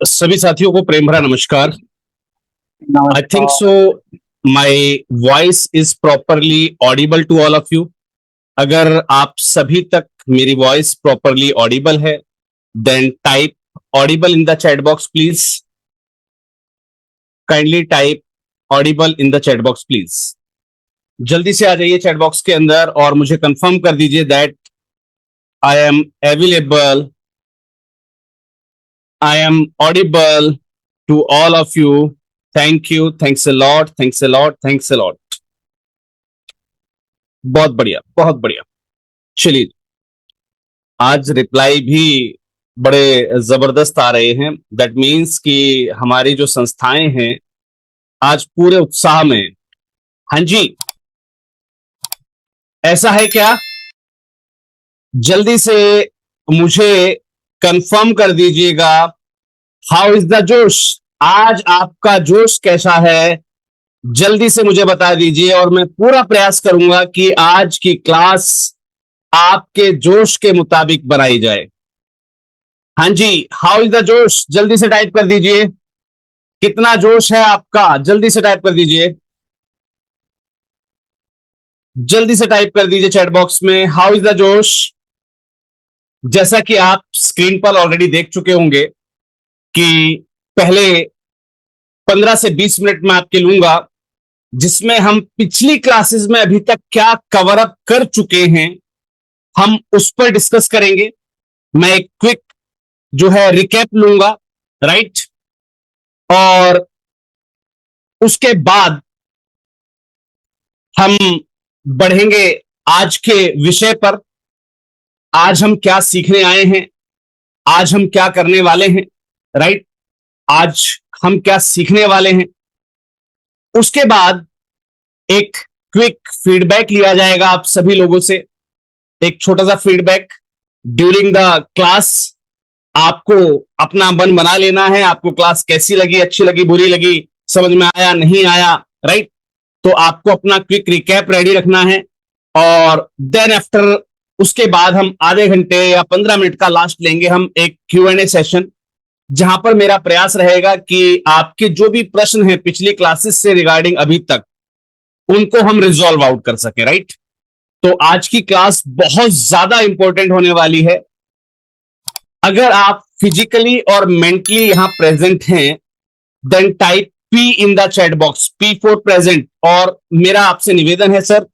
सभी साथियों को प्रेम भरा नमस्कार। आई थिंक नमस्कार। So my voice is properly audible to all of you. अगर आप सभी तक मेरी वॉइस प्रॉपरली ऑडिबल है then type audible in the chat box please. Kindly type audible in the chat box please. जल्दी से आ जाइए चैट बॉक्स के अंदर और मुझे कंफर्म कर दीजिए that I am available, I am audible to all of you. Thank you. Thanks a lot. Thanks a lot. Thanks a lot. बहुत बढ़िया, बहुत बढ़िया। चलिए, आज रिप्लाई भी बड़े जबरदस्त आ रहे हैं। दैट मीन्स कि हमारी जो संस्थाएं हैं आज पूरे उत्साह में। हाँ जी, ऐसा है क्या? जल्दी से मुझे कंफर्म कर दीजिएगा। हाउ इज द जोश? आज आपका जोश कैसा है? जल्दी से मुझे बता दीजिए और मैं पूरा प्रयास करूंगा कि आज की क्लास आपके जोश के मुताबिक बनाई जाए। हाँ जी, हाउ इज द जोश? जल्दी से टाइप कर दीजिए। कितना जोश है आपका? जल्दी से टाइप कर दीजिए। जल्दी से टाइप कर दीजिए चैट बॉक्स में, हाउ इज द जोश? जैसा कि आप स्क्रीन पर ऑलरेडी देख चुके होंगे कि पहले 15 से 20 मिनट में आपके लूंगा जिसमें हम पिछली क्लासेस में अभी तक क्या कवर अप कर चुके हैं हम उस पर डिस्कस करेंगे। मैं एक क्विक जो है रिकैप लूंगा, राइट, और उसके बाद हम बढ़ेंगे आज के विषय पर। आज हम क्या सीखने आए हैं, आज हम क्या करने वाले हैं, राइट, आज हम क्या सीखने वाले हैं। उसके बाद एक क्विक फीडबैक लिया जाएगा आप सभी लोगों से, एक छोटा सा फीडबैक ड्यूरिंग द क्लास। आपको अपना मन बना लेना है, आपको क्लास कैसी लगी, अच्छी लगी, बुरी लगी, समझ में आया, नहीं आया, राइट। तो आपको अपना क्विक रिकैप रेडी रखना है और देन आफ्टर उसके बाद हम आधे घंटे या 15 मिनट का लास्ट लेंगे हम एक Q&A सेशन, जहां पर मेरा प्रयास रहेगा कि आपके जो भी प्रश्न हैं पिछली क्लासेस से रिगार्डिंग अभी तक उनको हम रिजॉल्व आउट कर सके, राइट। तो आज की क्लास बहुत ज्यादा इंपॉर्टेंट होने वाली है। अगर आप फिजिकली और मेंटली यहां प्रेजेंट हैं then type P in the chat box, P for present. और मेरा आपसे निवेदन है सर,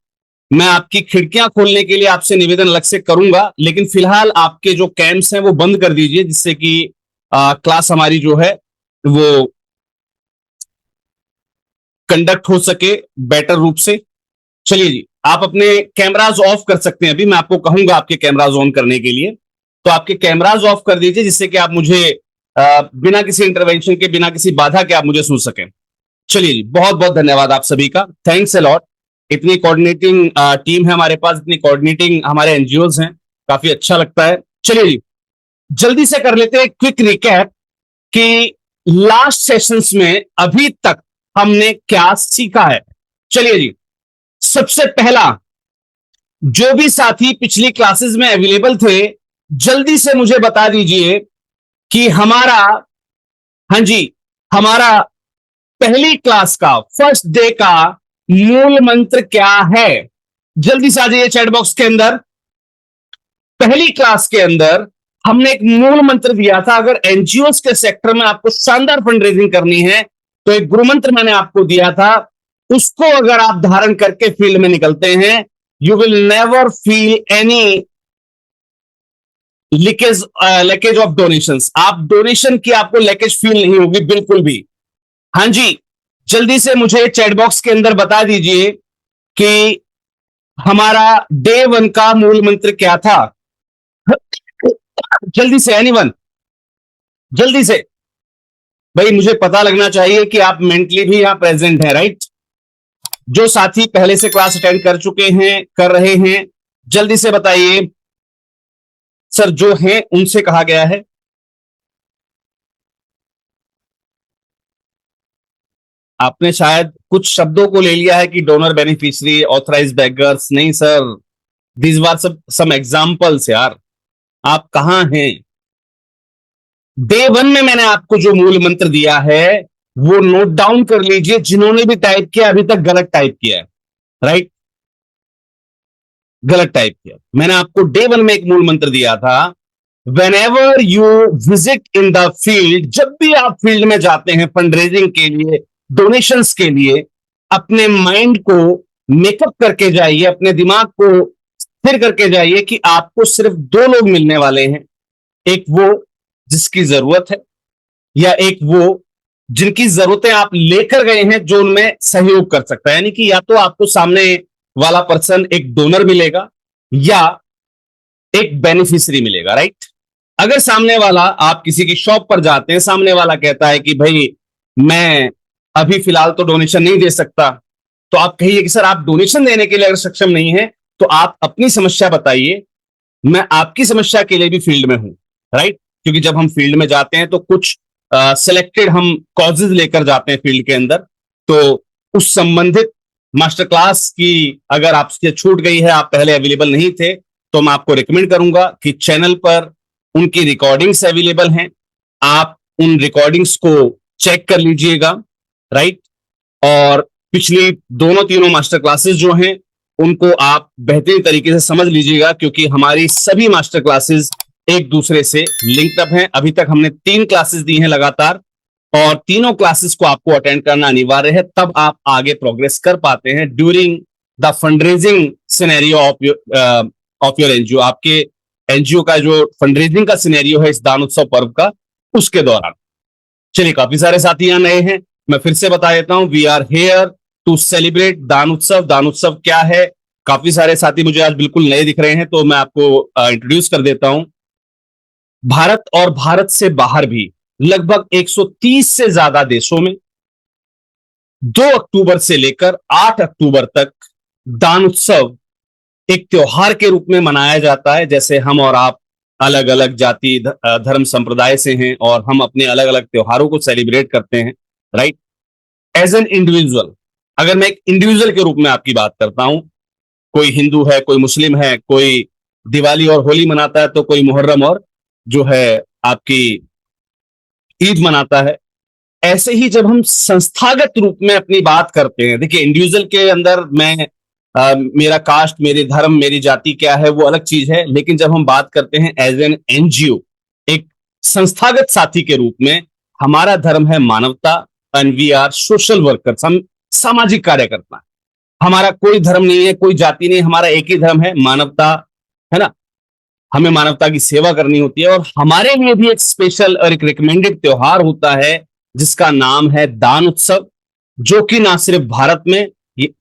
मैं आपकी खिड़कियां खोलने के लिए आपसे निवेदन अलग से करूंगा, लेकिन फिलहाल आपके जो कैम्स हैं वो बंद कर दीजिए जिससे कि क्लास हमारी जो है वो कंडक्ट हो सके बेटर रूप से। चलिए जी, आप अपने कैमराज ऑफ कर सकते हैं। अभी मैं आपको कहूंगा आपके कैमराज ऑन करने के लिए, तो आपके कैमराज ऑफ कर दीजिए जिससे कि आप मुझे बिना किसी इंटरवेंशन के, बिना किसी बाधा के आप मुझे सुन सकें। चलिए जी, बहुत बहुत धन्यवाद आप सभी का, थैंक्स अ लॉट। इतनी कोऑर्डिनेटिंग टीम है हमारे पास, इतनी कोऑर्डिनेटिंग हमारे एनजीओज हैं, काफी अच्छा लगता है। चलिए जी, जल्दी से कर लेते हैं क्विक रिकैप कि लास्ट सेशंस में अभी तक हमने क्या सीखा है। चलिए जी, सबसे पहला, जो भी साथी पिछली क्लासेस में अवेलेबल थे जल्दी से मुझे बता दीजिए कि हमारा, हाँ जी, हमारा पहली क्लास का, फर्स्ट डे का मूल मंत्र क्या है। जल्दी से आ जाइए चैट बॉक्स के अंदर। पहली क्लास के अंदर हमने एक मूल मंत्र दिया था, अगर एनजीओ के सेक्टर में आपको शानदार फंड रेजिंग करनी है तो एक गुरु मंत्र मैंने आपको दिया था, उसको अगर आप धारण करके फील्ड में निकलते हैं you will never feel any leakage of donations. आप डोनेशन की आपको लीकेज फील नहीं होगी बिल्कुल भी। हाँ जी, जल्दी से मुझे चैट बॉक्स के अंदर बता दीजिए कि हमारा डे 1 का मूल मंत्र क्या था। जल्दी से एनीवन, जल्दी से भाई, मुझे पता लगना चाहिए कि आप मेंटली भी यहां प्रेजेंट हैं, राइट। जो साथी पहले से क्लास अटेंड कर चुके हैं, कर रहे हैं, जल्दी से बताइए। सर जो हैं उनसे कहा गया है। आपने शायद कुछ शब्दों को ले लिया है कि डोनर, बेनिफिशियरी, ऑथराइज्ड बेगर्स। नहीं sir, this were some examples यार। आप कहां हैं? डे वन में मैंने आपको जो मूल मंत्र दिया है वो नोट डाउन कर लीजिए। जिन्होंने भी टाइप किया अभी तक गलत टाइप किया है, राइट, गलत टाइप किया। मैंने आपको डे वन में एक मूल मंत्र दिया था, whenever you visit in the field, जब भी आप फील्ड में जाते हैं फंड के लिए, डोनेशंस के लिए, अपने माइंड को मेकअप करके जाइए, अपने दिमाग को स्थिर करके जाइए कि आपको सिर्फ दो लोग मिलने वाले हैं। एक वो जिसकी जरूरत है, या एक वो जिनकी जरूरतें आप लेकर गए हैं, जो उनमें सहयोग कर सकता है। यानी कि या तो आपको सामने वाला पर्सन एक डोनर मिलेगा या एक बेनिफिशियरी मिलेगा, राइट। अगर सामने वाला, आप किसी की शॉप पर जाते हैं, सामने वाला कहता है कि भाई मैं अभी फिलहाल तो डोनेशन नहीं दे सकता, तो आप कहिए कि सर आप डोनेशन देने के लिए अगर सक्षम नहीं है तो आप अपनी समस्या बताइए, मैं आपकी समस्या के लिए भी फील्ड में हूं, राइट। क्योंकि जब हम फील्ड में जाते हैं तो कुछ सिलेक्टेड हम कॉजेज लेकर जाते हैं फील्ड के अंदर, तो उस संबंधित मास्टर क्लास की अगर आपसे छूट गई है, आप पहले अवेलेबल नहीं थे, तो मैं आपको रिकमेंड करूंगा कि चैनल पर उनकी रिकॉर्डिंग्स अवेलेबल हैं, आप उन रिकॉर्डिंग्स को चेक कर लीजिएगा, राइट। और पिछली दोनों तीनों मास्टर क्लासेस जो हैं उनको आप बेहतरीन तरीके से समझ लीजिएगा, क्योंकि हमारी सभी मास्टर क्लासेस एक दूसरे से लिंक्ड अप हैं। अभी तक हमने 3 क्लासेस दी हैं लगातार, और तीनों क्लासेस को आपको अटेंड करना अनिवार्य है, तब आप आगे प्रोग्रेस कर पाते हैं during the fundraising scenario of your NGO. आपके एनजीओ का जो फंडरेजिंग का सिनेरियो है इस दान उत्सव पर्व का, उसके दौरान। चलिए, काफी सारे साथी यहाँ नए हैं, मैं फिर से बता देता हूं, we are here to celebrate दान उत्सव। दान उत्सव क्या है? काफी सारे साथी मुझे आज बिल्कुल नए दिख रहे हैं, तो मैं आपको इंट्रोड्यूस कर देता हूं। भारत और भारत से बाहर भी लगभग 130 से ज्यादा देशों में 2 अक्टूबर से लेकर 8 अक्टूबर तक दान उत्सव एक त्योहार के रूप में मनाया जाता है। जैसे हम और आप अलग अलग जाति धर्म संप्रदाय से हैं और हम अपने अलग अलग त्योहारों को सेलिब्रेट करते हैं, राइट। एज एन इंडिविजुअल, अगर मैं एक इंडिविजुअल के रूप में आपकी बात करता हूं, कोई हिंदू है, कोई मुस्लिम है, कोई दिवाली और होली मनाता है, तो कोई मुहर्रम और जो है आपकी ईद मनाता है। ऐसे ही जब हम संस्थागत रूप में अपनी बात करते हैं, देखिए इंडिविजुअल के अंदर मैं मेरा कास्ट, मेरे धर्म, मेरी जाति क्या है वो अलग चीज है, लेकिन जब हम बात करते हैं एज एन एनजीओ, एक संस्थागत साथी के रूप में, हमारा धर्म है मानवता, and we are social workers, हम सामाजिक कार्यकर्ता। हमारा कोई धर्म नहीं है, कोई जाति नहीं, हमारा एक ही धर्म है, मानवता, है ना। हमें मानवता की सेवा करनी होती है, और हमारे लिए भी एक स्पेशल और एक रिकमेंडेड त्योहार होता है जिसका नाम है दान उत्सव, जो कि ना सिर्फ भारत में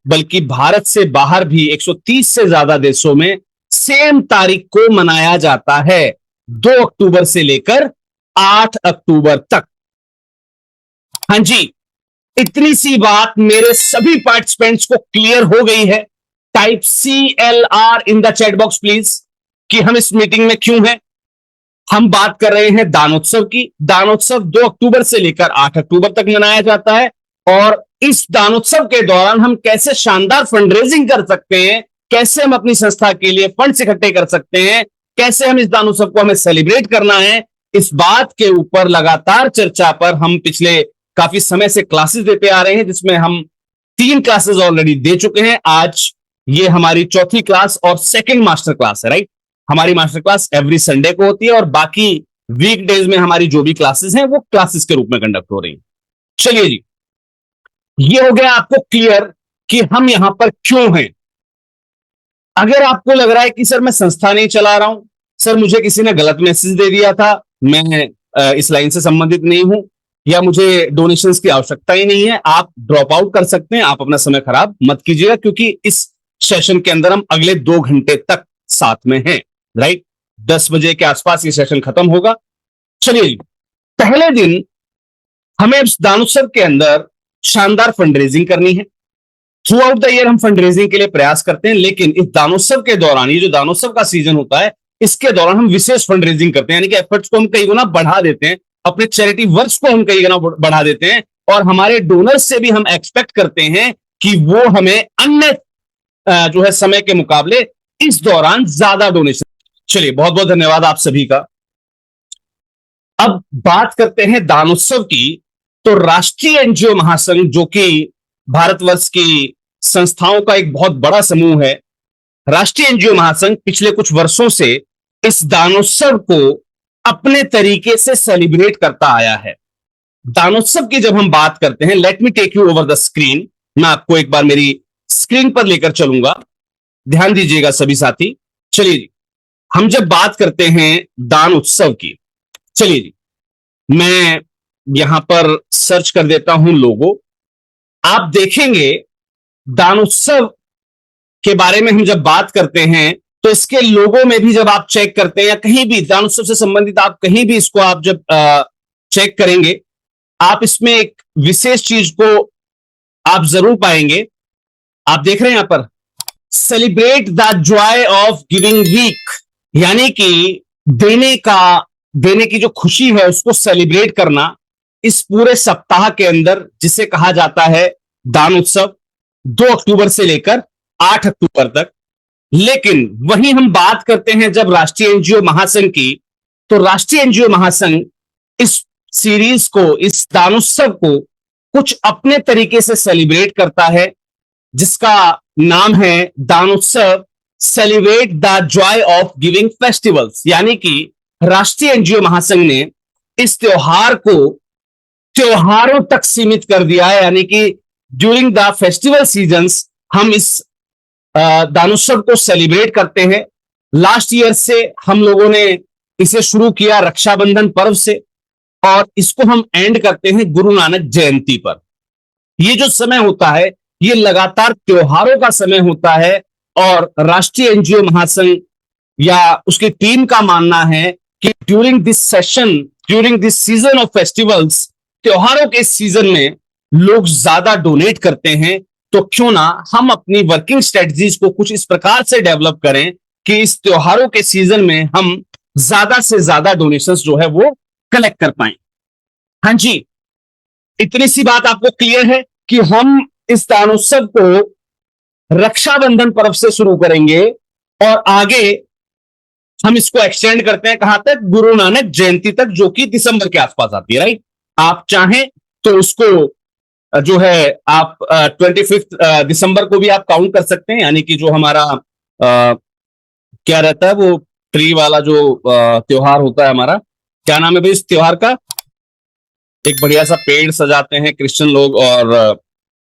बल्कि भारत से बाहर भी 130 से ज्यादा देशों में सेम तारीख को मनाया जाता है, 2 अक्टूबर से लेकर 8 अक्टूबर तक। हां जी, इतनी सी बात मेरे सभी पार्टिसिपेंट्स को क्लियर हो गई है? Type CLR in the chat box please, कि हम इस मीटिंग में क्यों हैं। हम बात कर रहे हैं दानोत्सव की। दानोत्सव 2 अक्टूबर से लेकर 8 अक्टूबर तक मनाया जाता है, और इस दानोत्सव के दौरान हम कैसे शानदार फंडरेजिंग कर सकते हैं, कैसे हम अपनी संस्था के लिए फंड इकट्ठे कर सकते हैं, कैसे हम इस दानोत्सव को हमें सेलिब्रेट करना है, इस बात के ऊपर लगातार चर्चा पर हम पिछले काफी समय से क्लासेस देते आ रहे हैं, जिसमें हम 3 क्लासेस ऑलरेडी दे चुके हैं। आज ये हमारी चौथी क्लास और सेकंड मास्टर क्लास है, राइट। हमारी मास्टर क्लास एवरी संडे को होती है, और बाकी वीक डेज में हमारी जो भी क्लासेस हैं वो क्लासेस के रूप में कंडक्ट हो रही हैं। चलिए जी, ये हो गया आपको क्लियर कि हम यहां पर क्यों हैं। अगर आपको लग रहा है कि सर मैं संस्था नहीं चला रहा हूं, सर मुझे किसी ने गलत मैसेज दे दिया था, मैं इस लाइन से संबंधित नहीं हूं, या मुझे डोनेशंस की आवश्यकता ही नहीं है, आप ड्रॉप आउट कर सकते हैं। आप अपना समय खराब मत कीजिएगा, क्योंकि इस सेशन के अंदर हम अगले 2 घंटे तक साथ में हैं, राइट। 10 बजे के आसपास ये सेशन खत्म होगा। चलिए, पहले दिन हमें इस दानोत्सव के अंदर शानदार फंडरेजिंग करनी है। थ्रू आउट द ईयर हम फंडरेजिंग के लिए प्रयास करते हैं, लेकिन इस दानोत्सव के दौरान, ये जो दानोत्सव का सीजन होता है, इसके दौरान हम विशेष फंडरेजिंग करते हैं, यानी कि एफर्ट्स को हम कई गुना बढ़ा देते हैं, अपने चैरिटी वर्क्स को हम कई गुना बढ़ा देते हैं, और हमारे डोनर्स से भी हम एक्सपेक्ट करते हैं कि वो हमें अन्य जो है समय के मुकाबले इस दौरान ज्यादा डोनेशन। चलिए, बहुत बहुत धन्यवाद आप सभी का। अब बात करते हैं दानोत्सव की। तो राष्ट्रीय एनजीओ महासंघ, जो कि भारतवर्ष की संस्थाओं का एक बहुत बड़ा समूह है, राष्ट्रीय एनजीओ महासंघ पिछले कुछ वर्षों से इस दानोत्सव को अपने तरीके से सेलिब्रेट करता आया है। दानोत्सव की जब हम बात करते हैं, let me take you over the screen. मैं आपको एक बार मेरी स्क्रीन पर लेकर चलूंगा, ध्यान दीजिएगा सभी साथी। चलिए जी, हम जब बात करते हैं दान उत्सव की, चलिए जी, मैं यहां पर सर्च कर देता हूं लोगो। आप देखेंगे दान उत्सव के बारे में हम जब बात करते हैं तो इसके लोगों में भी जब आप चेक करते हैं, या कहीं भी दान उत्सव से संबंधित आप कहीं भी इसको आप जब चेक करेंगे, आप इसमें एक विशेष चीज को आप जरूर पाएंगे। आप देख रहे हैं यहां पर, celebrate the joy of giving week, यानी कि देने की जो खुशी है उसको सेलिब्रेट करना इस पूरे सप्ताह के अंदर, जिसे कहा जाता है दान उत्सव, 2 अक्टूबर से लेकर 8 अक्टूबर तक। लेकिन वहीं हम बात करते हैं जब राष्ट्रीय एनजीओ महासंघ की, तो राष्ट्रीय एनजीओ महासंघ इस सीरीज को, इस दानोत्सव को कुछ अपने तरीके से सेलिब्रेट करता है, जिसका नाम है Danotsav celebrate the joy of giving festivals. यानी कि राष्ट्रीय एनजीओ महासंघ ने इस त्योहार को त्योहारों तक सीमित कर दिया है, यानी कि ड्यूरिंग द फेस्टिवल सीजन्स हम इस दानोत्सव को सेलिब्रेट करते हैं। लास्ट ईयर से हम लोगों ने इसे शुरू किया रक्षाबंधन पर्व से, और इसको हम एंड करते हैं गुरु नानक जयंती पर। ये जो समय होता है ये लगातार त्योहारों का समय होता है, और राष्ट्रीय एनजीओ महासंघ या उसकी टीम का मानना है कि during this season of festivals, त्योहारों के सीजन में लोग ज्यादा डोनेट करते हैं, तो क्यों ना हम अपनी वर्किंग स्ट्रेटजीज को कुछ इस प्रकार से डेवलप करें कि इस त्योहारों के सीजन में हम ज्यादा से ज्यादा डोनेशंस जो है वो कलेक्ट कर पाए। हाँ जी, इतनी सी बात आपको क्लियर है कि हम इस दानोत्सव को रक्षाबंधन पर्व से शुरू करेंगे और आगे हम इसको एक्सटेंड करते हैं कहां तक, गुरु नानक जयंती तक, जो कि दिसंबर के आसपास आती है, राइट। आप चाहें तो उसको जो है आप 25 दिसंबर को भी आप काउंट कर सकते हैं, यानी कि जो हमारा क्या रहता है वो ट्री वाला जो त्योहार होता है हमारा, क्या नाम है भाई इस त्योहार का, एक बढ़िया सा पेड़ सजाते हैं क्रिश्चियन लोग, और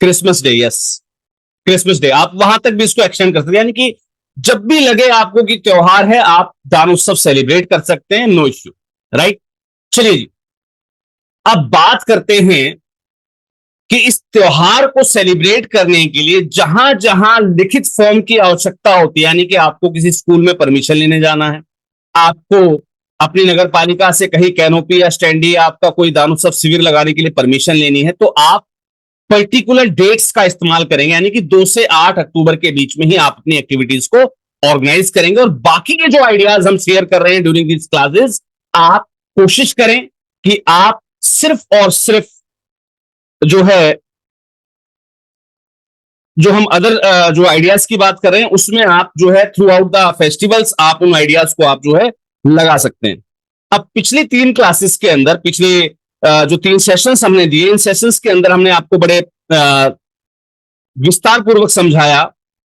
Christmas day, yes Christmas day, आप वहां तक भी इसको एक्सटेंड कर सकते हैं। यानी कि जब भी लगे आपको कि त्योहार है, आप दान उत्सव सेलिब्रेट कर सकते हैं, नो इश्यू, राइट। चलिए जी, अब बात करते हैं कि इस त्योहार को सेलिब्रेट करने के लिए जहां जहां लिखित फॉर्म की आवश्यकता होती है, यानी कि आपको किसी स्कूल में परमिशन लेने जाना है, आपको अपनी नगर पालिका से कहीं कैनोपी या स्टैंडी आपका कोई दान उत्सव शिविर लगाने के लिए परमिशन लेनी है, तो आप पर्टिकुलर डेट्स का इस्तेमाल करेंगे, यानी कि 2 से 8 अक्टूबर के बीच में ही आप अपनी एक्टिविटीज को ऑर्गेनाइज करेंगे। और बाकी के जो आइडियाज हम शेयर कर रहे हैं ड्यूरिंग दिस क्लासेस, आप कोशिश करें कि आप सिर्फ और सिर्फ जो है, जो हम अदर जो आइडियाज की बात कर रहे हैं उसमें आप जो है थ्रू आउट द फेस्टिवल्स आप उन आइडियाज को आप जो है लगा सकते हैं। अब पिछली 3 क्लासेस के अंदर, पिछले जो 3 सेशंस हमने दिए, इन सेशंस के अंदर हमने आपको बड़े विस्तार पूर्वक समझाया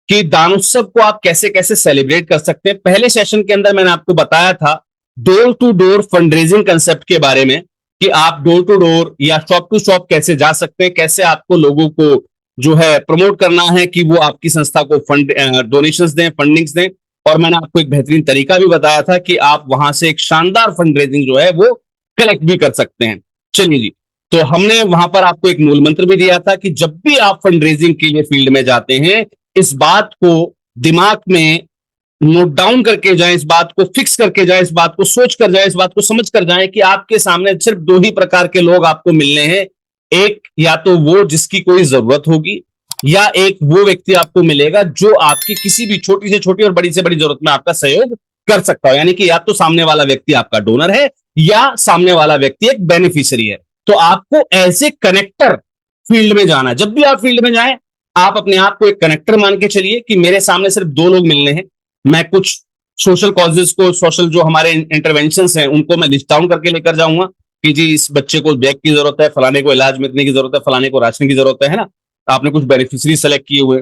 कि दान उत्सव को आप कैसे कैसे सेलिब्रेट कर सकते हैं। पहले सेशन के अंदर मैंने आपको बताया था door to door fund raising concept के बारे में, कि आप डोर टू डोर या शॉप टू शॉप कैसे जा सकते हैं, कैसे आपको लोगों को जो है प्रमोट करना है कि वो आपकी संस्था को फंड डोनेशंस दें, फंडिंग्स दें। और मैंने आपको एक बेहतरीन तरीका भी बताया था कि आप वहां से एक शानदार फंड रेजिंग जो है वो कलेक्ट भी कर सकते हैं। चलिए जी, तो हमने वहां पर आपको एक मूल मंत्र भी दिया था कि जब भी आप फंड रेजिंग के लिए फील्ड में जाते हैं, इस बात को दिमाग में नोट डाउन करके जाएं, इस बात को फिक्स करके जाएं, इस बात को सोच कर जाएं, इस बात को समझ कर जाएं कि आपके सामने सिर्फ 2 ही प्रकार के लोग आपको मिलने हैं। एक या तो वो जिसकी कोई जरूरत होगी, या एक वो व्यक्ति आपको मिलेगा जो आपकी किसी भी छोटी से छोटी और बड़ी से बड़ी जरूरत में आपका सहयोग कर सकता हो। यानी कि या तो सामने वाला व्यक्ति आपका डोनर है, या सामने वाला व्यक्ति एक बेनिफिशियरी है। तो आपको एज ए कनेक्टर फील्ड में जाना है। जब भी आप फील्ड में जाएं, आप अपने आप को एक कनेक्टर मान के चलिए कि मेरे सामने सिर्फ 2 लोग मिलने हैं, मैं कुछ सोशल कॉजेज को, सोशल जो हमारे इंटरवेंशंस हैं उनको मैं लिस्ट डाउन करके लेकर जाऊंगा कि जी इस बच्चे को बैग की जरूरत है, फलाने को इलाज में इतने की जरूरत है, फलाने को राशन की जरूरत है ना। आपने कुछ बेनिफिशियरी सेलेक्ट किए हुए,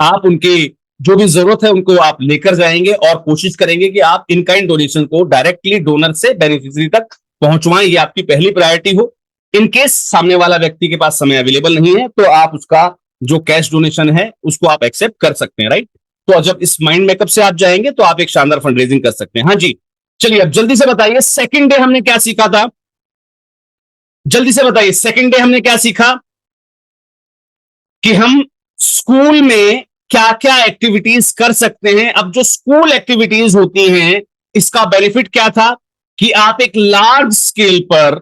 आप उनकी जो भी जरूरत है उनको आप लेकर जाएंगे और कोशिश करेंगे कि आप इन काइंड डोनेशन को डायरेक्टली डोनर से बेनिफिशियरी तक पहुंचवाएं। ये आपकी पहली प्रायोरिटी हो। इन केस सामने वाला व्यक्ति के पास समय अवेलेबल नहीं है तो आप उसका जो कैश डोनेशन है उसको आप एक्सेप्ट कर सकते हैं, राइट। तो जब इस माइंड मेकअप से आप जाएंगे तो आप एक शानदार फंड रेजिंग कर सकते हैं। हाँ जी, चलिए अब जल्दी से बताइए सेकंड डे हमने क्या सीखा था। जल्दी से बताइए सेकंड डे हमने क्या सीखा कि हम स्कूल में क्या क्या एक्टिविटीज कर सकते हैं। अब जो स्कूल एक्टिविटीज होती हैं इसका बेनिफिट क्या था कि आप एक लार्ज स्केल पर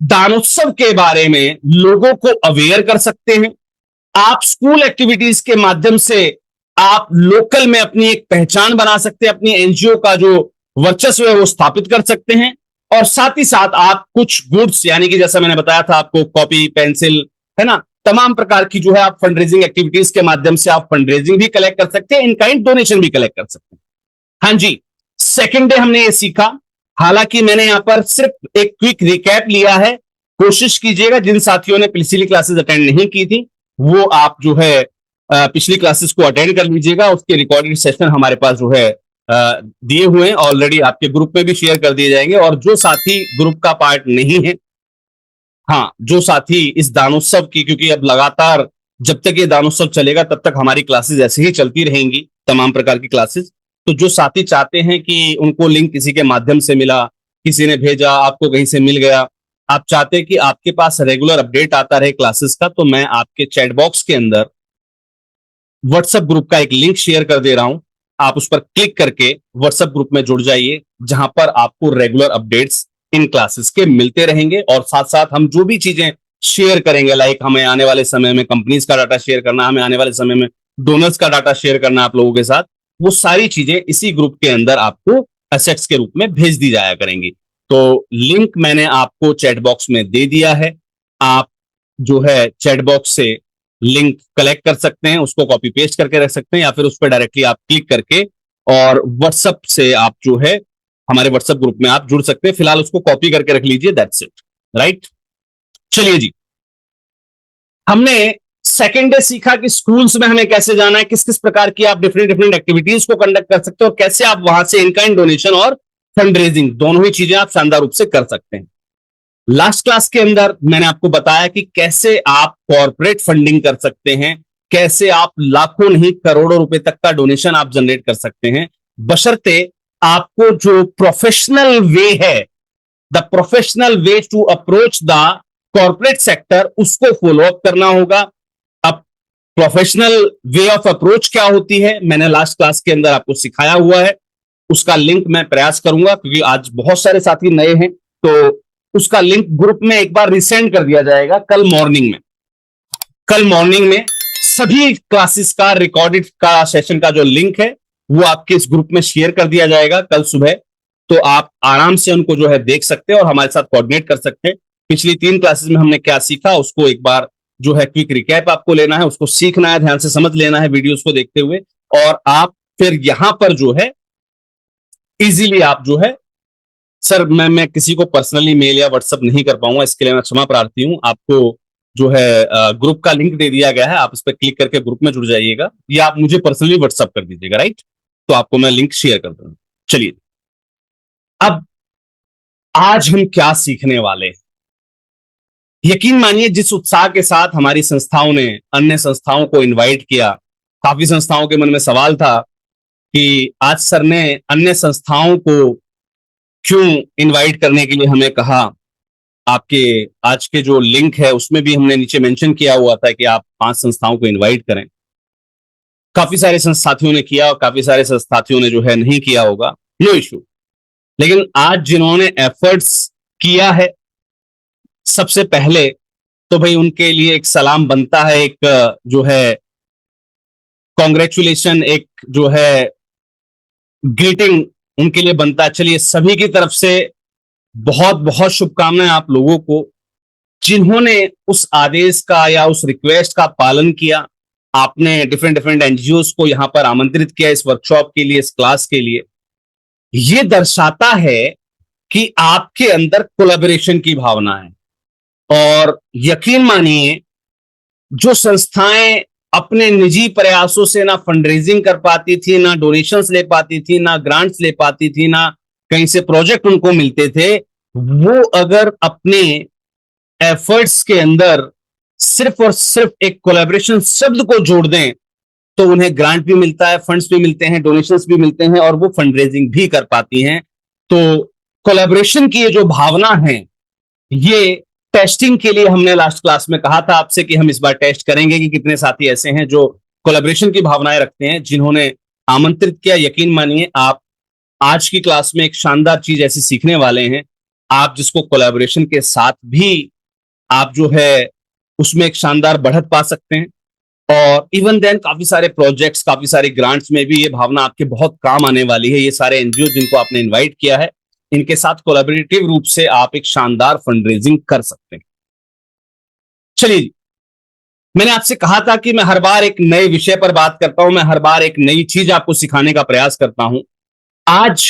दानोत्सव के बारे में लोगों को अवेयर कर सकते हैं। आप स्कूल एक्टिविटीज के माध्यम से आप लोकल में अपनी एक पहचान बना सकते हैं, अपनी एनजीओ का जो वर्चस्व है वो स्थापित कर सकते हैं। और साथ ही साथ आप कुछ गुड्स, यानी कि जैसा मैंने बताया था आपको, कॉपी, पेंसिल, है ना, तमाम प्रकार की जो है आप फंड रेजिंग एक्टिविटीज के माध्यम से आप फंड रेजिंग भी कलेक्ट कर सकते हैं, इन काइंड डोनेशन भी कलेक्ट कर सकते हैं। हाँ जी, सेकेंड डे हमने ये सीखा। हालांकि मैंने यहां पर सिर्फ एक क्विक रिकैप लिया है। कोशिश कीजिएगा जिन साथियों ने पिछली क्लासेस अटेंड नहीं की थी वो आप जो है पिछली क्लासेस को अटेंड कर लीजिएगा। उसके रिकॉर्डेड सेशन हमारे पास जो है दिए हुए हैं ऑलरेडी, आपके ग्रुप में भी शेयर कर दिए जाएंगे। और जो साथी ग्रुप का पार्ट नहीं है, हाँ, जो साथी इस दानोत्सव की, क्योंकि अब लगातार जब तक ये दानोत्सव चलेगा तब तक हमारी क्लासेस ऐसे ही चलती रहेंगी, तमाम प्रकार की क्लासेस। तो जो साथी चाहते हैं कि उनको लिंक किसी के माध्यम से मिला, किसी ने भेजा, आपको कहीं से मिल गया, आप चाहते हैं कि आपके पास रेगुलर अपडेट आता रहे क्लासेस का, तो मैं आपके चैट बॉक्स के अंदर व्हाट्सएप ग्रुप का एक लिंक शेयर कर दे रहा हूं। आप उस पर क्लिक करके व्हाट्सएप ग्रुप में जुड़ जाइए, जहां पर आपको रेगुलर अपडेट्स इन क्लासेस के मिलते रहेंगे। और साथ साथ हम जो भी चीजें शेयर करेंगे, लाइक हमें आने वाले समय में कंपनीज का डाटा शेयर करना, हमें आने वाले समय में डोनर्स का डाटा शेयर करना आप लोगों के साथ, वो सारी चीजें इसी ग्रुप के अंदर आपको एसेट्स के रूप में भेज दी जाया करेंगी। तो लिंक मैंने आपको चैट बॉक्स में दे दिया है। आप जो है चैट बॉक्स से लिंक कलेक्ट कर सकते हैं, उसको कॉपी पेस्ट करके रख सकते हैं, या फिर उस पर डायरेक्टली आप क्लिक करके और व्हाट्सएप से आप जो है हमारे व्हाट्सएप ग्रुप में आप जुड़ सकते हैं। फिलहाल उसको कॉपी करके रख लीजिए, दैट्स इट, राइट। चलिए जी, हमने सेकेंड डे सीखा कि स्कूल्स में हमें कैसे जाना है, किस किस प्रकार की आप डिफरेंट डिफरेंट एक्टिविटीज को कंडक्ट कर सकते हो और कैसे आप वहां से इन काइंड डोनेशन और फंड रेजिंग दोनों ही चीजें आप शानदार रूप से कर सकते हैं। लास्ट क्लास के अंदर मैंने आपको बताया कि कैसे आप कॉर्पोरेट फंडिंग कर सकते हैं, कैसे आप लाखों नहीं करोड़ों रुपए तक का डोनेशन आप जनरेट कर सकते हैं, बशर्ते आपको जो प्रोफेशनल वे है, the professional way to approach the corporate sector, उसको फॉलो अप करना होगा। अब प्रोफेशनल वे ऑफ अप्रोच क्या होती है, मैंने लास्ट क्लास के अंदर आपको सिखाया हुआ है। उसका लिंक मैं प्रयास करूंगा, क्योंकि आज बहुत सारे साथी नए हैं, तो उसका लिंक ग्रुप में एक बार रिसेंड कर दिया जाएगा कल मॉर्निंग में। कल मॉर्निंग में सभी क्लासेस का रिकॉर्डेड का सेशन का जो लिंक है वो आपके इस ग्रुप में शेयर कर दिया जाएगा कल सुबह। तो आप आराम से उनको जो है देख सकते हैं और हमारे साथ कोऑर्डिनेट कर सकते हैं। पिछली 3 क्लासेस में हमने क्या सीखा उसको एक बार जो है क्विक रिकैप आपको लेना है, उसको सीखना है, ध्यान से समझ लेना है वीडियोस को देखते हुए, और आप फिर यहां पर जो है इजीली आप जो है, सर मैं किसी को पर्सनली मेल या व्हाट्सएप नहीं कर पाऊंगा, इसके लिए मैं क्षमा प्रार्थी हूं। आपको जो है ग्रुप का लिंक दे दिया गया है, आप इस पर क्लिक करके ग्रुप में जुड़ जाइएगा, या आप मुझे पर्सनली व्हाट्सएप कर दीजिएगा, राइट। तो आपको मैं लिंक शेयर कर दूंगा। चलिए, अब आज हम क्या सीखने वाले हैं। यकीन मानिए जिस उत्साह के साथ हमारी संस्थाओं ने अन्य संस्थाओं को इनवाइट किया, काफी संस्थाओं के मन में सवाल था कि आज सर ने अन्य संस्थाओं को क्यों इनवाइट करने के लिए हमें कहा। आपके आज के जो लिंक है उसमें भी हमने नीचे मेंशन किया हुआ था कि आप 5 संस्थाओं को इनवाइट करें। काफी सारे साथियों ने किया और काफी सारे साथियों ने जो है नहीं किया होगा, नो इशू। लेकिन आज जिन्होंने एफर्ट्स किया है, सबसे पहले तो भाई उनके लिए एक सलाम बनता है, एक जो है कॉन्ग्रेचुलेशन, एक जो है ग्रीटिंग उनके लिए बनता है। चलिए, सभी की तरफ से बहुत बहुत शुभकामनाएं आप लोगों को, जिन्होंने उस आदेश का या उस रिक्वेस्ट का पालन किया, आपने डिफरेंट डिफरेंट एनजीओस को यहां पर आमंत्रित किया इस वर्कशॉप के लिए, इस क्लास के लिए। ये दर्शाता है कि आपके अंदर कोलैबोरेशन की भावना है। और यकीन मानिए, जो संस्थाएं अपने निजी प्रयासों से ना फंड रेजिंग कर पाती थी, ना डोनेशंस ले पाती थी, ना ग्रांट्स ले पाती थी, ना कहीं से प्रोजेक्ट उनको मिलते थे, वो अगर अपने एफर्ट्स के अंदर सिर्फ और सिर्फ एक कोलैबोरेशन शब्द को जोड़ दें, तो उन्हें ग्रांट भी मिलता है, फंड्स भी मिलते हैं, डोनेशंस भी मिलते हैं, और वो फंड रेजिंग भी कर पाती हैं। तो कोलैबोरेशन की ये जो भावना है, ये टेस्टिंग के लिए हमने लास्ट क्लास में कहा था आपसे कि हम इस बार टेस्ट करेंगे कि कितने साथी ऐसे हैं जो कोलैबोरेशन की भावनाएं रखते हैं, जिन्होंने आमंत्रित किया। यकीन मानिए, आप आज की क्लास में एक शानदार चीज ऐसी सीखने वाले हैं, आप जिसको कोलैबोरेशन के साथ भी आप जो है उसमें एक शानदार बढ़त पा सकते हैं। और इवन देन काफी सारे प्रोजेक्ट्स, काफी सारे ग्रांट्स में भी ये भावना आपके बहुत काम आने वाली है। ये सारे एनजीओ जिनको आपने इनवाइट किया है, इनके साथ कोलैबोरेटिव रूप से आप एक शानदार फंड रेजिंग कर सकते हैं। चलिए, मैंने आपसे कहा था कि मैं हर बार एक नए विषय पर बात करता हूं, मैं हर बार एक नई चीज आपको सिखाने का प्रयास करता हूं। आज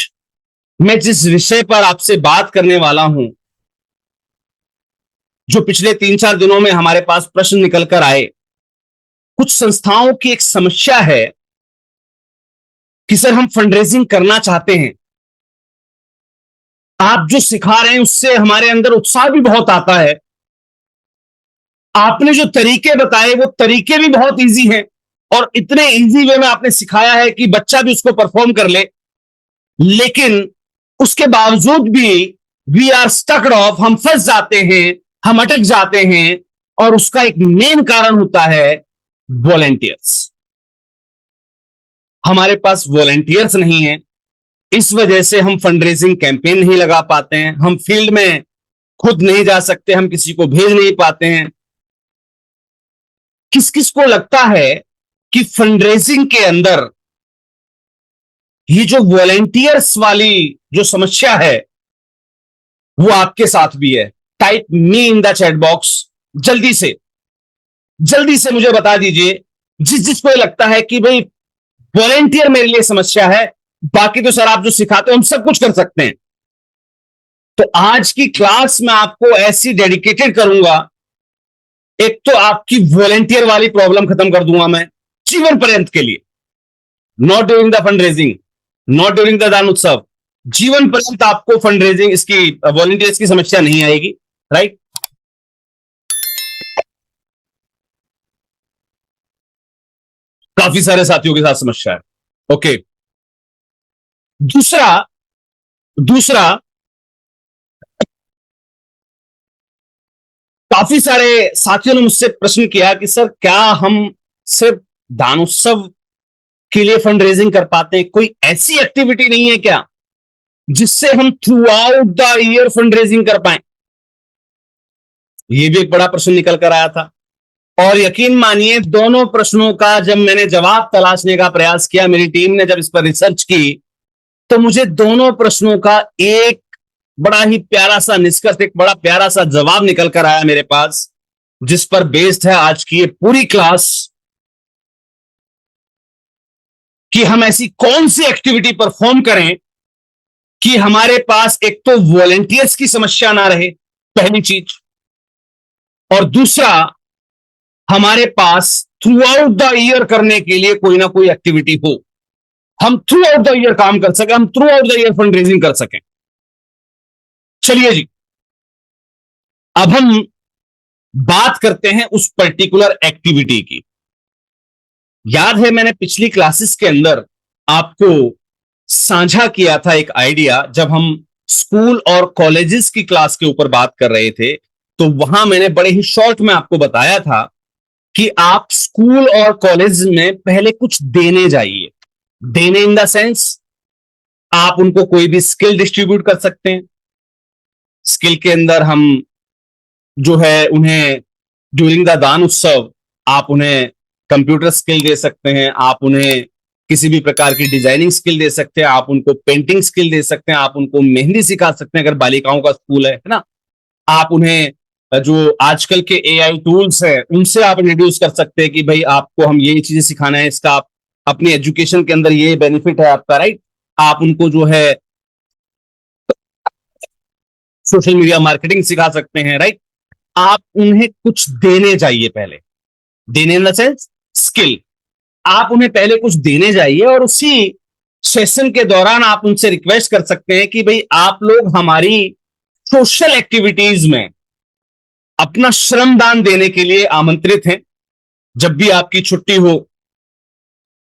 मैं जिस विषय पर आपसे बात करने वाला हूं, जो पिछले 3-4 दिनों में हमारे पास प्रश्न निकल कर आए, कुछ संस्थाओं की एक समस्या है कि सर हम फंड रेजिंग करना चाहते हैं, आप जो सिखा रहे हैं उससे हमारे अंदर उत्साह भी बहुत आता है, आपने जो तरीके बताए वो तरीके भी बहुत इजी हैं, और इतने इजी वे में आपने सिखाया है कि बच्चा भी उसको परफॉर्म कर ले, लेकिन उसके बावजूद भी वी आर स्टक्ड ऑफ, हम फंस जाते हैं, हम अटक जाते हैं। और उसका एक मेन कारण होता है वॉलेंटियर्स। हमारे पास वॉलेंटियर्स नहीं है, इस वजह से हम फंड रेजिंग कैंपेन नहीं लगा पाते हैं, हम फील्ड में खुद नहीं जा सकते, हम किसी को भेज नहीं पाते हैं। किस किस को लगता है कि फंड रेजिंग के अंदर ये जो वॉलेंटियर्स वाली जो समस्या है वो आपके साथ भी है? Type me in the chat box, जल्दी से मुझे बता दीजिए जिस जिसको लगता है कि भाई वॉलेंटियर मेरे लिए समस्या है, बाकी तो सर आप जो सिखाते हो हम सब कुछ कर सकते हैं। तो आज की क्लास में आपको ऐसी डेडिकेटेड करूंगा, एक तो आपकी वॉलेंटियर वाली प्रॉब्लम खत्म कर दूंगा मैं जीवन पर्यंत के लिए, not during the fund raising, not during the दान उत्सव, जीवन पर्यंत आपको फंड रेजिंग इसकी वॉलेंटियर्स की समस्या नहीं आएगी। राइट? काफी सारे साथियों के साथ समस्या है। ओके, दूसरा दूसरा काफी सारे साथियों ने मुझसे प्रश्न किया कि सर क्या हम सिर्फ दानोत्सव के लिए फंड रेजिंग कर पाते हैं? कोई ऐसी एक्टिविटी नहीं है क्या जिससे हम through out the year fund raising कर पाए? यह भी एक बड़ा प्रश्न निकल कर आया था। और यकीन मानिए, दोनों प्रश्नों का जब मैंने जवाब तलाशने का प्रयास किया, मेरी टीम ने जब इस पर रिसर्च की, तो मुझे दोनों प्रश्नों का एक बड़ा ही प्यारा सा निष्कर्ष, एक बड़ा प्यारा सा जवाब निकल कर आया मेरे पास, जिस पर बेस्ड है आज की ये पूरी क्लास, कि हम ऐसी कौन सी एक्टिविटी परफॉर्म करें कि हमारे पास एक तो वॉलेंटियर्स की समस्या ना रहे, पहली चीज, और दूसरा हमारे pass through out the year करने के लिए कोई ना कोई एक्टिविटी हो, हम थ्रू आउट द ईयर काम कर सकें, हम through out the year fund raising कर सकें। चलिए जी, अब हम बात करते हैं उस पर्टिकुलर एक्टिविटी की। याद है मैंने पिछली क्लासेस के अंदर आपको साझा किया था एक आइडिया, जब हम स्कूल और कॉलेजेस की क्लास के ऊपर बात कर रहे थे, तो वहां मैंने बड़े ही शॉर्ट में आपको बताया था कि आप स्कूल और कॉलेज में पहले कुछ देने जाइए। देने इन द सेंस, आप उनको कोई भी स्किल डिस्ट्रीब्यूट कर सकते हैं। स्किल के अंदर हम जो है उन्हें ड्यूरिंग द दान उत्सव आप उन्हें कंप्यूटर स्किल दे सकते हैं, आप उन्हें किसी भी प्रकार की डिजाइनिंग स्किल दे सकते हैं, आप उनको पेंटिंग स्किल दे सकते हैं, आप उनको मेहंदी सिखा सकते हैं अगर बालिकाओं का स्कूल है ना, आप उन्हें जो आजकल के एआई टूल्स हैं उनसे आप इंट्रोड्यूस कर सकते हैं कि भाई आपको हम ये चीजें सिखाना है, इसका आप अपनी एजुकेशन के अंदर ये बेनिफिट है आपका, राइट। आप उनको जो है सोशल मीडिया मार्केटिंग सिखा सकते हैं, राइट। आप उन्हें कुछ देने जाइए पहले, देने इन द सेंस स्किल। आप उन्हें पहले कुछ देने जाइए और उसी सेशन के दौरान आप उनसे रिक्वेस्ट कर सकते हैं कि भाई आप लोग हमारी सोशल एक्टिविटीज में अपना श्रमदान देने के लिए आमंत्रित हैं। जब भी आपकी छुट्टी हो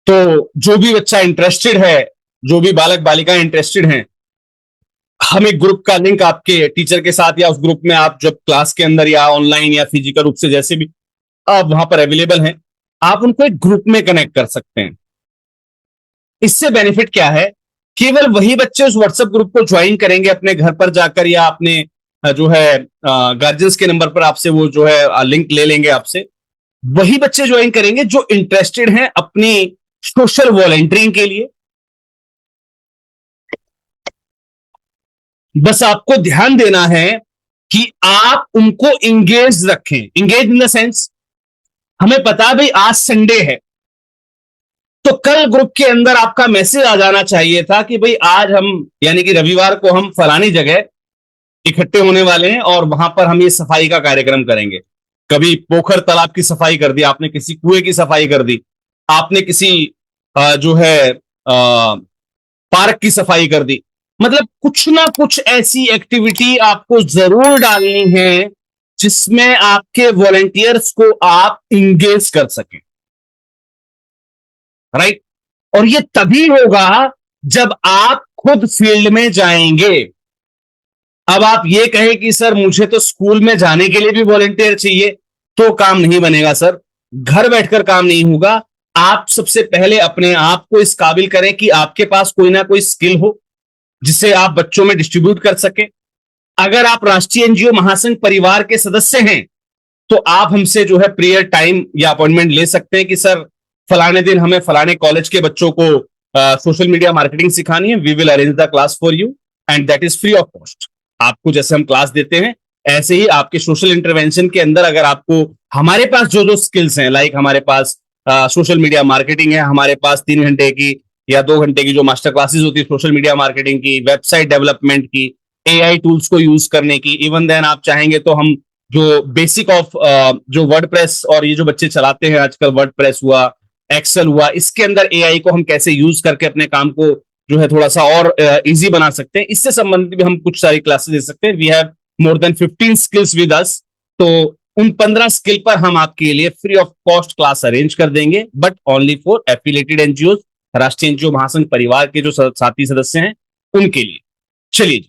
तो जो भी बच्चा इंटरेस्टेड है, जो भी बालक बालिका इंटरेस्टेड हैं, हम एक ग्रुप का लिंक आपके टीचर के साथ या उस ग्रुप में आप जब क्लास के अंदर या ऑनलाइन या फिजिकल रूप से जैसे भी आप वहां पर अवेलेबल हैं, आप उनको एक ग्रुप में कनेक्ट कर सकते हैं। इससे बेनिफिट क्या है, केवल वही बच्चे उस व्हाट्सएप ग्रुप को ज्वाइन करेंगे अपने घर पर जाकर या अपने जो है गार्जियंस के नंबर पर आपसे वो जो है लिंक ले लेंगे आपसे। वही बच्चे ज्वाइन करेंगे जो इंटरेस्टेड हैं अपनी सोशल वॉलंटियरिंग के लिए। बस आपको ध्यान देना है कि आप उनको इंगेज रखें। इंगेज इन द सेंस, हमें पता है भाई आज संडे है, तो कल ग्रुप के अंदर आपका मैसेज आ जाना चाहिए था कि भाई आज हम यानी कि रविवार को हम फलानी जगह इकट्ठे होने वाले हैं और वहां पर हम ये सफाई का कार्यक्रम करेंगे। कभी पोखर तालाब की सफाई कर दी आपने, किसी कुएं की सफाई कर दी आपने, किसी जो है पार्क की सफाई कर दी। मतलब कुछ ना कुछ ऐसी एक्टिविटी आपको जरूर डालनी है जिसमें आपके वॉलंटियर्स को आप इंगेज कर सकें, राइट। और ये तभी होगा जब आप खुद फील्ड में जाएंगे। अब आप ये कहें कि सर मुझे तो स्कूल में जाने के लिए भी वॉलंटियर चाहिए, तो काम नहीं बनेगा सर, घर बैठकर काम नहीं होगा। आप सबसे पहले अपने आप को इस काबिल करें कि आपके पास कोई ना कोई स्किल हो जिसे आप बच्चों में डिस्ट्रीब्यूट कर सके। अगर आप राष्ट्रीय एनजीओ महासंघ परिवार के सदस्य हैं तो आप हमसे जो है प्रेयर टाइम या अपॉइंटमेंट ले सकते हैं कि सर फलाने दिन हमें फलाने कॉलेज के बच्चों को सोशल मीडिया मार्केटिंग सिखानी है, we will arrange the class for you and that is free of cost. आपको जैसे हम क्लास देते हैं ऐसे ही आपके सोशल इंटरवेंशन के अंदर अगर आपको हमारे पास जो जो स्किल्स हैं, लाइक हमारे पास सोशल मीडिया मार्केटिंग है, हमारे पास 3 घंटे की या 2 घंटे की जो मास्टर क्लासेस होती है सोशल मीडिया मार्केटिंग की, वेबसाइट डेवलपमेंट की, एआई टूल्स को यूज करने की, इवन देन आप चाहेंगे तो हम जो बेसिक ऑफ जो वर्डप्रेस और ये जो बच्चे चलाते हैं आजकल, वर्डप्रेस हुआ, एक्सेल हुआ, इसके अंदर एआई को हम कैसे यूज करके अपने काम को जो है थोड़ा सा और इजी बना सकते हैं, इससे संबंधित भी हम कुछ सारी क्लासेस दे सकते हैं। We have more than 15 skills with us. तो उन 15 स्किल पर हम आपके लिए free of cost class arrange कर देंगे, but only for affiliated NGO, राष्ट्रीय एनजीओ महासंघ परिवार के जो साथी सदस्य हैं उनके लिए। चलिए,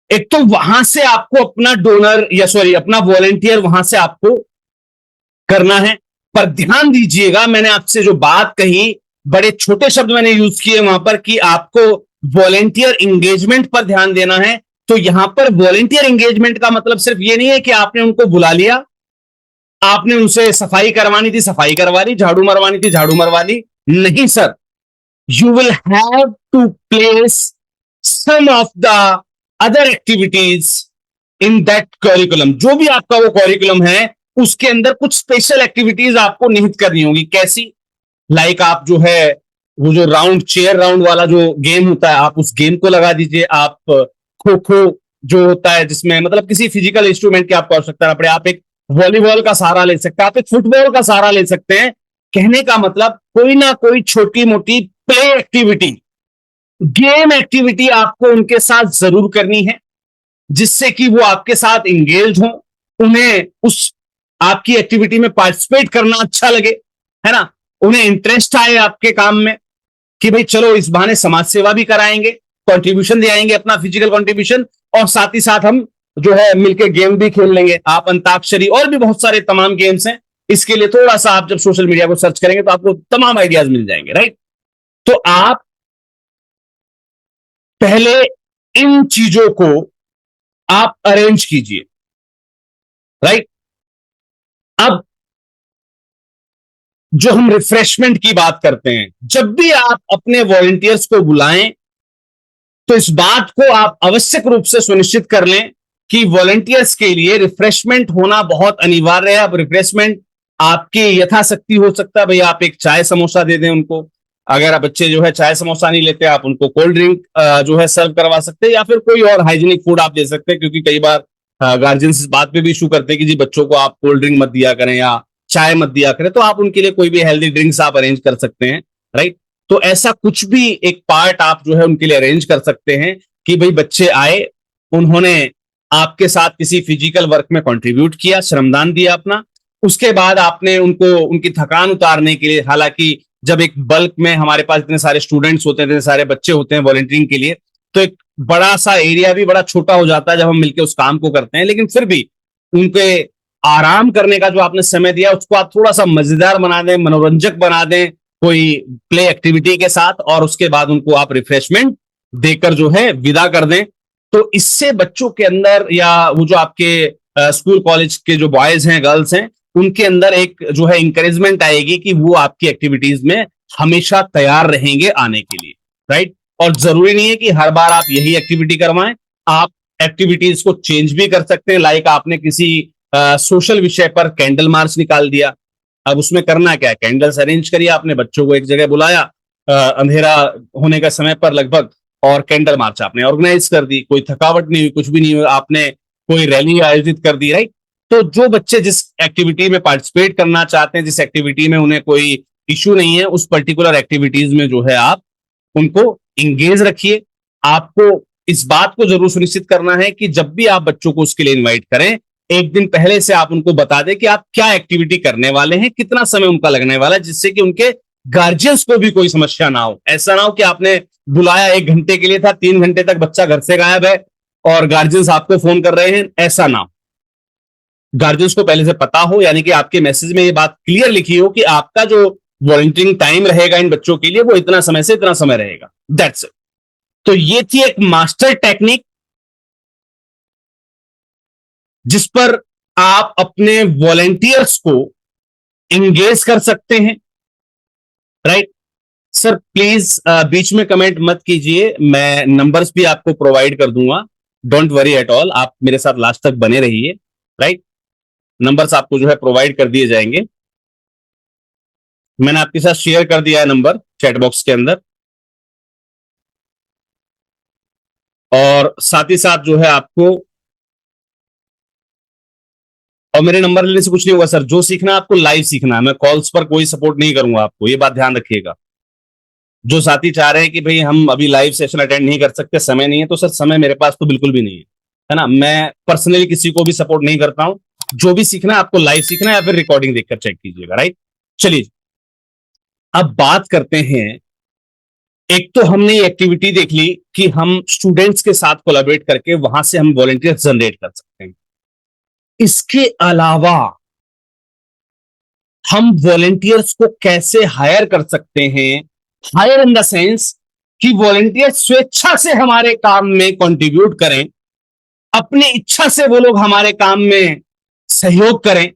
एक तो वहां से आपको अपना डोनर या सॉरी अपना वॉलंटियर वहां से आपको करना है। पर ध्यान दीजिएगा, मैंने आपसे जो बात कही बड़े छोटे शब्द मैंने यूज किए वहां पर कि आपको वॉलंटियर एंगेजमेंट पर ध्यान देना है। तो यहां पर वॉलंटियर एंगेजमेंट का मतलब सिर्फ ये नहीं है कि आपने उनको बुला लिया, आपने उनसे सफाई करवानी थी सफाई करवा ली, झाड़ू मरवानी थी झाड़ू मरवा ली। नहीं sir, you will have to place some of the other activities in that curriculum. जो भी आपका वो करिकुलम है उसके अंदर कुछ स्पेशल एक्टिविटीज आपको निहित करनी होगी। कैसी? लाइक आप जो है वो जो राउंड चेयर राउंड वाला जो गेम होता है आप उस गेम को लगा दीजिए। आप खो खो जो होता है जिसमें मतलब किसी फिजिकल इंस्ट्रूमेंट की आपको आवश्यकता ना पड़े, आप एक वॉलीबॉल का सहारा ले सकते हैं, आप एक फुटबॉल का सहारा ले सकते हैं। कहने का मतलब कोई ना कोई छोटी मोटी प्ले एक्टिविटी, गेम एक्टिविटी आपको उनके साथ जरूर करनी है जिससे कि वो आपके साथ इंगेज हो, उन्हें उस आपकी एक्टिविटी में पार्टिसिपेट करना अच्छा लगे, है ना, उन्हें इंटरेस्ट आए आपके काम में कि भाई चलो इस बहाने समाज सेवा भी कराएंगे, कंट्रीब्यूशन दे आएंगे अपना फिजिकल कंट्रीब्यूशन, और साथ ही साथ हम जो है मिलके गेम भी खेल लेंगे। आप अंताक्षरी और भी बहुत सारे तमाम गेम्स हैं। इसके लिए थोड़ा सा आप जब सोशल मीडिया को सर्च करेंगे तो आपको तमाम आइडियाज मिल जाएंगे, राइट। तो आप पहले इन चीजों को आप अरेंज कीजिए, राइट। अब जो हम रिफ्रेशमेंट की बात करते हैं, जब भी आप अपने वॉलंटियर्स को बुलाएं तो इस बात को आप आवश्यक रूप से सुनिश्चित कर लें कि वॉलंटियर्स के लिए रिफ्रेशमेंट होना बहुत अनिवार्य है। अब रिफ्रेशमेंट आपकी यथाशक्ति हो सकता है, भैया आप एक चाय समोसा दे दें उनको, अगर आप बच्चे जो है चाय समोसा नहीं लेते आप उनको कोल्ड ड्रिंक जो है सर्व करवा सकते हैं, या फिर कोई और हाइजीनिक फूड आप दे सकते हैं, क्योंकि कई बार गार्जियंस इस बात पे भी इशू करते हैं कि जी बच्चों को आप कोल्ड ड्रिंक मत दिया करें या चाय मत दिया करें, तो आप उनके लिए कोई भी हेल्दी ड्रिंक्स आप अरेंज कर सकते हैं, राइट। तो ऐसा कुछ भी एक पार्ट आप जो है उनके लिए अरेंज कर सकते हैं कि भाई बच्चे आए, उन्होंने आपके साथ किसी फिजिकल वर्क में कंट्रीब्यूट किया, श्रमदान दिया अपना, उसके बाद आपने उनको उनकी थकान उतारने के लिए, हालांकि जब एक बल्क में हमारे पास इतने सारे स्टूडेंट्स होते हैं, इतने सारे बच्चे होते हैं वॉलंटियरिंग के लिए, तो एक बड़ा सा एरिया भी बड़ा छोटा हो जाता है जब हम मिलकर उस काम को करते हैं, लेकिन फिर भी उनके आराम करने का जो आपने समय दिया उसको आप थोड़ा सा मजेदार बना दें, मनोरंजक बना दें कोई प्ले एक्टिविटी के साथ, और उसके बाद उनको आप रिफ्रेशमेंट देकर जो है विदा कर दें। तो इससे बच्चों के अंदर, या वो जो आपके स्कूल कॉलेज के जो बॉयज हैं गर्ल्स हैं, उनके अंदर एक जो है इंकरेजमेंट आएगी कि वो आपकी एक्टिविटीज में हमेशा तैयार रहेंगे आने के लिए, राइट। और जरूरी नहीं है कि हर बार आप यही एक्टिविटी करवाएं, आप एक्टिविटीज को चेंज भी कर सकते हैं। लाइक आपने किसी सोशल विषय पर कैंडल मार्च निकाल दिया, अब उसमें करना क्या है, कैंडल्स अरेंज करिए, आपने बच्चों को एक जगह बुलाया अंधेरा होने का समय पर लगभग, और कैंडल मार्च आपने ऑर्गेनाइज कर दी, कोई थकावट नहीं हुई, कुछ भी नहीं हुआ, आपने कोई रैली आयोजित कर दी, राइट। तो जो बच्चे जिस एक्टिविटी में पार्टिसिपेट करना चाहते हैं, जिस एक्टिविटी में उन्हें कोई इश्यू नहीं है, उस पर्टिकुलर एक्टिविटीज में जो है आप उनको इंगेज रखिए। आपको इस बात को जरूर सुनिश्चित करना है कि जब भी आप बच्चों को उसके लिए इन्वाइट करें, एक दिन पहले से आप उनको बता दें कि आप क्या एक्टिविटी करने वाले हैं, कितना समय उनका लगने वाला है, जिससे कि उनके गार्जियंस को भी कोई समस्या ना हो। ऐसा ना हो कि आपने बुलाया 1 घंटे के लिए था, 3 घंटे तक बच्चा घर से गायब है और गार्जियंस आपको फोन कर रहे हैं, ऐसा ना हो। गार्जियंस को पहले से पता हो, यानी कि आपके मैसेज में ये बात क्लियर लिखी हो कि आपका जो वॉलंटियरिंग टाइम रहेगा इन बच्चों के लिए वो इतना समय से इतना समय रहेगा, दैट्स इट। तो ये थी एक मास्टर टेक्निक जिस पर आप अपने वॉलंटियर्स को इंगेज कर सकते हैं, राइट। सर प्लीज बीच में कमेंट मत कीजिए, मैं नंबर्स भी आपको प्रोवाइड कर दूंगा, डोंट वरी एट ऑल, आप मेरे साथ लास्ट तक बने रहिए, राइट। नंबर्स आपको जो है प्रोवाइड कर दिए जाएंगे, मैंने आपके साथ शेयर कर दिया है नंबर चैट बॉक्स के अंदर, और साथ ही साथ जो है आपको, और मेरे नंबर लेने से कुछ नहीं होगा सर, जो सीखना है आपको लाइव सीखना है, मैं कॉल्स पर कोई सपोर्ट नहीं करूंगा आपको, ये बात ध्यान रखिएगा। जो साथी चाह रहे हैं कि भाई हम अभी लाइव सेशन अटेंड नहीं कर सकते, समय नहीं है, तो सर समय मेरे पास तो बिल्कुल भी नहीं है ना, मैं पर्सनली किसी को भी सपोर्ट नहीं करता हूं। जो भी सीखना है आपको लाइव सीखना है या फिर रिकॉर्डिंग देखकर चेक कीजिएगा, राइट। चलिए अब बात करते हैं, एक तो हमने ये एक्टिविटी देख ली कि हम स्टूडेंट्स के साथ कोलैबोरेट करके वहां से हम वॉलंटियर जनरेट कर सकते हैं। इसके अलावा हम वॉलंटियर्स को कैसे हायर कर सकते हैं, हायर इन द सेंस कि वॉलंटियर स्वेच्छा से हमारे काम में कंट्रीब्यूट करें, अपनी इच्छा से वो लोग हमारे काम में सहयोग करें।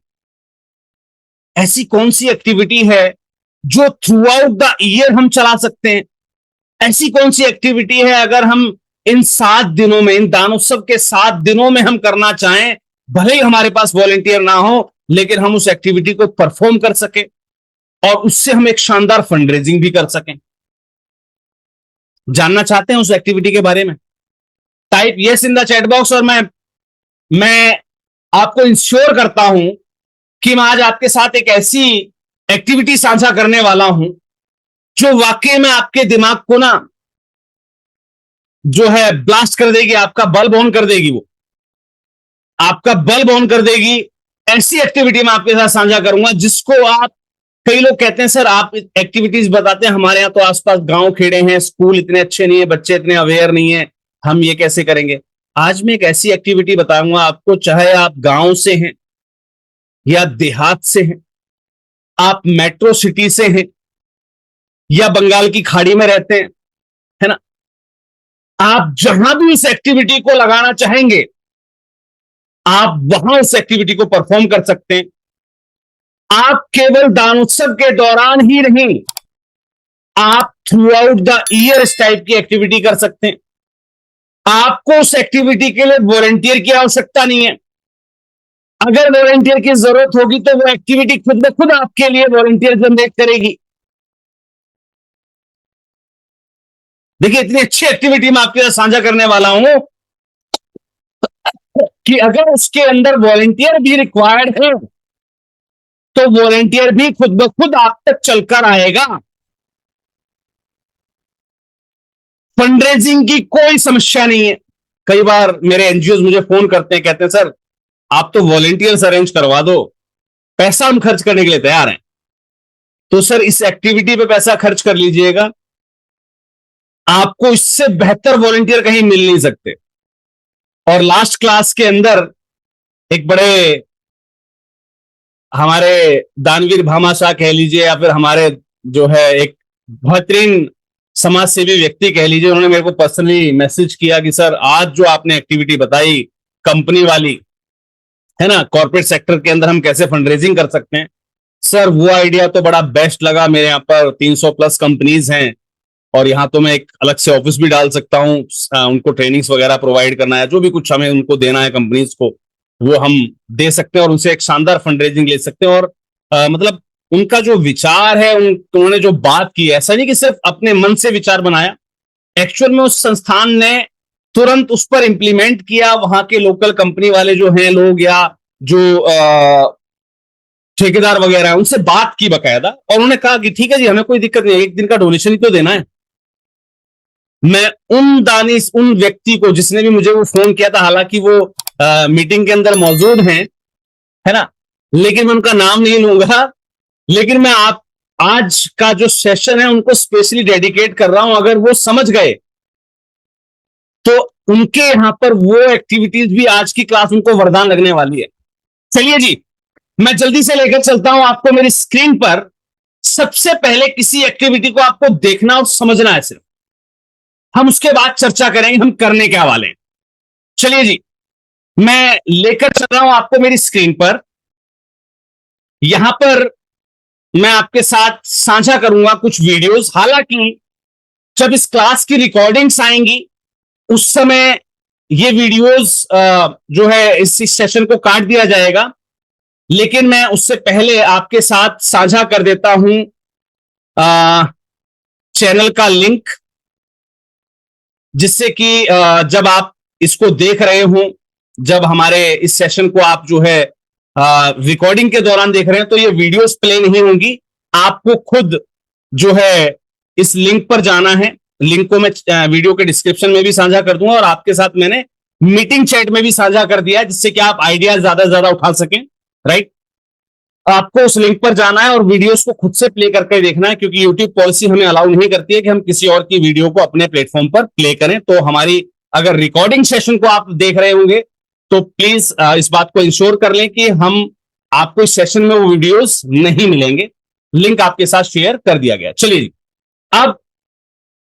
ऐसी कौन सी एक्टिविटी है जो थ्रू आउट द ईयर हम चला सकते हैं? ऐसी कौन सी एक्टिविटी है अगर हम इन 7 दिनों में, इन दानोत्सव के 7 दिनों में हम करना चाहें, भले ही हमारे पास वॉलंटियर ना हो, लेकिन हम उस एक्टिविटी को परफॉर्म कर सके और उससे हम एक शानदार फंड रेजिंग भी कर सकें? जानना चाहते हैं उस एक्टिविटी के बारे में? Type yes in the chat box, और मैं आपको इंश्योर करता हूं कि मैं आज आपके साथ एक ऐसी एक्टिविटी साझा करने वाला हूं जो वाकई में आपके दिमाग को ना जो है ब्लास्ट कर देगी, आपका बल्ब ऑन कर देगी, वो आपका बल्ब ऑन कर देगी। ऐसी एक्टिविटी मैं आपके साथ साझा करूंगा जिसको आप, कई लोग कहते हैं सर आप एक्टिविटीज बताते हैं, हमारे यहां तो आसपास गांव खेड़े हैं, स्कूल इतने अच्छे नहीं है, बच्चे इतने अवेयर नहीं है, हम ये कैसे करेंगे? आज मैं एक ऐसी एक्टिविटी बताऊंगा आपको, चाहे आप गांव से हैं या देहात से हैं, आप मेट्रो सिटी से हैं या बंगाल की खाड़ी में रहते हैं, है ना, आप जहां भी इस एक्टिविटी को लगाना चाहेंगे आप वहां उस एक्टिविटी को परफॉर्म कर सकते हैं। आप केवल दानोत्सव के दौरान ही नहीं, आप थ्रू आउट द ईयर इस टाइप की एक्टिविटी कर सकते हैं। आपको उस एक्टिविटी के लिए वॉलंटियर की आवश्यकता नहीं है। अगर वॉलंटियर की जरूरत होगी तो वो एक्टिविटी खुद ब खुद आपके लिए वॉलंटियर जनरेट करेगी। देखिए, इतनी अच्छी एक्टिविटी मैं आपके साथ साझा करने वाला हूं कि अगर उसके अंदर वॉलंटियर भी रिक्वायर्ड है तो वॉलंटियर भी खुद ब खुद आप तक चलकर आएगा। फंडरेजिंग की कोई समस्या नहीं है। कई बार मेरे एनजीओ मुझे फोन करते हैं, कहते हैं सर आप तो वॉलंटियर्स अरेंज करवा दो, पैसा हम खर्च करने के लिए तैयार हैं। तो सर इस एक्टिविटी पे पैसा खर्च कर लीजिएगा, आपको इससे बेहतर वॉलंटियर कहीं मिल नहीं सकते। और लास्ट क्लास के अंदर एक बड़े हमारे दानवीर भामाशाह कह लीजिए या फिर हमारे जो है एक बेहतरीन समाज सेवी व्यक्ति कह लीजिए, उन्होंने मेरे को पर्सनली मैसेज किया कि सर आज जो आपने एक्टिविटी बताई कंपनी वाली है ना, कॉर्पोरेट सेक्टर के अंदर हम कैसे फंडरेजिंग कर सकते हैं, सर वो आइडिया तो बड़ा बेस्ट लगा। मेरे यहाँ पर 300 प्लस कंपनीज हैं और यहाँ तो मैं एक अलग से ऑफिस भी डाल सकता हूँ, उनको ट्रेनिंग्स वगैरह प्रोवाइड करना है, जो भी कुछ हमें उनको देना है कंपनीज को वो हम दे सकते हैं और उनसे एक शानदार फंडरेजिंग ले सकते हैं। और मतलब उनका जो विचार है, उन्होंने जो बात की, ऐसा नहीं कि सिर्फ अपने मन से विचार बनाया, एक्चुअल में उस संस्थान ने तुरंत उस पर इंप्लीमेंट किया। वहां के लोकल कंपनी वाले जो हैं लोग या जो ठेकेदार वगैरह है उनसे बात की बकायदा, और उन्होंने कहा कि ठीक है जी, हमें कोई दिक्कत नहीं है, एक दिन का डोनेशन ही तो देना है। मैं उन व्यक्ति को जिसने भी मुझे वो फोन किया था, हालांकि वो मीटिंग के अंदर मौजूद हैं, है ना, लेकिन मैं उनका नाम नहीं लूंगा, लेकिन मैं आप आज का जो सेशन है उनको स्पेशली डेडिकेट कर रहा हूं। अगर वो समझ गए तो उनके यहां पर वो एक्टिविटीज भी आज की क्लास उनको वरदान लगने वाली है। चलिए जी, मैं जल्दी से लेकर चलता हूं आपको मेरी स्क्रीन पर। सबसे पहले किसी एक्टिविटी को आपको देखना और समझना है सिर्फ, हम उसके बाद चर्चा करेंगे हम करने क्या वाले हैं। चलिए जी, मैं लेकर चल रहा हूं आपको मेरी स्क्रीन पर। यहां पर मैं आपके साथ साझा करूंगा कुछ वीडियोस। हालांकि जब इस क्लास की रिकॉर्डिंग्स आएंगी उस समय ये वीडियोस जो है इस सेशन को काट दिया जाएगा, लेकिन मैं उससे पहले आपके साथ साझा कर देता हूं चैनल का लिंक, जिससे कि जब आप इसको देख रहे हो, जब हमारे इस सेशन को आप जो है रिकॉर्डिंग के दौरान देख रहे हैं, तो ये वीडियोस प्ले नहीं होंगी, आपको खुद जो है इस लिंक पर जाना है। लिंक को मैं वीडियो के डिस्क्रिप्शन में भी साझा कर दूंगा और आपके साथ मैंने मीटिंग चैट में भी साझा कर दिया है, जिससे कि आप आइडिया ज्यादा से ज्यादा उठा सकें। राइट, आपको उस लिंक पर जाना है और वीडियोस को खुद से प्ले करके देखना है, क्योंकि यूट्यूब पॉलिसी हमें अलाउ नहीं करती है कि हम किसी और की वीडियो को अपने प्लेटफॉर्म पर प्ले करें। तो हमारी अगर रिकॉर्डिंग सेशन को आप देख रहे होंगे तो प्लीज इस बात को इंश्योर कर लें कि हम आपको इस सेशन में वो वीडियोस नहीं मिलेंगे। लिंक आपके साथ शेयर कर दिया गया। चलिए, अब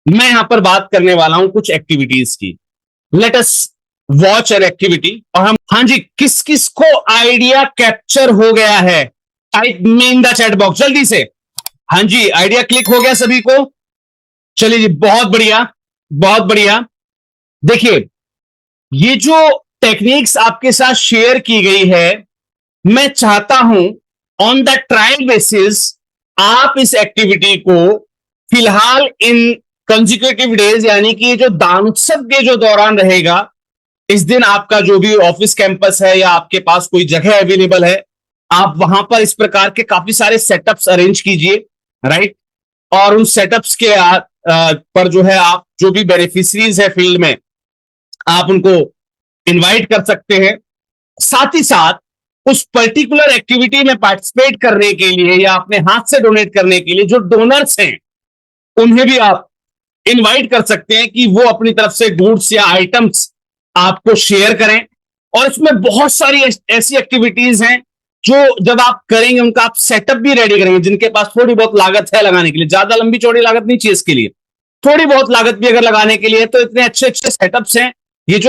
मैं यहां पर बात करने वाला हूं कुछ एक्टिविटीज की। Let us watch an activity. और हम, हाँ जी, किस किस को आइडिया कैप्चर हो गया है? Type me in the chat box जल्दी से। हाँ जी, आइडिया क्लिक हो गया सभी को? चलिए जी, बहुत बढ़िया, बहुत बढ़िया। देखिए, ये जो टेक्निक्स आपके साथ शेयर की गई है, मैं चाहता हूं ऑन द ट्रायल बेसिस आप इस एक्टिविटी को फिलहाल इन कंसेक्यूटिव डेज, यानी कि जो दानोत्सव के जो दौरान रहेगा, इस दिन आपका जो भी ऑफिस कैंपस है या आपके पास कोई जगह अवेलेबल है, आप वहां पर इस प्रकार के काफी सारे सेटअप्स अरेंज कीजिए। राइट, और उन सेटअप्स के पर जो है आप जो भी बेनिफिशरीज है फील्ड में, आप उनको इनवाइट कर सकते हैं। साथ ही साथ उस पर्टिकुलर एक्टिविटी में पार्टिसिपेट करने के लिए या अपने हाथ से डोनेट करने के लिए जो डोनर्स हैं उन्हें भी आप इनवाइट कर सकते हैं कि वो अपनी तरफ से गुड्स या आइटम्स आपको शेयर करें। और इसमें बहुत सारी ऐसी एक्टिविटीज हैं जो जब आप करेंगे उनका आप सेटअप भी रेडी करेंगे, जिनके पास थोड़ी बहुत लागत है लगाने के लिए, ज्यादा लंबी चौड़ी लागत नहीं चाहिए इसके लिए, थोड़ी बहुत लागत भी अगर लगाने के लिए, तो इतने अच्छे अच्छे सेटअप्स हैं। ये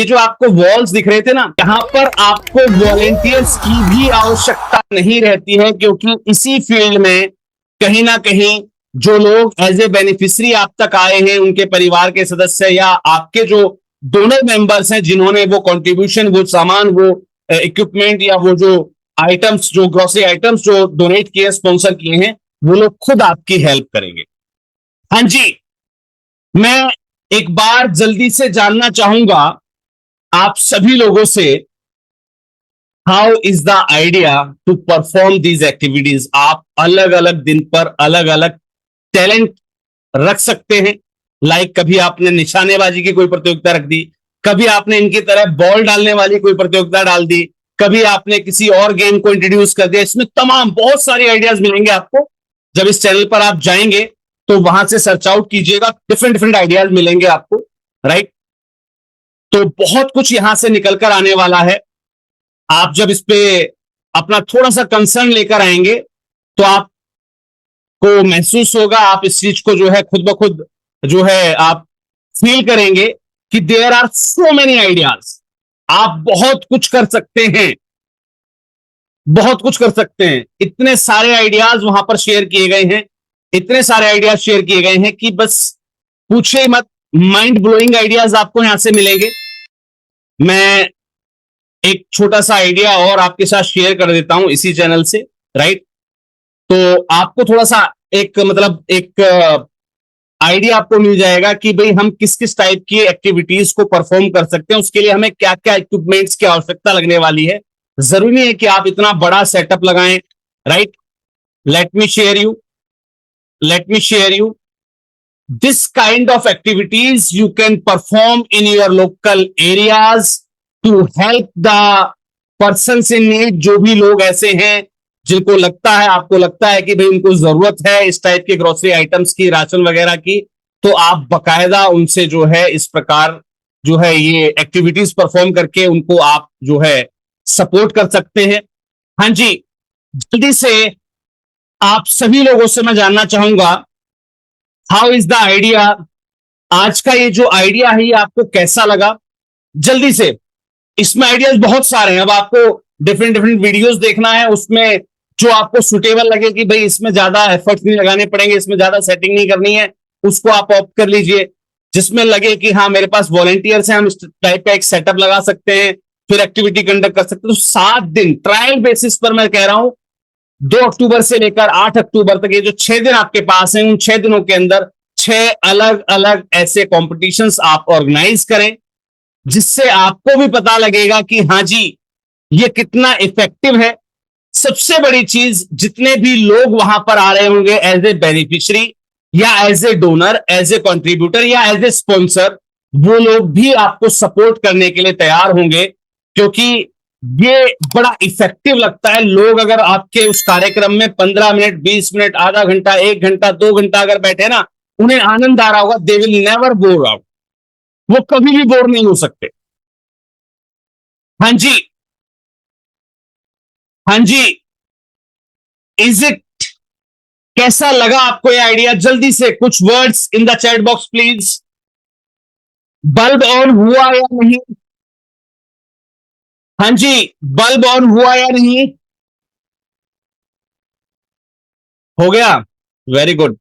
जो आपको वॉल्स दिख रहे थे ना, यहां पर आपको वॉलेंटियर्स की भी आवश्यकता नहीं रहती है, क्योंकि इसी फील्ड में कहीं ना कहीं जो लोग एज ए बेनिफिशियरी आप तक आए हैं, उनके परिवार के सदस्य या आपके जो डोनर मेंबर्स हैं जिन्होंने वो कंट्रीब्यूशन, वो सामान, वो इक्विपमेंट या वो जो आइटम्स, जो ग्रोसरी आइटम्स जो डोनेट किए, स्पॉन्सर किए हैं, वो लोग खुद आपकी हेल्प करेंगे। हाँ जी, मैं एक बार जल्दी से जानना चाहूंगा आप सभी लोगों से, how is the idea to perform these activities. आप अलग अलग दिन पर अलग अलग टैलेंट रख सकते हैं। लाइक कभी आपने निशानेबाजी की कोई प्रतियोगिता रख दी, कभी आपने इनकी तरह बॉल डालने वाली कोई प्रतियोगिता डाल दी, कभी आपने किसी और गेम को इंट्रोड्यूस कर दिया। इसमें तमाम बहुत सारे आइडियाज मिलेंगे आपको। जब इस चैनल पर आप जाएंगे तो वहां से सर्च आउट कीजिएगा, डिफरेंट डिफरेंट आइडियाज मिलेंगे आपको, राइट। तो बहुत कुछ यहां से निकलकर आने वाला है। आप जब इस पे अपना थोड़ा सा कंसर्न लेकर आएंगे तो आपको महसूस होगा, आप इस चीज को जो है खुद ब खुद जो है आप फील करेंगे कि there are so many ideas. आप बहुत कुछ कर सकते हैं, बहुत कुछ कर सकते हैं। इतने सारे आइडियाज वहां पर शेयर किए गए हैं, इतने सारे आइडियाज शेयर किए गए हैं कि बस पूछे मत। माइंड ब्लोइंग आइडियाज आपको यहां से मिलेंगे। मैं एक छोटा सा आइडिया और आपके साथ शेयर कर देता हूं इसी चैनल से, राइट। तो आपको थोड़ा सा एक मतलब एक आइडिया आपको मिल जाएगा कि भाई हम किस किस टाइप की एक्टिविटीज को परफॉर्म कर सकते हैं, उसके लिए हमें क्या क्या इक्विपमेंट्स की आवश्यकता लगने वाली है। जरूरी नहीं है कि आप इतना बड़ा सेटअप लगाएं, right. Let me share you, let me share you this kind of activities you can perform in your local areas to help the persons in need। जो भी लोग ऐसे हैं जिनको लगता है, आपको लगता है कि भाई उनको जरूरत है इस टाइप के ग्रोसरी आइटम्स की, राशन वगैरह की, तो आप बकायदा उनसे जो है इस प्रकार जो है ये एक्टिविटीज परफॉर्म करके उनको आप जो है सपोर्ट कर सकते हैं। हाँ जी, जल्दी से आप सभी लोगों से मैं जानना चाहूंगा, हाउ इज द आइडिया। आज का ये जो आइडिया है ये आपको कैसा लगा? जल्दी से, इसमें आइडियाज बहुत सारे हैं। अब आपको डिफरेंट डिफरेंट वीडियोस देखना है, उसमें जो आपको सुटेबल लगे कि भाई इसमें ज्यादा एफर्ट्स नहीं लगाने पड़ेंगे, इसमें ज्यादा सेटिंग नहीं करनी है, उसको आप ऑप्ट कर लीजिए। जिसमें लगे कि हाँ मेरे पास वॉलंटियर्स हैं, हम इस टाइप का एक सेटअप लगा सकते हैं, फिर एक्टिविटी कंडक्ट कर सकते हैं। तो 7 दिन ट्रायल बेसिस पर मैं कह रहा हूं, 2 अक्टूबर से लेकर 8 अक्टूबर तक, ये जो 6 दिन आपके पास हैं, उन 6 दिनों के अंदर 6 अलग अलग ऐसे कॉम्पिटिशंस आप ऑर्गेनाइज करें, जिससे आपको भी पता लगेगा कि हाँ जी ये कितना इफेक्टिव है। सबसे बड़ी चीज, जितने भी लोग वहां पर आ रहे होंगे एज ए बेनिफिशियरी या as a donor, as a contributor या एज ए स्पॉन्सर, वो लोग भी आपको सपोर्ट करने के लिए तैयार होंगे, क्योंकि ये बड़ा इफेक्टिव लगता है। लोग अगर आपके उस कार्यक्रम में 15 मिनट, 20 मिनट, आधा घंटा, 1 घंटा, 2 घंटा अगर बैठे ना, उन्हें आनंद आ रहा होगा। They will never bore out, वो कभी भी बोर नहीं हो सकते। हाँ जी, हाँ जी, इज इट, कैसा लगा आपको ये आइडिया? जल्दी से कुछ words in the chat box please. Bulb on हुआ या नहीं? हाँ जी, बल्ब ऑन हुआ या नहीं? हो गया, वेरी गुड।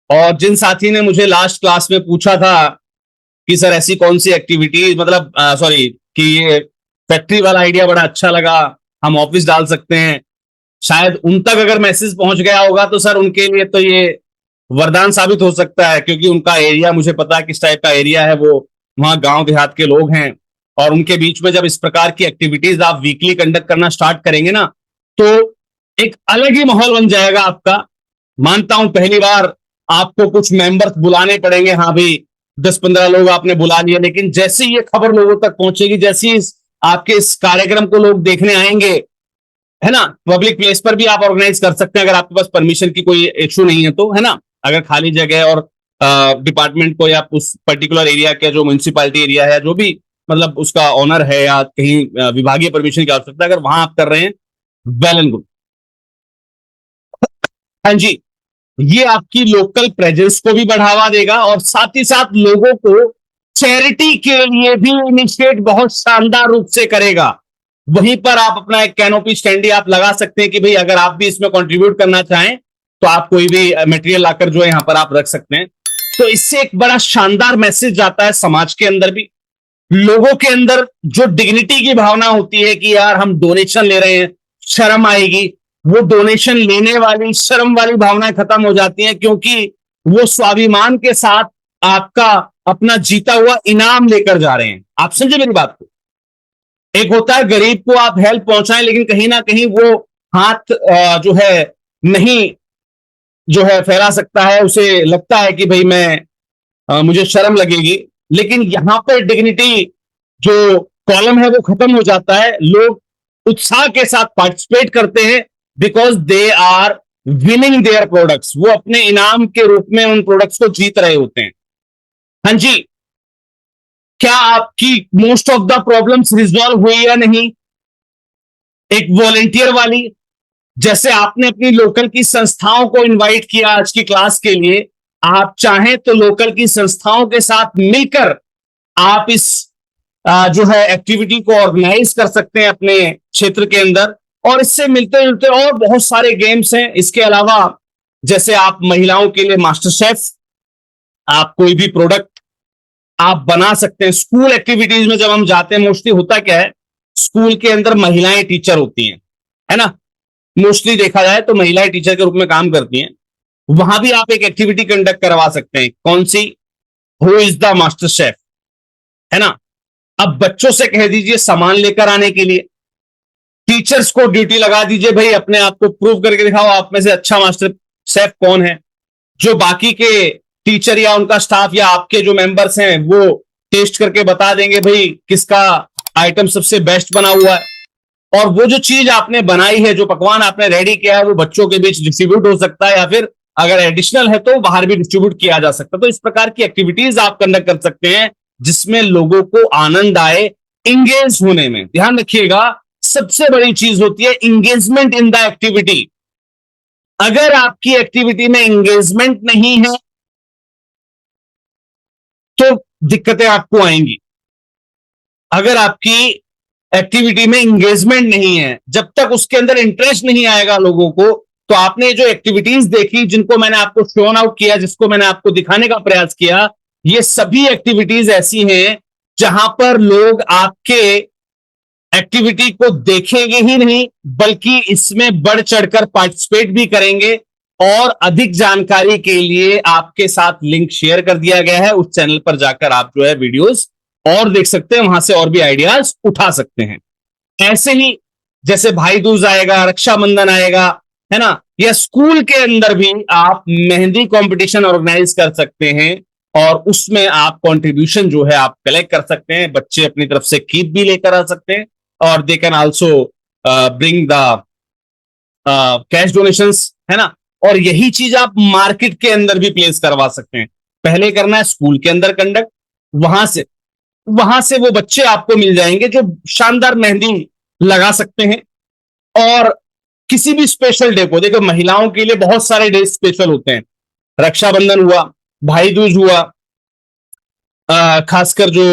और जिन साथी ने मुझे लास्ट क्लास में पूछा था कि सर ऐसी कौन सी एक्टिविटी, मतलब सॉरी, कि ये फैक्ट्री वाला आइडिया बड़ा अच्छा लगा, हम ऑफिस डाल सकते हैं, शायद उन तक अगर मैसेज पहुंच गया होगा तो सर उनके लिए तो ये वरदान साबित हो सकता है, क्योंकि उनका एरिया मुझे पता है किस टाइप का एरिया है, वो वहां गांव देहात के लोग हैं। और उनके बीच में जब इस प्रकार की एक्टिविटीज आप वीकली कंडक्ट करना स्टार्ट करेंगे ना, तो एक अलग ही माहौल बन जाएगा आपका। मानता हूं पहली बार आपको कुछ मेंबर्स बुलाने पड़ेंगे, हाँ भाई 10-15 लोग आपने बुला लिए, लेकिन जैसे ही ये खबर लोगों तक पहुंचेगी, जैसे ही आपके इस कार्यक्रम को लोग देखने आएंगे, है ना, पब्लिक प्लेस पर भी आप ऑर्गेनाइज कर सकते हैं अगर आपके पास परमिशन की कोई इशू नहीं है तो, है ना। अगर खाली जगह और डिपार्टमेंट को या उस पर्टिकुलर एरिया के जो म्यूनिसिपालिटी एरिया है, जो भी मतलब उसका ऑनर है, या कहीं विभागीय परमिशन की आवश्यकता, अगर वहां आप कर रहे हैं, वेल एंड गुड। हाँ जी, ये आपकी लोकल प्रेजेंस को भी बढ़ावा देगा और साथ ही साथ लोगों को चैरिटी के लिए भी इनिशिएट बहुत शानदार रूप से करेगा। वहीं पर आप अपना एक कैनोपी स्टैंडी आप लगा सकते हैं कि भाई अगर आप भी इसमें कंट्रीब्यूट करना चाहें तो आप कोई भी मटेरियल लाकर जो है यहां पर आप रख सकते हैं। तो इससे एक बड़ा शानदार मैसेज जाता है समाज के अंदर भी, लोगों के अंदर जो डिग्निटी की भावना होती है कि यार हम डोनेशन ले रहे हैं, शर्म आएगी, वो डोनेशन लेने वाली शर्म वाली भावनाएं खत्म हो जाती हैं, क्योंकि वो स्वाभिमान के साथ आपका अपना जीता हुआ इनाम लेकर जा रहे हैं। आप समझे मेरी बात को? एक होता है गरीब को आप हेल्प पहुंचाएं, लेकिन कहीं ना कहीं वो हाथ जो है नहीं जो है फैला सकता है, उसे लगता है कि भाई मैं मुझे शर्म लगेगी। लेकिन यहां पर डिग्निटी जो कॉलम है वो खत्म हो जाता है, लोग उत्साह के साथ पार्टिसिपेट करते हैं because they are winning their products, वो अपने इनाम के रूप में उन प्रोडक्ट्स को जीत रहे होते हैं। हाँ जी, क्या आपकी most of the problems resolve हुई या नहीं? एक वॉलेंटियर वाली, जैसे आपने अपनी लोकल की संस्थाओं को इनवाइट किया आज की क्लास के लिए, आप चाहें तो लोकल की संस्थाओं के साथ मिलकर आप इस जो है एक्टिविटी को ऑर्गेनाइज कर सकते हैं अपने क्षेत्र के अंदर, और इससे मिलते जुलते और बहुत सारे गेम्स हैं। इसके अलावा जैसे आप महिलाओं के लिए मास्टर शेफ, आप कोई भी प्रोडक्ट आप बना सकते हैं। स्कूल एक्टिविटीज में जब हम जाते हैं, मोस्टली होता क्या है, स्कूल के अंदर महिलाएं टीचर होती हैं, है ना, मोस्टली देखा जाए तो महिलाएं टीचर के रूप में काम करती हैं। वहां भी आप एक एक्टिविटी कंडक्ट करवा सकते हैं। कौन सी? Who is the master chef, है ना। अब बच्चों से कह दीजिए सामान लेकर आने के लिए, टीचर्स को ड्यूटी लगा दीजिए, भाई अपने आप को प्रूव करके दिखाओ आप में से अच्छा मास्टर शेफ कौन है। जो बाकी के टीचर या उनका स्टाफ या आपके जो मेंबर्स हैं वो टेस्ट करके बता देंगे भाई किसका आइटम सबसे बेस्ट बना हुआ है। और वो जो चीज आपने बनाई है, जो पकवान आपने रेडी किया है, वो बच्चों के बीच डिस्ट्रीब्यूट हो सकता है, या फिर अगर एडिशनल है तो बाहर भी डिस्ट्रीब्यूट किया जा सकता है। तो इस प्रकार की एक्टिविटीज आप कंडक्ट कर सकते हैं जिसमें लोगों को आनंद आए इंगेज होने में। ध्यान रखिएगा, सबसे बड़ी चीज होती है इंगेजमेंट इन द एक्टिविटी। अगर आपकी एक्टिविटी में इंगेजमेंट नहीं है तो दिक्कतें आपको आएंगी। अगर आपकी एक्टिविटी में इंगेजमेंट नहीं है, जब तक उसके अंदर इंटरेस्ट नहीं आएगा लोगों को, तो आपने जो एक्टिविटीज देखी, जिनको मैंने आपको शोन आउट किया, जिसको मैंने आपको दिखाने का प्रयास किया, ये सभी एक्टिविटीज ऐसी हैं जहां पर लोग आपके एक्टिविटी को देखेंगे ही नहीं, बल्कि इसमें बढ़ चढ़कर पार्टिसिपेट भी करेंगे। और अधिक जानकारी के लिए आपके साथ लिंक शेयर कर दिया गया है, उस चैनल पर जाकर आप जो है वीडियोस और देख सकते हैं, वहां से और भी आइडियाज उठा सकते हैं। ऐसे ही जैसे भाई दूज आएगा, रक्षाबंधन आएगा, है ना, या स्कूल के अंदर भी आप मेहंदी कंपटीशन ऑर्गेनाइज कर सकते हैं और उसमें आप कंट्रीब्यूशन जो है आप कलेक्ट कर सकते हैं। बच्चे अपनी तरफ से कीप भी लेकर आ सकते हैं और they can also bring the cash donations, है ना। और यही चीज आप मार्केट के अंदर भी प्लेस करवा सकते हैं। पहले करना है स्कूल के अंदर कंडक्ट, वहां से वो बच्चे आपको मिल जाएंगे जो शानदार मेहंदी लगा सकते हैं। और किसी भी स्पेशल डे को, देखो महिलाओं के लिए बहुत सारे डे स्पेशल होते हैं। रक्षाबंधन हुआ, भाई दूज हुआ, खासकर जो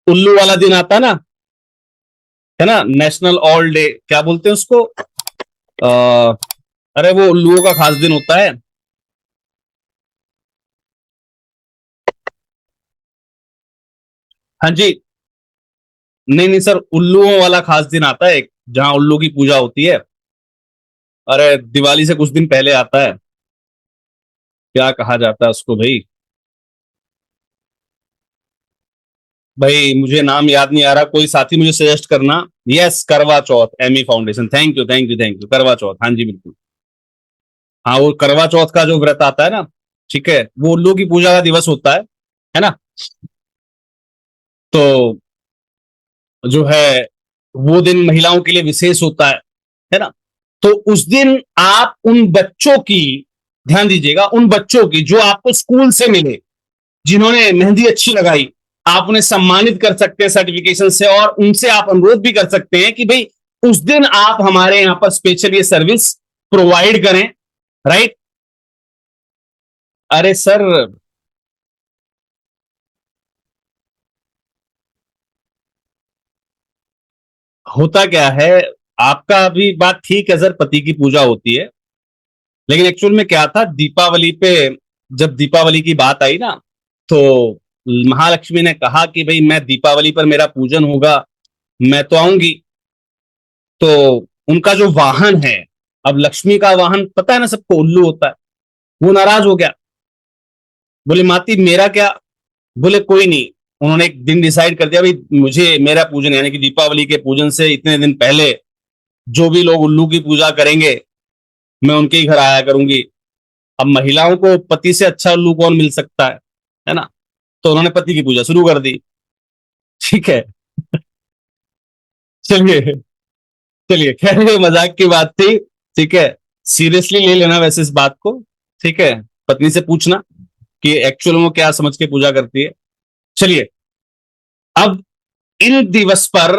उल्लू वाला दिन आता है ना, नेशनल ऑल डे, क्या बोलते हैं उसको, अरे वो उल्लुओं का खास दिन होता है। हाँ जी, नहीं नहीं सर, उल्लुओं वाला खास दिन आता है एक, जहां उल्लू की पूजा होती है। अरे दिवाली से कुछ दिन पहले आता है, क्या कहा जाता है उसको भाई, भाई मुझे नाम याद नहीं आ रहा, कोई साथी मुझे सजेस्ट करना। Yes, Karva Chauth, ME foundation, thank you thank you thank you, Karva Chauth, हाँ जी बिल्कुल। हाँ, वो करवा चौथ का जो व्रत आता है ना, ठीक है, वो उल्लू की पूजा का दिवस होता है ना। तो जो है वो दिन महिलाओं के लिए विशेष होता है ना। तो उस दिन आप उन बच्चों की, ध्यान दीजिएगा, उन बच्चों की जो आपको स्कूल से मिले, जिन्होंने मेहंदी अच्छी लगाई, आप उन्हें सम्मानित कर सकते हैं सर्टिफिकेशन से, और उनसे आप अनुरोध भी कर सकते हैं कि भाई उस दिन आप हमारे यहां पर स्पेशल ये सर्विस प्रोवाइड करें, राइट। अरे सर, होता क्या है, आपका भी बात ठीक है सर, पति की पूजा होती है, लेकिन एक्चुअल में क्या था, दीपावली पे जब दीपावली की बात आई ना, तो महालक्ष्मी ने कहा कि भाई मैं दीपावली पर मेरा पूजन होगा, मैं तो आऊंगी। तो उनका जो वाहन है, अब लक्ष्मी का वाहन पता है ना सबको, उल्लू होता है। वो नाराज हो गया, बोले माती मेरा क्या। बोले कोई नहीं। उन्होंने एक दिन डिसाइड कर दिया, भाई मुझे मेरा पूजन यानी कि दीपावली के पूजन से इतने दिन पहले जो भी लोग उल्लू की पूजा करेंगे, मैं उनके ही घर आया करूंगी। अब महिलाओं को पति से अच्छा उल्लू कौन मिल सकता है ना। तो उन्होंने पति की पूजा शुरू कर दी। ठीक है। चलिए, चलिए, खैर ये मजाक की बात थी। ठीक है, सीरियसली ले लेना वैसे इस बात को। ठीक है, पत्नी से पूछना कि एक्चुअल में वो क्या समझ के पूजा करती है। चलिए, अब इन दिवस पर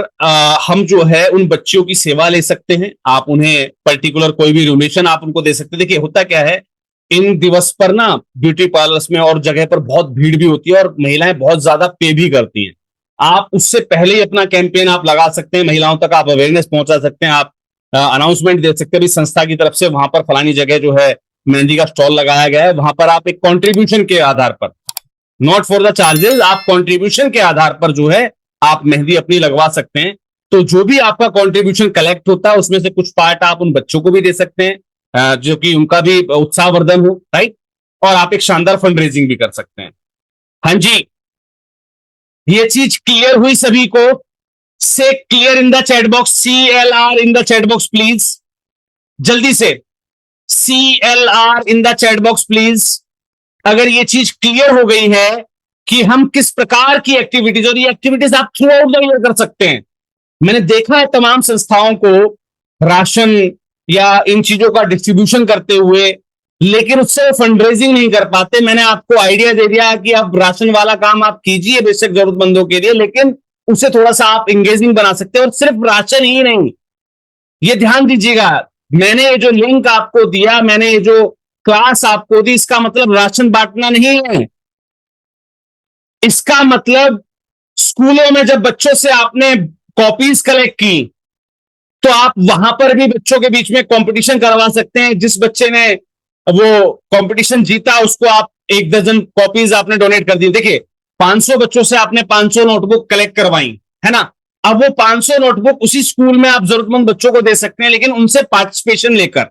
हम जो है उन बच्चियों की सेवा ले सकते हैं। आप उन्हें पर्टिकुलर कोई भी डोनेशन आप उनको दे सकते हैं। देखिए होता क्या है, इन दिवस पर ना ब्यूटी पार्लर्स में और जगह पर बहुत भीड़ भी होती है और महिलाएं बहुत ज्यादा पे भी करती हैं। आप उससे पहले ही अपना कैंपेन आप लगा सकते हैं, महिलाओं तक आप अवेयरनेस पहुंचा सकते हैं। आप अनाउंसमेंट दे सकते हैं, भी संस्था की तरफ से वहां पर फलानी जगह जो है मेहंदी का स्टॉल लगाया गया है, वहां पर आप एक कॉन्ट्रीब्यूशन के आधार पर, नॉट फॉर द चार्जेस, आप कॉन्ट्रीब्यूशन के आधार पर जो है आप मेहंदी अपनी लगवा सकते हैं। तो जो भी आपका कॉन्ट्रीब्यूशन कलेक्ट होता है उसमें से कुछ पार्ट आप उन बच्चों को भी दे सकते हैं, जो कि उनका भी उत्साहवर्धन हो, राइट। और आप एक शानदार फंड रेजिंग भी कर सकते हैं। हाँ जी, ये चीज क्लियर हुई सभी को? से clear in the chat box, CLR in the chat box please, जल्दी से CLR in the chat box please. अगर ये चीज क्लियर हो गई है कि हम किस प्रकार की एक्टिविटीज, और ये एक्टिविटीज आप थ्रू आउट द ईयर कर सकते हैं। मैंने देखा है तमाम संस्थाओं को राशन या इन चीजों का डिस्ट्रीब्यूशन करते हुए, लेकिन उससे फंड रेजिंग नहीं कर पाते। मैंने आपको आइडिया दे दिया कि आप राशन वाला काम आप कीजिए बेशक जरूरतमंदों के लिए, लेकिन उसे थोड़ा सा आप इंगेजिंग बना सकते हैं। और सिर्फ राशन ही नहीं, ये ध्यान दीजिएगा, मैंने ये जो लिंक आपको दिया, मैंने ये जो क्लास आपको दी, इसका मतलब राशन बांटना नहीं है। इसका मतलब स्कूलों में जब बच्चों से आपने कॉपीज कलेक्ट की, तो आप वहां पर भी बच्चों के बीच में कंपटीशन करवा सकते हैं। जिस बच्चे ने वो कंपटीशन जीता उसको आप 1 दर्जन कॉपीज आपने डोनेट कर दी। देखिए 500 बच्चों से आपने 500 नोटबुक कलेक्ट करवाई, है ना। अब वो 500 नोटबुक उसी स्कूल में आप जरूरतमंद बच्चों को दे सकते हैं, लेकिन उनसे पार्टिसिपेशन लेकर,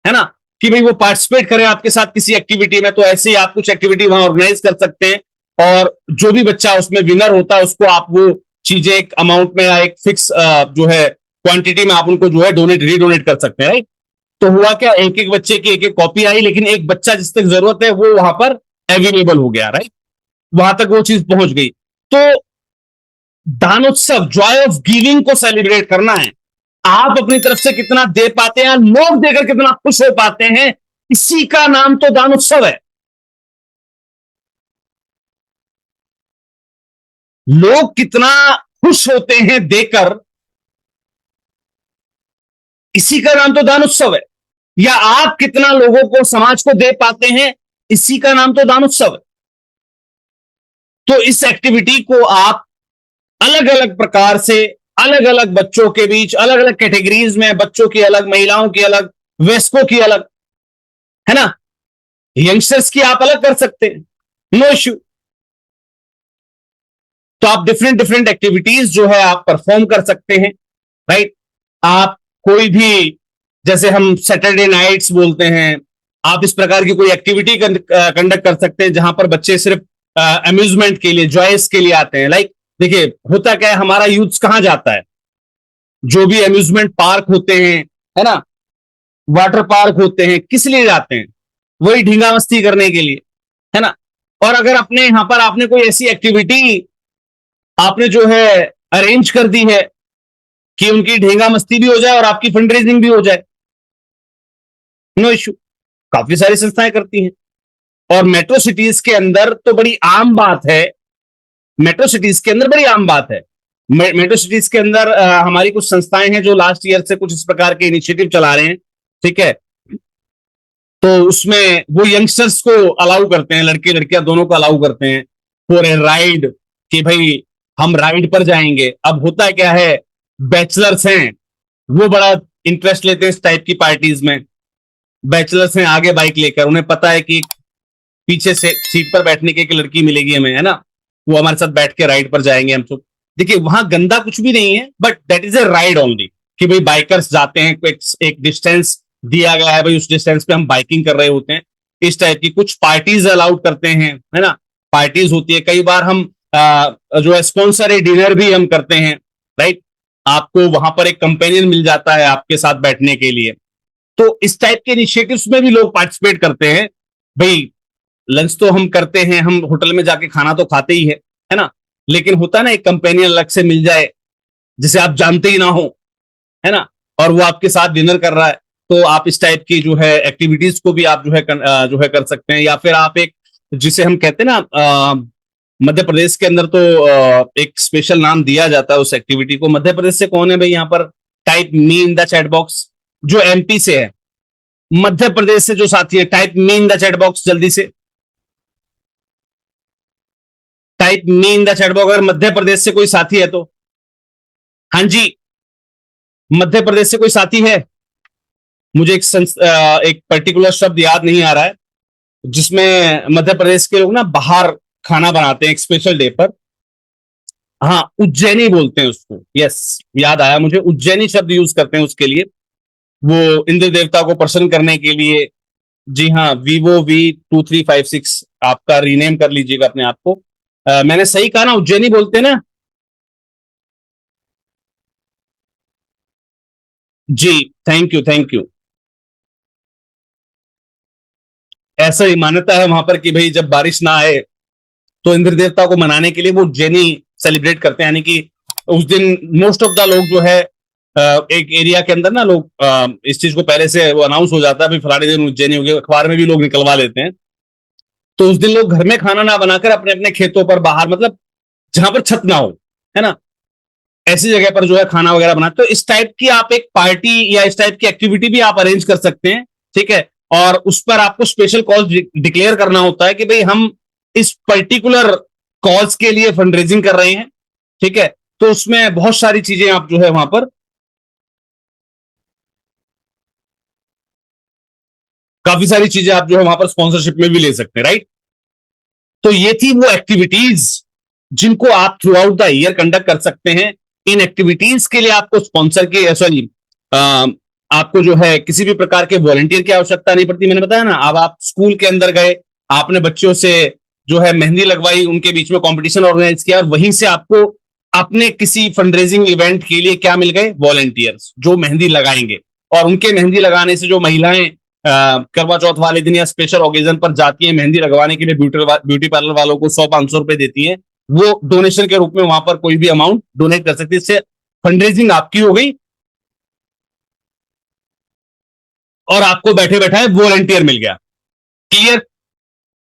है ना, कि भाई वो पार्टिसिपेट करें आपके साथ किसी एक्टिविटी में। तो ऐसे ही आप कुछ एक्टिविटी वहां ऑर्गेनाइज कर सकते हैं, और जो भी बच्चा उसमें विनर होता है उसको आप वो चीजें एक अमाउंट में या एक फिक्स जो है क्वांटिटी में आप उनको जो है रीडोनेट कर सकते हैं, राइट। तो हुआ क्या, एक एक बच्चे की एक एक कॉपी आई, लेकिन एक बच्चा जिस तक जरूरत है वो वहां पर अवेलेबल हो गया, राइट। वहां तक वो चीज पहुंच गई। तो दानोत्सव, जॉय ऑफ गिविंग को सेलिब्रेट करना है। आप अपनी तरफ से कितना दे पाते हैं, लोग देकर कितना खुश हो पाते हैं, इसी का नाम तो दानोत्सव है। लोग कितना खुश होते हैं देकर, इसी का नाम तो दानोत्सव है। या आप कितना लोगों को, समाज को दे पाते हैं, इसी का नाम तो दानोत्सव है। तो इस एक्टिविटी को आप अलग अलग प्रकार से, अलग अलग बच्चों के बीच, अलग अलग कैटेगरीज में, बच्चों की अलग, महिलाओं की अलग, वयस्कों की अलग, है ना, यंगस्टर्स की आप अलग कर सकते हैं, नो इश्यू। तो आप डिफरेंट डिफरेंट एक्टिविटीज जो है आप परफॉर्म कर सकते हैं, राइट। आप कोई भी, जैसे हम सैटरडे नाइट्स बोलते हैं, आप इस प्रकार की कोई एक्टिविटी कंडक्ट कर सकते हैं जहां पर बच्चे सिर्फ अम्यूजमेंट के लिए, जॉयस के लिए आते हैं। लाइक देखिए होता क्या है, हमारा यूथ कहां जाता है, जो भी अम्यूजमेंट पार्क होते हैं, है ना, वाटर पार्क होते हैं, किस लिए जाते हैं, वही ढींगा मस्ती करने के लिए, है ना। और अगर अपने यहां पर आपने कोई ऐसी एक्टिविटी आपने जो है अरेंज कर दी है कि उनकी ढेंगा मस्ती भी हो जाए और आपकी फंड रेजिंग भी हो जाए, नो इश्यू। काफी सारी संस्थाएं करती हैं। और मेट्रो सिटीज के अंदर तो बड़ी आम बात है, मेट्रो सिटीज के अंदर बड़ी आम बात है। मेट्रो सिटीज के अंदर हमारी कुछ संस्थाएं हैं जो लास्ट ईयर से कुछ इस प्रकार के इनिशिएटिव चला रहे हैं, ठीक है। तो उसमें वो यंगस्टर्स को अलाउ करते हैं, लड़के लड़कियां दोनों को अलाउ करते हैं फॉर ए राइड, कि भाई हम राइड पर जाएंगे। अब होता क्या है, बैचलर्स हैं वो बड़ा इंटरेस्ट लेते हैं इस टाइप की पार्टीज में। बैचलर्स हैं आगे बाइक लेकर, उन्हें पता है कि पीछे से सीट पर बैठने की एक लड़की मिलेगी हमें, है ना, वो हमारे साथ बैठ के राइड पर जाएंगे हम सब। देखिए वहां गंदा कुछ भी नहीं है, but that is a ride only, कि भाई बाइकर्स जाते हैं, एक डिस्टेंस दिया गया है, भाई उस डिस्टेंस पे हम बाइकिंग कर रहे होते हैं। इस टाइप की कुछ पार्टीज अलाउड करते हैं, है ना, पार्टीज होती है। कई बार हम जो है स्पॉन्सर डिनर भी हम करते हैं, राइट। आपको वहां पर एक कंपेनियन मिल जाता है आपके साथ बैठने के लिए। तो इस टाइप के इनिशिएटिव्स में भी लोग पार्टिसिपेट करते हैं। भाई लंच तो हम करते हैं, हम होटल में जाके खाना तो खाते ही है ना, लेकिन होता है ना एक कंपेनियन अलग से मिल जाए जिसे आप जानते ही ना हो, है ना, और वो आपके साथ डिनर कर रहा है, तो आप इस टाइप की जो है एक्टिविटीज को भी आप जो है कर सकते हैं। या फिर आप एक, जिसे हम कहते हैं ना, मध्य प्रदेश के अंदर तो एक स्पेशल नाम दिया जाता है उस एक्टिविटी को। मध्य प्रदेश से कौन है भाई यहाँ पर? Type me in the chat box. जो एमपी से है, मध्य प्रदेश से जो साथी है, type me in the chat box जल्दी से। Type me in the chat box अगर मध्य प्रदेश से कोई साथी है तो। हाँ जी, मध्य प्रदेश से कोई साथी है? मुझे एक पर्टिकुलर शब्द याद नहीं आ रहा है जिसमें मध्य प्रदेश के लोग ना बाहर खाना बनाते हैं एक स्पेशल डे पर। हाँ, उज्जैनी बोलते हैं उसको। यस, याद आया मुझे, उज्जैनी शब्द यूज करते हैं उसके लिए, वो इंद्र देवता को प्रसन्न करने के लिए। जी हाँ, Vivo V2356 आपका रीनेम कर लीजिएगा अपने आप को। मैंने सही कहा ना, उज्जैनी बोलते हैं ना? जी, थैंक यू थैंक यू। ऐसा ही मान्यता है वहां पर कि भाई जब बारिश ना आए तो इंद्र देवता को मनाने के लिए वो उज्जैनी सेलिब्रेट करते हैं। यानी कि उस दिन मोस्ट ऑफ द लोग जो है एक एरिया के अंदर ना, लोग इस चीज को पहले से वो अनाउंस हो जाता है, भाई फलाने दिन उज्जैनी हो गया, अखबार में भी लोग निकलवा लेते हैं। तो उस दिन लोग घर में खाना ना बनाकर अपने अपने खेतों पर बाहर, मतलब जहां पर छत ना हो, है ना, ऐसी जगह पर जो है खाना वगैरह बनाते। तो इस टाइप की आप एक पार्टी या इस टाइप की एक्टिविटी भी आप अरेंज कर सकते हैं, ठीक है। और उस पर आपको स्पेशल कॉज डिक्लेयर करना होता है कि भाई हम इस पर्टिकुलर कॉज के लिए फंड रेजिंग कर रहे हैं, ठीक है। तो उसमें बहुत सारी चीजें आप जो है वहां पर, काफी सारी चीजें आप जो है वहां पर स्पॉन्सरशिप में भी ले सकते हैं, राइट। तो ये थी वो एक्टिविटीज जिनको आप throughout the year conduct कर सकते हैं। इन एक्टिविटीज के लिए आपको स्पॉन्सर के, सॉरी, आपको जो है किसी भी प्रकार के वॉलंटियर की आवश्यकता नहीं पड़ती। मैंने बताया ना, अब आप स्कूल के अंदर गए, आपने बच्चों से जो है मेहंदी लगवाई, उनके बीच में कंपटीशन ऑर्गेनाइज किया, और वहीं से आपको अपने किसी फंड रेजिंग इवेंट के लिए क्या मिल गए? वॉलंटियर्स जो मेहंदी लगाएंगे। और उनके मेहंदी लगाने से जो महिलाएं करवा चौथ वाले दिन या स्पेशल ओकेजन पर जाती हैं मेहंदी लगवाने के लिए, ब्यूटी पार्लर वालों को 100-500 रुपए देती हैं, वो डोनेशन के रूप में वहां पर कोई भी अमाउंट डोनेट कर सकती है। इससे फंड आपकी हो गई और आपको बैठे बैठे वॉलंटियर मिल गया। क्लियर?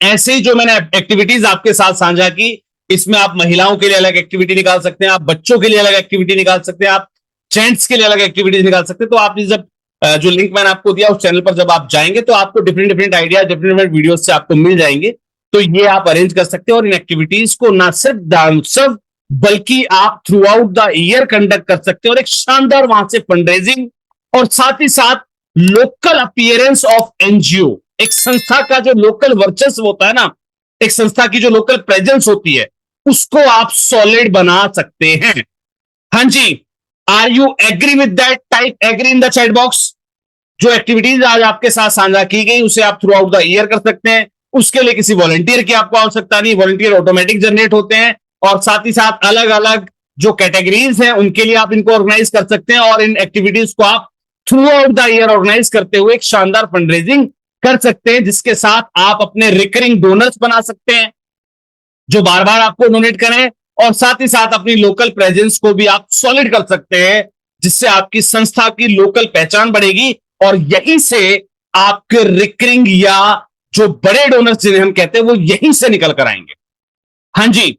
ऐसे ही जो मैंने एक्टिविटीज आपके साथ साझा की, इसमें आप महिलाओं के लिए अलग एक्टिविटी निकाल सकते हैं, आप बच्चों के लिए अलग एक्टिविटी निकाल सकते हैं, आप जेंट्स के लिए अलग एक्टिविटीज निकाल सकते हैं। तो आप जब जो लिंक मैंने आपको दिया उस चैनल पर जब आप जाएंगे तो आपको different different idea, different different video से आपको मिल जाएंगे। तो ये आप अरेंज कर सकते हैं और इन एक्टिविटीज को ना सिर्फ डांसर बल्कि आप throughout the year conduct कर सकते हैं, और एक शानदार वहां से फंड रेजिंग और साथ ही साथ लोकल अपीयरेंस ऑफ एनजीओ, एक संस्था का जो लोकल वर्चस्व होता है ना, एक संस्था की जो लोकल प्रेजेंस होती है, उसको आप सॉलिड बना सकते हैं। हाँ जी, are you agree with that? Type agree in the chat box. जो एक्टिविटीज आज आपके साथ साझा की गई उसे आप थ्रू आउट द ईयर कर सकते हैं। उसके लिए किसी वॉलंटियर की आपको आवश्यकता नहीं, वॉलंटियर ऑटोमेटिक जनरेट होते हैं। और साथ ही साथ अलग अलग जो कैटेगरीज हैं उनके लिए आप इनको ऑर्गेनाइज कर सकते हैं, और इन एक्टिविटीज को आप throughout the year organise करते हुए एक शानदार फंड रेजिंग कर सकते हैं, जिसके साथ आप अपने रिकरिंग डोनर्स बना सकते हैं जो बार बार आपको डोनेट करें, और साथ ही साथ अपनी लोकल प्रेजेंस को भी आप सॉलिड कर सकते हैं, जिससे आपकी संस्था की लोकल पहचान बढ़ेगी, और यहीं से आपके रिकरिंग या जो बड़े डोनर्स जिन्हें हम कहते हैं वो यहीं से निकल कर आएंगे। हाँ जी,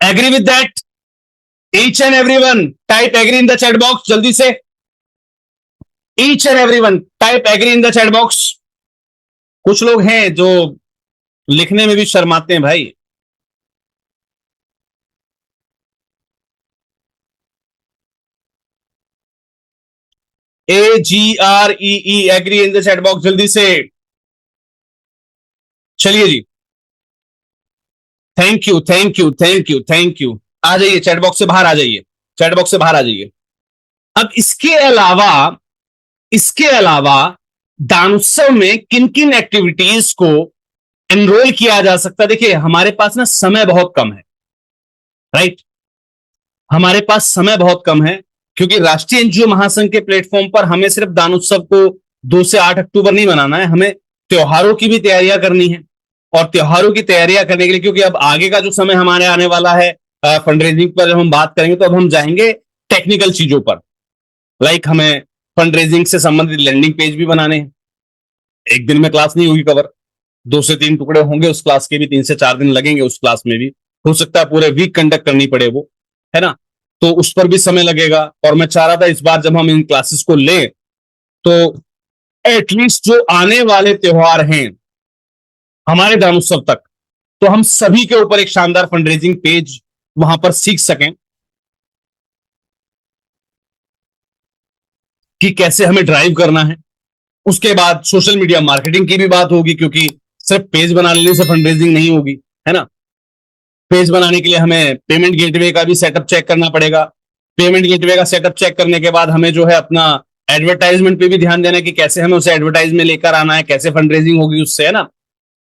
agree with that? Each and everyone type agree in the chat box जल्दी से। Each and everyone type agree in the chat box. कुछ लोग हैं जो लिखने में भी शर्माते हैं भाई। AGREE agree in the chat box, जल्दी से। चलिए जी, thank you thank you thank you thank you. आ जाइए चैट बॉक्स से बाहर आ जाइए, चैट बॉक्स से बाहर आ जाइए। अब इसके अलावा दानोत्सव में किन किन एक्टिविटीज को एनरोल किया जा सकता है? देखिए हमारे पास ना समय बहुत कम है, राइट। हमारे पास समय बहुत कम है क्योंकि राष्ट्रीय एनजीओ महासंघ के प्लेटफॉर्म पर हमें सिर्फ दानोत्सव को 2 से 8 अक्टूबर नहीं मनाना है, हमें त्योहारों की भी तैयारियां करनी है। और त्योहारों की तैयारियां करने के लिए, क्योंकि अब आगे का जो समय हमारे आने वाला है फंड रेजिंग पर जब हम बात करेंगे, तो अब हम जाएंगे टेक्निकल चीजों पर। लाइक हमें फंड रेजिंग से संबंधित लैंडिंग पेज भी बनाने हैं। एक दिन में क्लास नहीं होगी कवर, 2 से 3 टुकड़े होंगे उस क्लास के भी, 3 से 4 दिन लगेंगे उस क्लास में भी। हो सकता है पूरे वीक कंडक्ट करनी पड़े वो, है ना। तो उस पर भी समय लगेगा। और मैं चाह रहा था इस बार जब हम इन क्लासेस को लें तो एटलीस्ट जो आने वाले त्योहार हैं हमारे दानोत्सव तक, तो हम सभी के ऊपर एक शानदार फंड रेजिंग पेज वहां पर सीख सकें कि कैसे हमें ड्राइव करना है। उसके बाद सोशल मीडिया मार्केटिंग की भी बात होगी, क्योंकि सिर्फ पेज बना लेने से फंड रेजिंग नहीं होगी, है ना। पेज बनाने के लिए हमें पेमेंट गेटवे का भी सेटअप चेक करना पड़ेगा। पेमेंट गेटवे का सेटअप चेक करने के बाद हमें जो है अपना एडवर्टाइजमेंट पे भी ध्यान देना है कि कैसे हमें उसे एडवर्टाइज में लेकर आना है, कैसे फंड रेजिंग होगी उससे, है ना।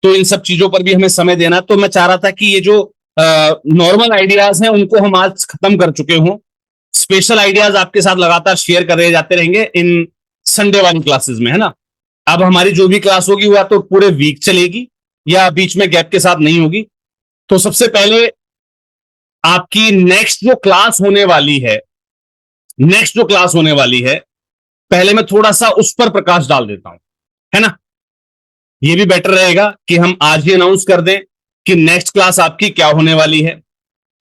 तो इन सब चीजों पर भी हमें समय देना। तो मैं चाह रहा था कि ये जो नॉर्मल आइडियाज हैं उनको हम आज खत्म कर चुके हों। स्पेशल आइडियाज आपके साथ लगातार शेयर कर जाते रहेंगे इन संडे वाली क्लासेस में, है ना। अब हमारी जो भी क्लास होगी वह तो पूरे वीक चलेगी या बीच में गैप के साथ नहीं होगी। तो सबसे पहले आपकी नेक्स्ट जो क्लास होने वाली है, पहले मैं थोड़ा सा उस पर प्रकाश डाल देता हूं, है ना। ये भी बेटर रहेगा कि हम आज ही अनाउंस कर दें कि नेक्स्ट क्लास आपकी क्या होने वाली है।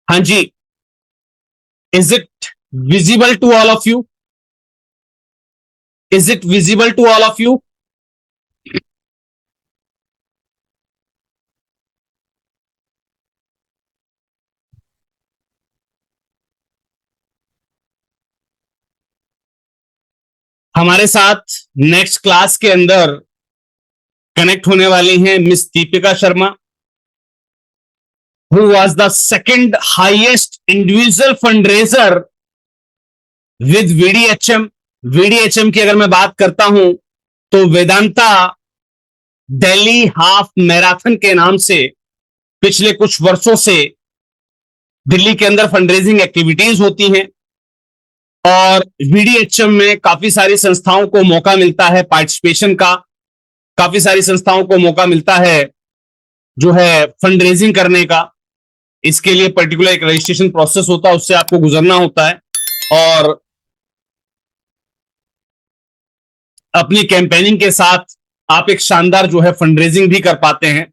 हाँ जी, is it visible to all of you? Is it visible to all of you? हमारे साथ नेक्स्ट क्लास के अंदर कनेक्ट होने वाली हैं miss Deepika Sharma, who was the second highest individual fundraiser with VDHM। VDHM की अगर मैं बात करता हूं तो वेदांता दिल्ली हाफ मैराथन के नाम से पिछले कुछ वर्षों से दिल्ली के अंदर फंडरेजिंग एक्टिविटीज होती हैं। और VDHM में काफी सारी संस्थाओं को मौका मिलता है पार्टिसिपेशन का, काफी सारी संस्थाओं को मौका मिलता है जो है फंड रेजिंग करने का। इसके लिए पर्टिकुलर एक रजिस्ट्रेशन प्रोसेस होता है, उससे आपको गुजरना होता है और अपनी कैंपेनिंग के साथ आप एक शानदार जो है फंड रेजिंग भी कर पाते हैं।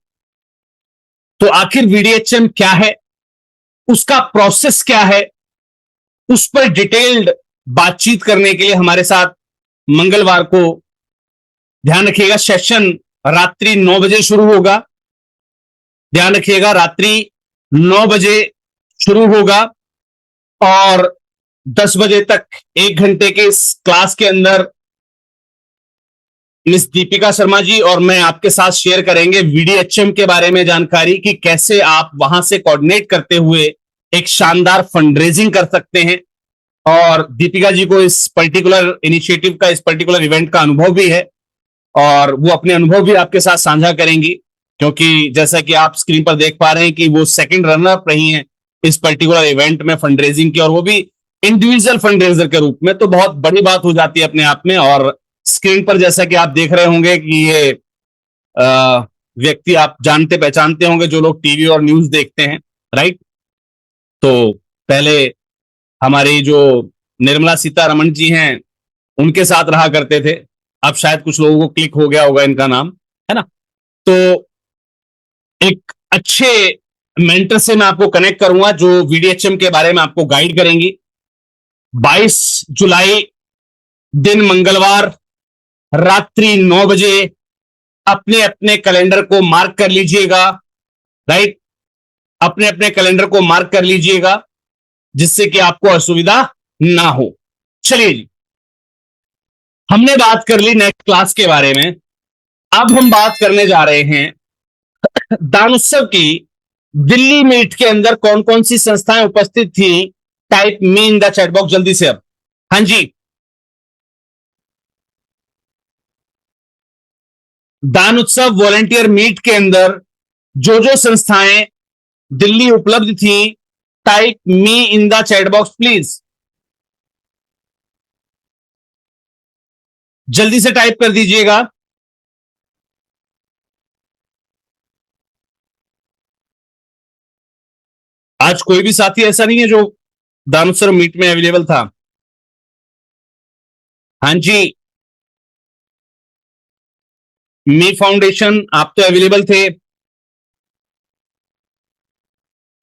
तो आखिर VDHM क्या है, उसका प्रोसेस क्या है, उस पर डिटेल्ड बातचीत करने के लिए हमारे साथ मंगलवार को, ध्यान रखिएगा, सेशन रात्रि 9 बजे शुरू होगा। ध्यान रखिएगा, रात्रि 9 बजे शुरू होगा और 10 बजे तक 1 घंटे के इस क्लास के अंदर मिस दीपिका शर्मा जी और मैं आपके साथ शेयर करेंगे VDHM के बारे में जानकारी कि कैसे आप वहां से कोऑर्डिनेट करते हुए एक शानदार फंड रेजिंग कर सकते हैं। और दीपिका जी को इस पर्टिकुलर इनिशिएटिव का, इस पर्टिकुलर इवेंट का अनुभव भी है और वो अपने अनुभव भी आपके साथ साझा करेंगी, क्योंकि जैसा कि आप स्क्रीन पर देख पा रहे हैं कि वो सेकंड रनर अप रही हैं इस पर्टिकुलर इवेंट में फंड रेजिंग की, और वो भी इंडिविजुअल फंड रेजर के रूप में। तो बहुत बड़ी बात हो जाती है अपने आप में। और स्क्रीन पर जैसा कि आप देख रहे होंगे कि ये व्यक्ति आप जानते पहचानते होंगे जो लोग टीवी और न्यूज देखते हैं, राइट। तो पहले हमारी जो निर्मला सीतारमण जी हैं उनके साथ रहा करते थे, अब शायद कुछ लोगों को क्लिक हो गया होगा इनका नाम, है ना। तो एक अच्छे मेंटर से मैं आपको कनेक्ट करूंगा जो VDHM के बारे में आपको गाइड करेंगी। 22 जुलाई दिन मंगलवार रात्रि 9 बजे अपने अपने कैलेंडर को मार्क कर लीजिएगा, राइट। अपने अपने कैलेंडर को मार्क कर लीजिएगा जिससे कि आपको असुविधा ना हो। चलिए जी, हमने बात कर ली नेक्स्ट क्लास के बारे में। अब हम बात करने जा रहे हैं दान उत्सव की दिल्ली मीट के अंदर कौन कौन सी संस्थाएं उपस्थित थी। Type me in the chat box जल्दी से अब। हाँ जी, दान उत्सव वॉलेंटियर मीट के अंदर जो संस्थाएं दिल्ली उपलब्ध थी, type me in the chat box please, जल्दी से टाइप कर दीजिएगा। आज कोई भी साथी ऐसा नहीं है जो दान उत्सव मीट में अवेलेबल था। हाँ जी, मी फाउंडेशन आप तो अवेलेबल थे,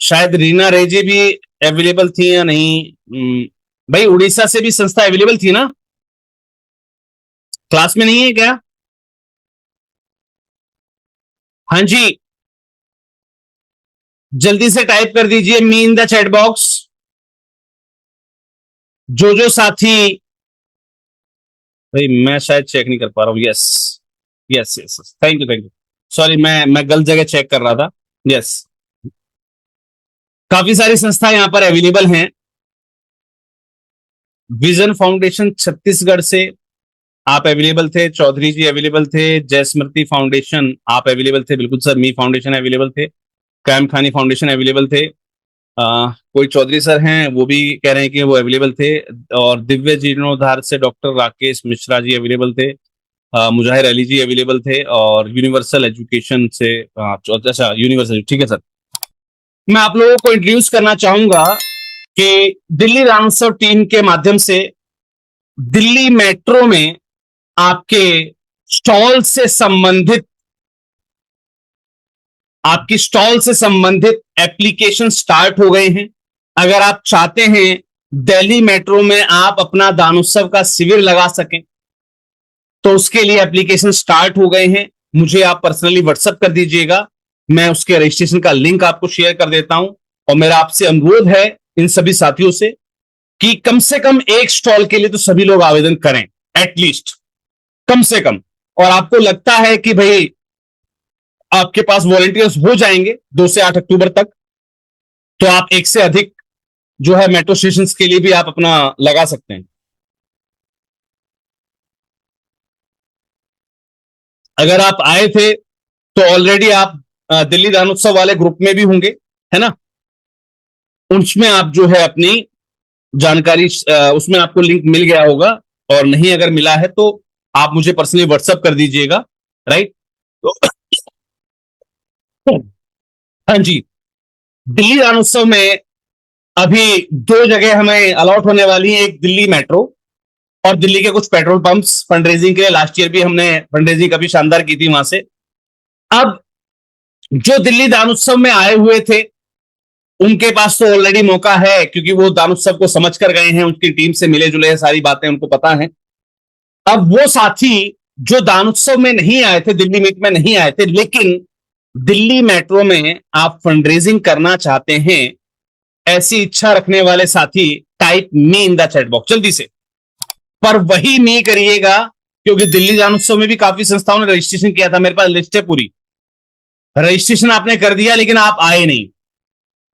शायद रीना रेजे भी अवेलेबल थी या नहीं। भाई उड़ीसा से भी संस्था अवेलेबल थी ना, क्लास में नहीं है क्या? हाँ जी, जल्दी से टाइप कर दीजिए मी इन द चैट बॉक्स। जो साथी, भाई मैं शायद चेक नहीं कर पा रहा हूं। Yes yes yes, thank you thank you. Sorry, मैं गलत जगह चेक कर रहा था। यस, काफी सारी संस्थाएं यहां पर अवेलेबल हैं। विजन फाउंडेशन छत्तीसगढ़ से आप अवेलेबल थे, चौधरी जी अवेलेबल थे, जय स्मृति फाउंडेशन आप अवेलेबल थे, बिल्कुल सर, मी फाउंडेशन अवेलेबल थे, कैम खानी फाउंडेशन अवेलेबल थे। कोई चौधरी सर हैं वो भी कह रहे हैं कि वो अवेलेबल थे, और दिव्य जीर्णोद्धार से डॉक्टर राकेश मिश्रा जी अवेलेबल थे, मुजाहिर अली जी अवेलेबल थे, और यूनिवर्सल एजुकेशन से अच्छा यूनिवर्सल, ठीक है सर। मैं आप लोगों को इंट्रोड्यूस करना चाहूंगा कि दिल्ली रामोत्सव टीम के माध्यम से दिल्ली मेट्रो में आपके स्टॉल से संबंधित आपकी स्टॉल से संबंधित एप्लीकेशन स्टार्ट हो गए हैं। अगर आप चाहते हैं दिल्ली मेट्रो में आप अपना दानोत्सव का शिविर लगा सकें, तो उसके लिए एप्लीकेशन स्टार्ट हो गए हैं। मुझे आप पर्सनली व्हाट्सएप कर दीजिएगा, मैं उसके रजिस्ट्रेशन का लिंक आपको शेयर कर देता हूं। और मेरा आपसे अनुरोध है इन सभी साथियों से कि कम से कम एक स्टॉल के लिए तो सभी लोग आवेदन करें, एटलीस्ट कम से कम। और आपको लगता है कि भाई आपके पास वॉलंटियर्स हो जाएंगे 2 से 8 अक्टूबर तक, तो आप एक से अधिक जो है मेट्रो स्टेशन के लिए भी आप अपना लगा सकते हैं। अगर आप आए थे तो ऑलरेडी आप दिल्ली दानोत्सव वाले ग्रुप में भी होंगे, है ना? उसमें आप जो है अपनी जानकारी, उसमें आपको लिंक मिल गया होगा, और नहीं अगर मिला है तो आप मुझे पर्सनली व्हाट्सएप कर दीजिएगा, राइट? तो हाँ जी, दिल्ली दानोत्सव में अभी 2 जगह हमें अलॉट होने वाली है, एक दिल्ली मेट्रो और दिल्ली के कुछ पेट्रोल पंप्स फंड रेजिंग के लिए। लास्ट ईयर भी हमने फंड रेजिंग काफी शानदार की थी वहां से। अब जो दिल्ली दानोत्सव में आए हुए थे उनके पास तो ऑलरेडी मौका है, क्योंकि वो दानोत्सव को समझ कर गए हैं, उनकी टीम से मिले जुले हैं, सारी बातें उनको पता है। अब वो साथी जो दानोत्सव में नहीं आए थे, दिल्ली मीट में नहीं आए थे, लेकिन दिल्ली मेट्रो में आप फंड रेजिंग करना चाहते हैं, ऐसी इच्छा रखने वाले साथी type me in the chat box जल्दी से। पर वही मी करिएगा, क्योंकि दिल्ली दानोत्सव में भी काफी संस्थाओं ने रजिस्ट्रेशन किया था, मेरे पास लिस्ट है पूरी। रजिस्ट्रेशन आपने कर दिया लेकिन आप आए नहीं,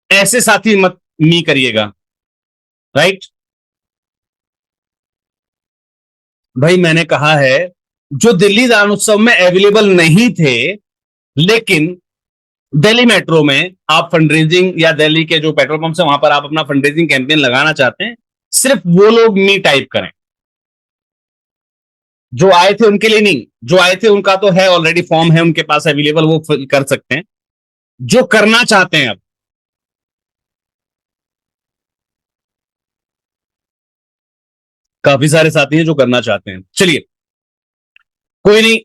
ऐसे साथी मत मी करिएगा, राइट? भाई मैंने कहा है जो दिल्ली दानोत्सव में अवेलेबल नहीं थे, लेकिन दिल्ली मेट्रो में आप फंडरेजिंग या दिल्ली के जो पेट्रोल पंप है वहां पर आप अपना फंडरेजिंग कैंपेन लगाना चाहते हैं, सिर्फ वो लोग मी टाइप करें। जो आए थे उनके लिए नहीं, जो आए थे उनका तो है ऑलरेडी, फॉर्म है उनके पास अवेलेबल, वो फिल कर सकते हैं। जो करना चाहते हैं, अब काफी सारे साथी हैं जो करना चाहते हैं। चलिए कोई नहीं,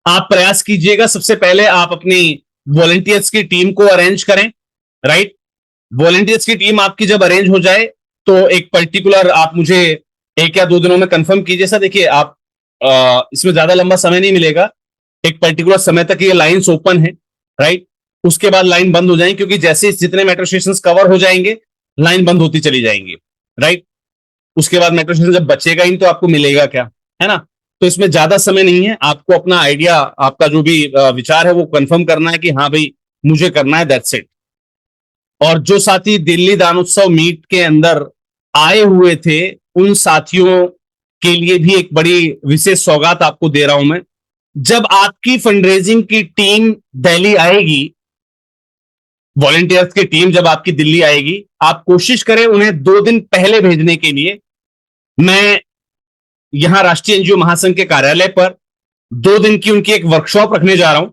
आप प्रयास कीजिएगा। सबसे पहले आप अपनी वॉलंटियर्स की टीम को अरेंज करें, राइट? वॉलंटियर्स की टीम आपकी जब अरेंज हो जाए तो एक पर्टिकुलर आप मुझे 1 या 2 दिनों में कंफर्म कीजिए। सर देखिए, आप इसमें ज्यादा लंबा समय नहीं मिलेगा, एक पर्टिकुलर समय तक ये लाइंस ओपन है, राइट? उसके बाद लाइन बंद हो जाएंगी, क्योंकि जैसे जितने मेट्रो स्टेशन कवर हो जाएंगे लाइन बंद होती चली जाएंगी, राइट? उसके बाद मेट्रो स्टेशन जब बचेगा ही तो आपको मिलेगा क्या, है ना? तो इसमें ज्यादा समय नहीं है, आपको अपना आइडिया, आपका जो भी विचार है वो कंफर्म करना है कि हाँ भाई मुझे करना है, दैट्स इट। और जो साथी दिल्ली दानोत्सव मीट के अंदर आए हुए थे, उन साथियों के लिए भी एक बड़ी विशेष सौगात आपको दे रहा हूं मैं। जब आपकी फंडरेजिंग की टीम दिल्ली आएगी, वॉलेंटियर्स की टीम जब आपकी दिल्ली आएगी, आप कोशिश करें उन्हें 2 दिन पहले भेजने के लिए। मैं यहां राष्ट्रीय एनजीओ महासंघ के कार्यालय पर 2 दिन की उनकी एक वर्कशॉप रखने जा रहा हूं,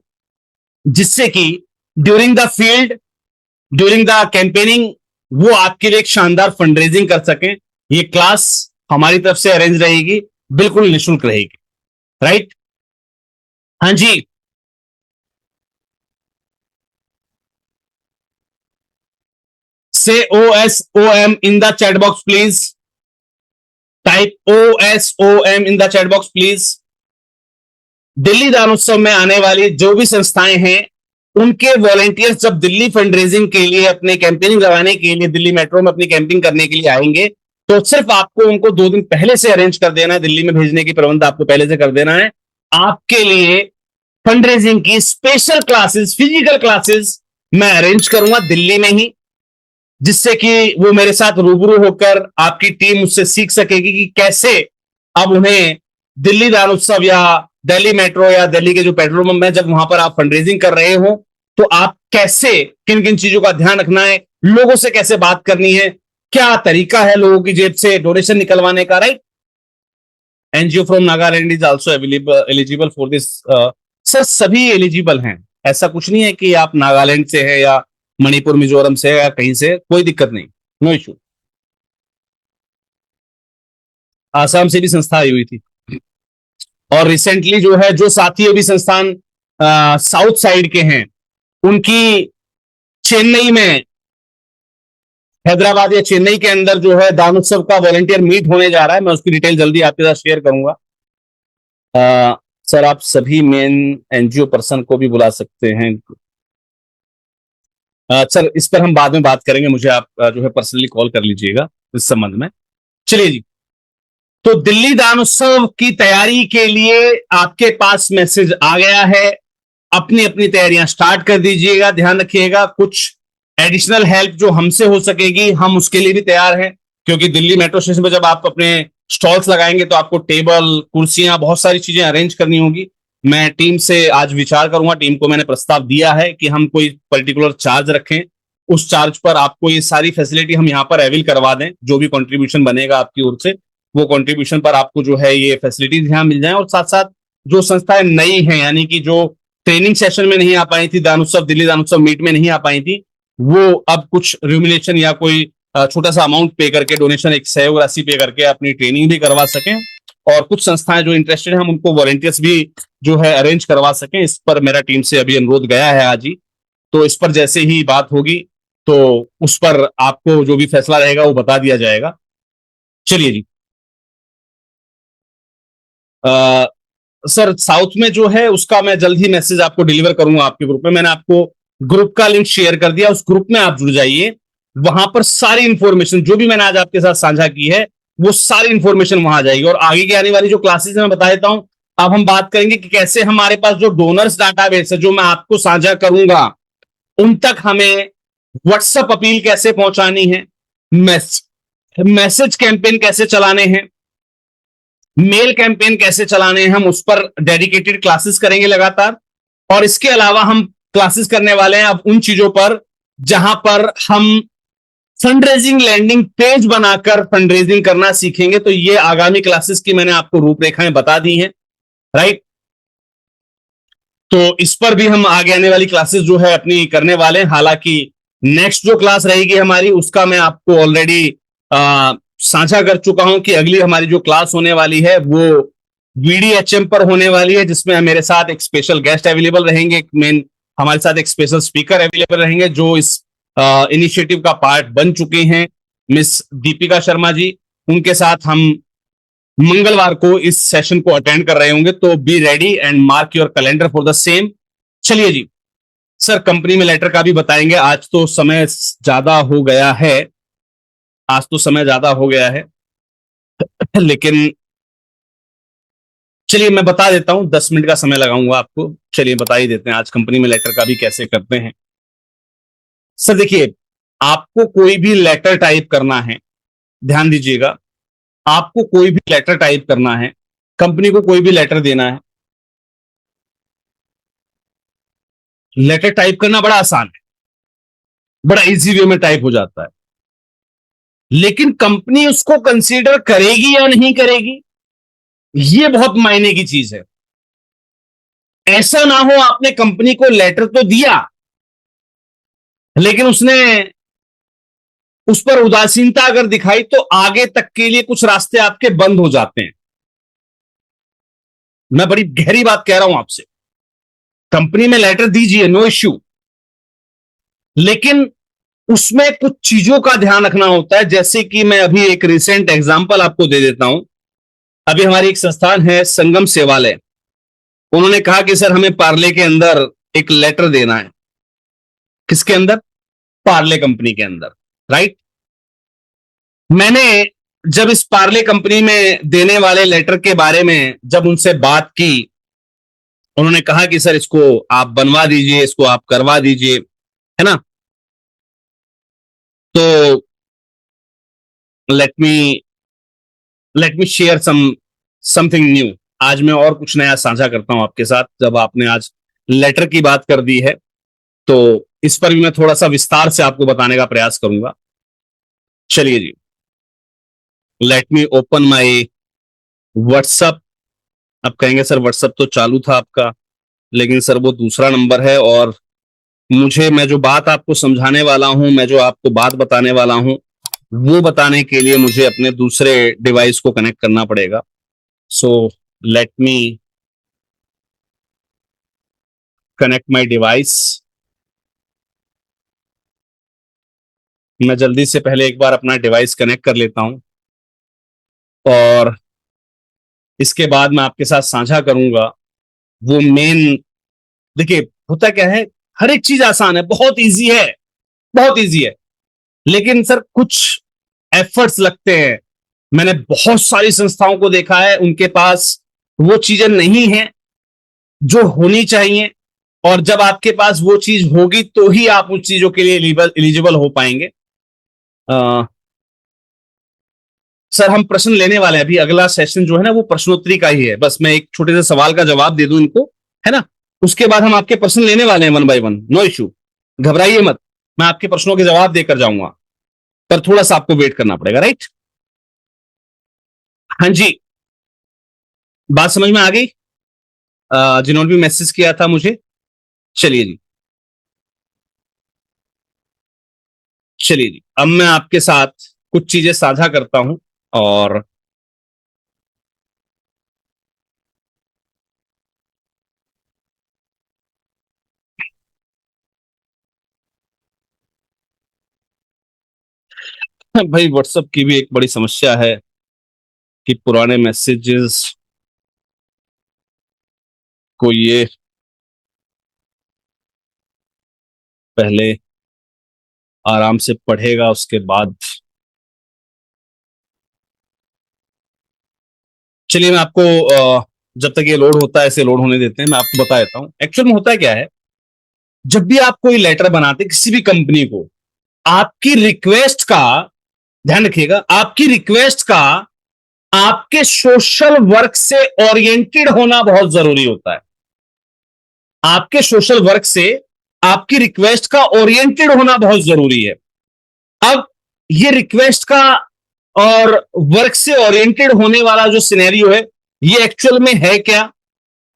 जिससे कि during the field, during the campaigning, वो आपके लिए एक शानदार फंडरेजिंग कर सकें। ये क्लास हमारी तरफ से अरेंज रहेगी, बिल्कुल निःशुल्क रहेगी, राइट? हाँ जी, say OSOM in the chat box please. Type OSOM in the chat box please. Delhi Danotsav में आने वाली जो भी संस्थाएं हैं, उनके वॉलेंटियर्स जब दिल्ली फंड रेजिंग के लिए, अपने कैंपेनिंग लगाने के लिए दिल्ली मेट्रो में अपनी कैंपिंग करने के लिए आएंगे, तो सिर्फ आपको उनको 2 दिन पहले से अरेंज कर देना है, दिल्ली में भेजने की प्रबंध आपको पहले से कर देना है। आपके लिए फंड रेजिंग की स्पेशल क्लासेस, फिजिकल क्लासेस मैं अरेंज करूंगा दिल्ली में ही, जिससे कि वो मेरे साथ रूबरू होकर आपकी टीम उससे सीख सकेगी कि कैसे अब उन्हें दिल्ली दानोत्सव या दिल्ली मेट्रो या दिल्ली के जो पेट्रोल पंप है, जब वहां पर आप फंडरेजिंग कर रहे हो, तो आप कैसे, किन किन चीजों का ध्यान रखना है, लोगों से कैसे बात करनी है, क्या तरीका है लोगों की जेब से डोनेशन निकलवाने का, right? NGO from Nagaland is also eligible for this. Sir सभी एलिजिबल हैं, ऐसा कुछ नहीं है कि आप नागालैंड से है या मणिपुर मिजोरम से या कहीं से, कोई दिक्कत नहीं, नो इशू। आसाम से भी संस्था आई हुई थी, और रिसेंटली जो है, जो साथी अभी संस्थान साउथ साइड के हैं, उनकी चेन्नई में, हैदराबाद या चेन्नई के अंदर जो है दान उत्सव का वॉलेंटियर मीट होने जा रहा है। मैं उसकी डिटेल जल्दी आपके साथ शेयर करूंगा। सर आप सभी मेन एनजीओ पर्सन को भी बुला सकते हैं। सर इस पर हम बाद में बात करेंगे, मुझे आप जो है पर्सनली कॉल कर लीजिएगा इस संबंध में। चलिए जी, तो दिल्ली दान उत्सव की तैयारी के लिए आपके पास मैसेज आ गया है, अपनी अपनी तैयारियां स्टार्ट कर दीजिएगा। ध्यान रखिएगा, कुछ एडिशनल हेल्प जो हमसे हो सकेगी हम उसके लिए भी तैयार हैं, क्योंकि दिल्ली मेट्रो स्टेशन पर जब आप अपने स्टॉल्स लगाएंगे तो आपको टेबल, कुर्सियां, बहुत सारी चीजें अरेंज करनी होगी। मैं टीम से आज विचार करूंगा, टीम को मैंने प्रस्ताव दिया है कि हम कोई पर्टिकुलर चार्ज रखें, उस चार्ज पर आपको ये सारी फैसिलिटी हम यहाँ पर अवेल करवा दें। जो भी कंट्रीब्यूशन बनेगा आपकी ओर से, वो कंट्रीब्यूशन पर आपको जो है ये फैसिलिटीज यहाँ मिल जाए। और साथ साथ जो संस्थाएं नई हैं, यानी कि जो ट्रेनिंग सेशन में नहीं आ पाई थी, दान उत्सव, दिल्ली दान उत्सव मीट में नहीं आ पाई थी, वो अब कुछ रिम्यूनेशन या कोई छोटा सा अमाउंट पे करके, डोनेशन, एक सहयोग राशि पे करके अपनी ट्रेनिंग भी करवा सकें। और कुछ संस्थाएं जो इंटरेस्टेड हैं, हम उनको वॉलंटियर्स भी जो है अरेंज करवा सकें। इस पर मेरा टीम से अभी अनुरोध गया है आज ही, तो इस पर जैसे ही बात होगी तो उस पर आपको जो भी फैसला रहेगा वो बता दिया जाएगा। चलिए जी, सर साउथ में जो है उसका मैं जल्द ही मैसेज आपको डिलीवर करूंगा आपके ग्रुप में। मैंने आपको ग्रुप का लिंक शेयर कर दिया, उस ग्रुप में आप जुड़ जाइए। वहां पर सारी इंफॉर्मेशन जो भी मैंने आज आपके साथ साझा की है, वो सारी इंफॉर्मेशन वहां जाएगी। और आगे की आने वाली जो क्लासेस है मैं बता देता हूं। अब हम बात करेंगे कि कैसे हमारे पास जो डोनर्स डाटाबेस है, जो मैं आपको साझा करूंगा, उन तक हमें व्हाट्सएप अपील कैसे पहुंचानी है, मैसेज कैंपेन कैसे चलाने हैं, मेल कैंपेन कैसे चलाने हैं, हम उस पर डेडिकेटेड क्लासेस करेंगे लगातार। और इसके अलावा हम क्लासेस करने वाले हैं अब उन चीजों पर जहां पर हम फंडरेजिंग लैंडिंग पेज बनाकर फंडरेजिंग करना सीखेंगे। तो ये आगामी क्लासेस की मैंने आपको रूपरेखाएं बता दी हैं, राइट? तो इस पर भी हम आगे आने वाली क्लासेस जो है अपनी करने वाले हैं। हालांकि नेक्स्ट जो क्लास रहेगी हमारी, उसका मैं आपको ऑलरेडी साझा कर चुका हूं कि अगली हमारी जो क्लास होने वाली है वो VDHM पर होने वाली है, जिसमें मेरे साथ एक स्पेशल गेस्ट अवेलेबल रहेंगे, एक मेन हमारे साथ एक स्पेशल स्पीकर अवेलेबल रहेंगे, जो इस इनिशिएटिव का पार्ट बन चुके हैं, मिस दीपिका शर्मा जी। उनके साथ हम मंगलवार को इस सेशन को अटेंड कर रहे होंगे। तो be ready and mark your calendar for the same. चलिए जी, सर कंपनी में लेटर का भी बताएंगे। आज तो समय ज्यादा हो गया है, आज तो समय ज्यादा हो गया है, लेकिन चलिए मैं बता देता हूं, 10 मिनट का समय लगाऊंगा आपको। चलिए बता ही देते हैं आज कंपनी में लेटर का भी कैसे करते हैं। सर देखिए, आपको कोई भी लेटर टाइप करना है, ध्यान दीजिएगा, आपको कोई भी लेटर टाइप करना है, कंपनी को कोई भी लेटर देना है, लेटर टाइप करना बड़ा आसान है, बड़ा इजी वे में टाइप हो जाता है। लेकिन कंपनी उसको कंसीडर करेगी या नहीं करेगी, यह बहुत मायने की चीज है। ऐसा ना हो आपने कंपनी को लेटर तो दिया, लेकिन उसने उस पर उदासीनता अगर दिखाई तो आगे तक के लिए कुछ रास्ते आपके बंद हो जाते हैं। मैं बड़ी गहरी बात कह रहा हूं आपसे। कंपनी में लेटर दीजिए, नो इश्यू, लेकिन उसमें कुछ चीजों का ध्यान रखना होता है। जैसे कि मैं अभी एक रिसेंट एग्जांपल आपको दे देता हूं। अभी हमारी एक संस्थान है संगम सेवालय, उन्होंने कहा कि सर हमें पार्ले के अंदर एक लेटर देना है। किसके अंदर? पार्ले कंपनी के अंदर, राइट। मैंने जब इस पार्ले कंपनी में देने वाले लेटर के बारे में जब उनसे बात की, उन्होंने कहा कि सर इसको आप बनवा दीजिए, इसको आप करवा दीजिए, है ना। तो let me share something new. आज मैं और कुछ नया साझा करता हूं आपके साथ। जब आपने आज लेटर की बात कर दी है तो इस पर भी मैं थोड़ा सा विस्तार से आपको बताने का प्रयास करूंगा। चलिए जी, let me open my WhatsApp. अब कहेंगे सर व्हाट्सएप तो चालू था आपका, लेकिन सर वो दूसरा नंबर है, और मैं जो बात आपको समझाने वाला हूं, मैं जो आपको बात बताने वाला हूं, वो बताने के लिए मुझे अपने दूसरे डिवाइस को कनेक्ट करना पड़ेगा। So let me connect my device. मैं जल्दी से पहले एक बार अपना डिवाइस कनेक्ट कर लेता हूं, और इसके बाद मैं आपके साथ साझा करूंगा वो मेन। देखिए होता क्या है, हर एक चीज आसान है, बहुत इजी है, बहुत इजी है, लेकिन सर कुछ एफर्ट्स लगते हैं। मैंने बहुत सारी संस्थाओं को देखा है, उनके पास वो चीजें नहीं है जो होनी चाहिए, और जब आपके पास वो चीज होगी तो ही आप उस चीजों के लिए एलिजिबल हो पाएंगे। सर हम प्रश्न लेने वाले हैं अभी, अगला सेशन जो है ना वो प्रश्नोत्तरी का ही है। बस मैं एक छोटे से सवाल का जवाब दे दूं इनको, है ना। उसके बाद हम आपके प्रश्न लेने वाले हैं one by one, no issue, घबराइए मत। मैं आपके प्रश्नों के जवाब देकर जाऊंगा, पर थोड़ा सा आपको वेट करना पड़ेगा, राइट। हाँ जी, बात समझ में आ गई जिन्होंने भी मैसेज किया था मुझे। चलिए जी, चलिए जी, अब मैं आपके साथ कुछ चीजें साझा करता हूं। और भाई व्हाट्सएप की भी एक बड़ी समस्या है कि पुराने मैसेजेस को ये पहले आराम से पढ़ेगा, उसके बाद। चलिए मैं आपको जब तक ये लोड होता है ऐसे लोड होने देते हैं, मैं आपको बता देता हूं एक्चुअल में होता है क्या है। जब भी आप कोई लेटर बनाते किसी भी कंपनी को, आपकी रिक्वेस्ट का ध्यान रखिएगा, आपकी रिक्वेस्ट का आपके सोशल वर्क से ओरिएंटेड होना बहुत जरूरी होता है। आपके सोशल वर्क से आपकी रिक्वेस्ट का ओरिएंटेड होना बहुत जरूरी है। अब ये रिक्वेस्ट का और वर्क से ओरिएंटेड होने वाला जो सिनेरियो है, ये एक्चुअल में है क्या।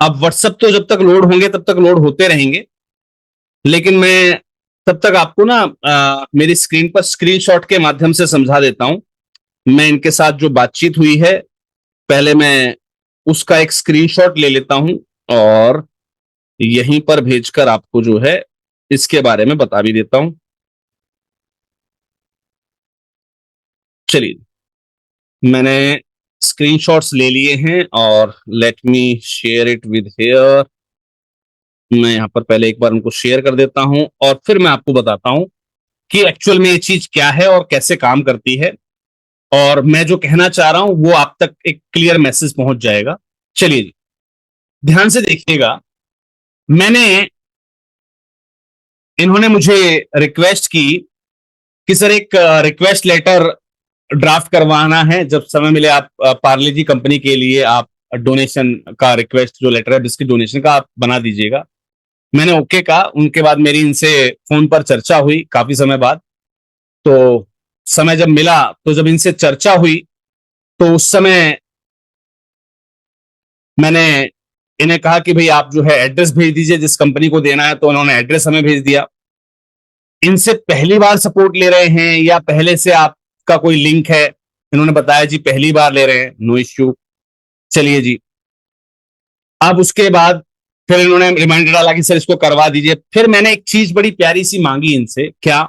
अब व्हाट्सएप तो जब तक लोड होंगे तब तक लोड होते रहेंगे, लेकिन मैं तब तक आपको ना मेरी स्क्रीन पर स्क्रीनशॉट के माध्यम से समझा देता हूं। मैं इनके साथ जो बातचीत हुई है, पहले मैं उसका एक स्क्रीनशॉट ले लेता हूं, और यहीं पर भेजकर आपको जो है इसके बारे में बता भी देता हूं। चलिए मैंने स्क्रीनशॉट्स ले लिए हैं, और let me share it with here. मैं यहां पर पहले एक बार उनको शेयर कर देता हूं, और फिर मैं आपको बताता हूं कि एक्चुअल में ये चीज क्या है और कैसे काम करती है, और मैं जो कहना चाह रहा हूं वो आप तक एक क्लियर मैसेज पहुंच जाएगा। चलिए जी, ध्यान से देखिएगा, मैंने इन्होंने मुझे रिक्वेस्ट की कि सर एक रिक्वेस्ट लेटर ड्राफ्ट करवाना है, जब समय मिले आप पार्ले जी कंपनी के लिए आप डोनेशन का रिक्वेस्ट जो लेटर है बिस्किट डोनेशन का आप बना दीजिएगा। मैंने ओके कहा। उनके बाद मेरी इनसे फोन पर चर्चा हुई काफी समय बाद। तो समय जब मिला, तो जब इनसे चर्चा हुई, तो उस समय मैंने इन्हें कहा कि भाई आप जो है एड्रेस भेज दीजिए जिस कंपनी को देना है। तो उन्होंने एड्रेस हमें भेज दिया। इनसे पहली बार सपोर्ट ले रहे हैं या पहले से आपका कोई लिंक है? इन्होंने बताया जी पहली बार ले रहे हैं। नो इश्यू, चलिए जी। अब उसके बाद फिर इन्होंने रिमाइंडर डाला कि सर इसको करवा दीजिए। फिर मैंने एक चीज बड़ी प्यारी सी मांगी इनसे, क्या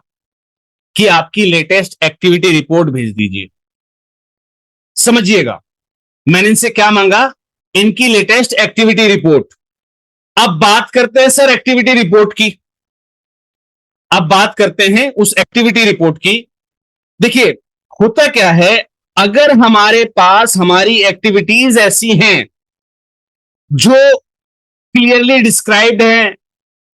कि आपकी लेटेस्ट एक्टिविटी रिपोर्ट भेज दीजिए। समझिएगा, मैंने इनसे क्या मांगा? इनकी लेटेस्ट एक्टिविटी रिपोर्ट। अब बात करते हैं सर एक्टिविटी रिपोर्ट की। अब बात करते हैं उस एक्टिविटी रिपोर्ट की। देखिए, होता क्या है, अगर हमारे पास हमारी एक्टिविटीज ऐसी हैं जो क्लियरली डिस्क्राइब्ड है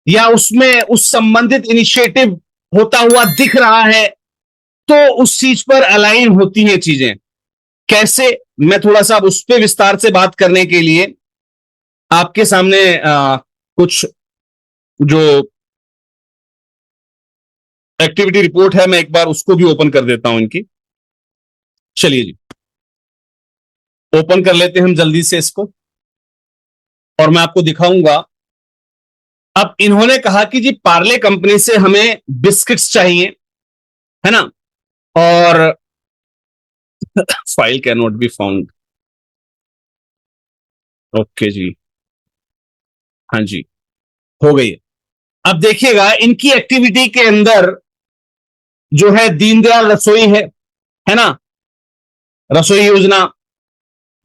या उसमें उस संबंधित इनिशिएटिव होता हुआ दिख रहा है, तो उस चीज पर अलाइन होती हैं चीजें। कैसे? मैं थोड़ा सा उस पर विस्तार से बात करने के लिए आपके सामने कुछ जो एक्टिविटी रिपोर्ट है, मैं एक बार उसको भी ओपन कर देता हूं इनकी। चलिए जी, ओपन कर लेते हैं हम जल्दी से इसको, और मैं आपको दिखाऊंगा। अब इन्होंने कहा कि जी पार्ले कंपनी से हमें बिस्किट्स चाहिए, है ना, और file can not be found. Okay जी, हाँ जी, हो गई है। अब देखिएगा, इनकी एक्टिविटी के अंदर जो है दीनदयाल रसोई है ना, रसोई योजना,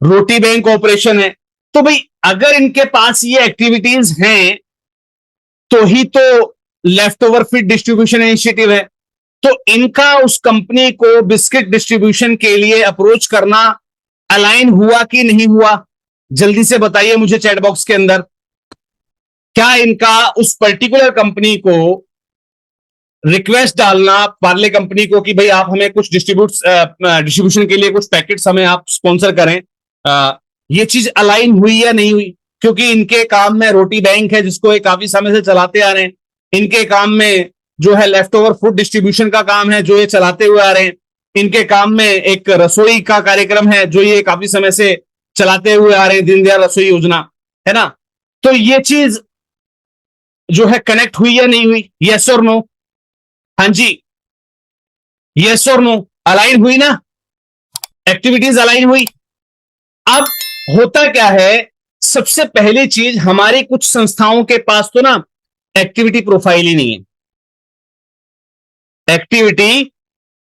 रोटी बैंक ऑपरेशन है। तो भाई अगर इनके पास ये एक्टिविटीज हैं तो ही तो left over feed distribution initiative है। तो इनका उस कंपनी को बिस्किट डिस्ट्रीब्यूशन के लिए अप्रोच करना अलाइन हुआ कि नहीं हुआ? जल्दी से बताइए मुझे चैट बॉक्स के अंदर। क्या इनका उस पर्टिकुलर कंपनी को रिक्वेस्ट डालना, पार्ले कंपनी को, कि भाई आप हमें कुछ डिस्ट्रीब्यूशन के लिए कुछ पैकेट्स हमें आप स्पॉन्सर करें, ये चीज अलाइन हुई या नहीं हुई? क्योंकि इनके काम में रोटी बैंक है जिसको ये काफी समय से चलाते आ रहे हैं। इनके काम में जो है लेफ्ट ओवर फूड डिस्ट्रीब्यूशन का काम है जो ये चलाते हुए आ रहे हैं। इनके काम में एक रसोई का कार्यक्रम है जो ये काफी समय से चलाते हुए आ रहे हैं, दीनदयाल रसोई योजना, है ना। तो ये चीज जो है कनेक्ट हुई या नहीं हुई? यस और नो? हाँ जी, यस और नो? अलाइन हुई ना, एक्टिविटीज अलाइन हुई। अब होता क्या है, सबसे पहली चीज, हमारी कुछ संस्थाओं के पास तो ना एक्टिविटी प्रोफाइल ही नहीं है। एक्टिविटी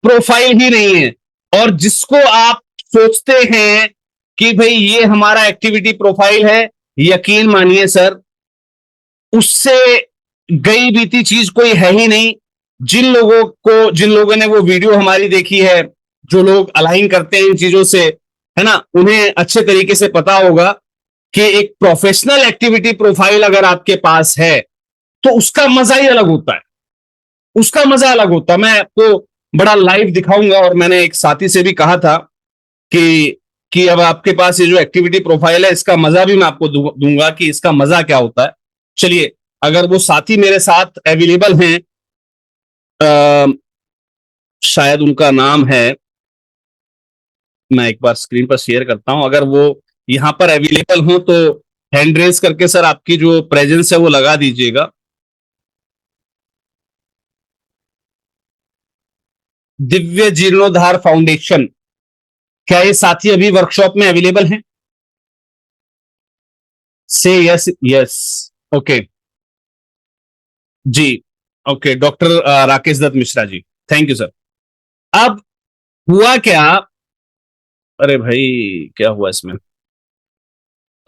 प्रोफाइल ही नहीं है। और जिसको आप सोचते हैं कि भाई ये हमारा एक्टिविटी प्रोफाइल है, यकीन मानिए सर, उससे गई बीती चीज कोई है ही नहीं। जिन लोगों ने वो वीडियो हमारी देखी है, जो लोग अलाइन करते हैं इन चीजों से, है ना, उन्हें अच्छे तरीके से पता होगा कि एक प्रोफेशनल एक्टिविटी प्रोफाइल अगर आपके पास है तो उसका मजा ही अलग होता है। उसका मजा अलग होता है। मैं आपको बड़ा लाइव दिखाऊंगा, और मैंने एक साथी से भी कहा था कि अब आपके पास ये जो एक्टिविटी प्रोफाइल है इसका मजा भी मैं आपको दूंगा कि इसका मजा क्या होता है। चलिए, अगर वो साथी मेरे साथ अवेलेबल हैं, शायद उनका नाम है, मैं एक बार स्क्रीन पर शेयर करता हूं। अगर वो यहां पर अवेलेबल हो तो हैंड रेज करके सर आपकी जो प्रेजेंस है वो लगा दीजिएगा। दिव्य जीर्णोद्धार फाउंडेशन, क्या ये साथी अभी वर्कशॉप में अवेलेबल हैं? से यस, यस, ओके जी, okay, doctor Rakesh Dutt Mishra ji, thank you sir. अब हुआ क्या, अरे भाई क्या हुआ इसमें?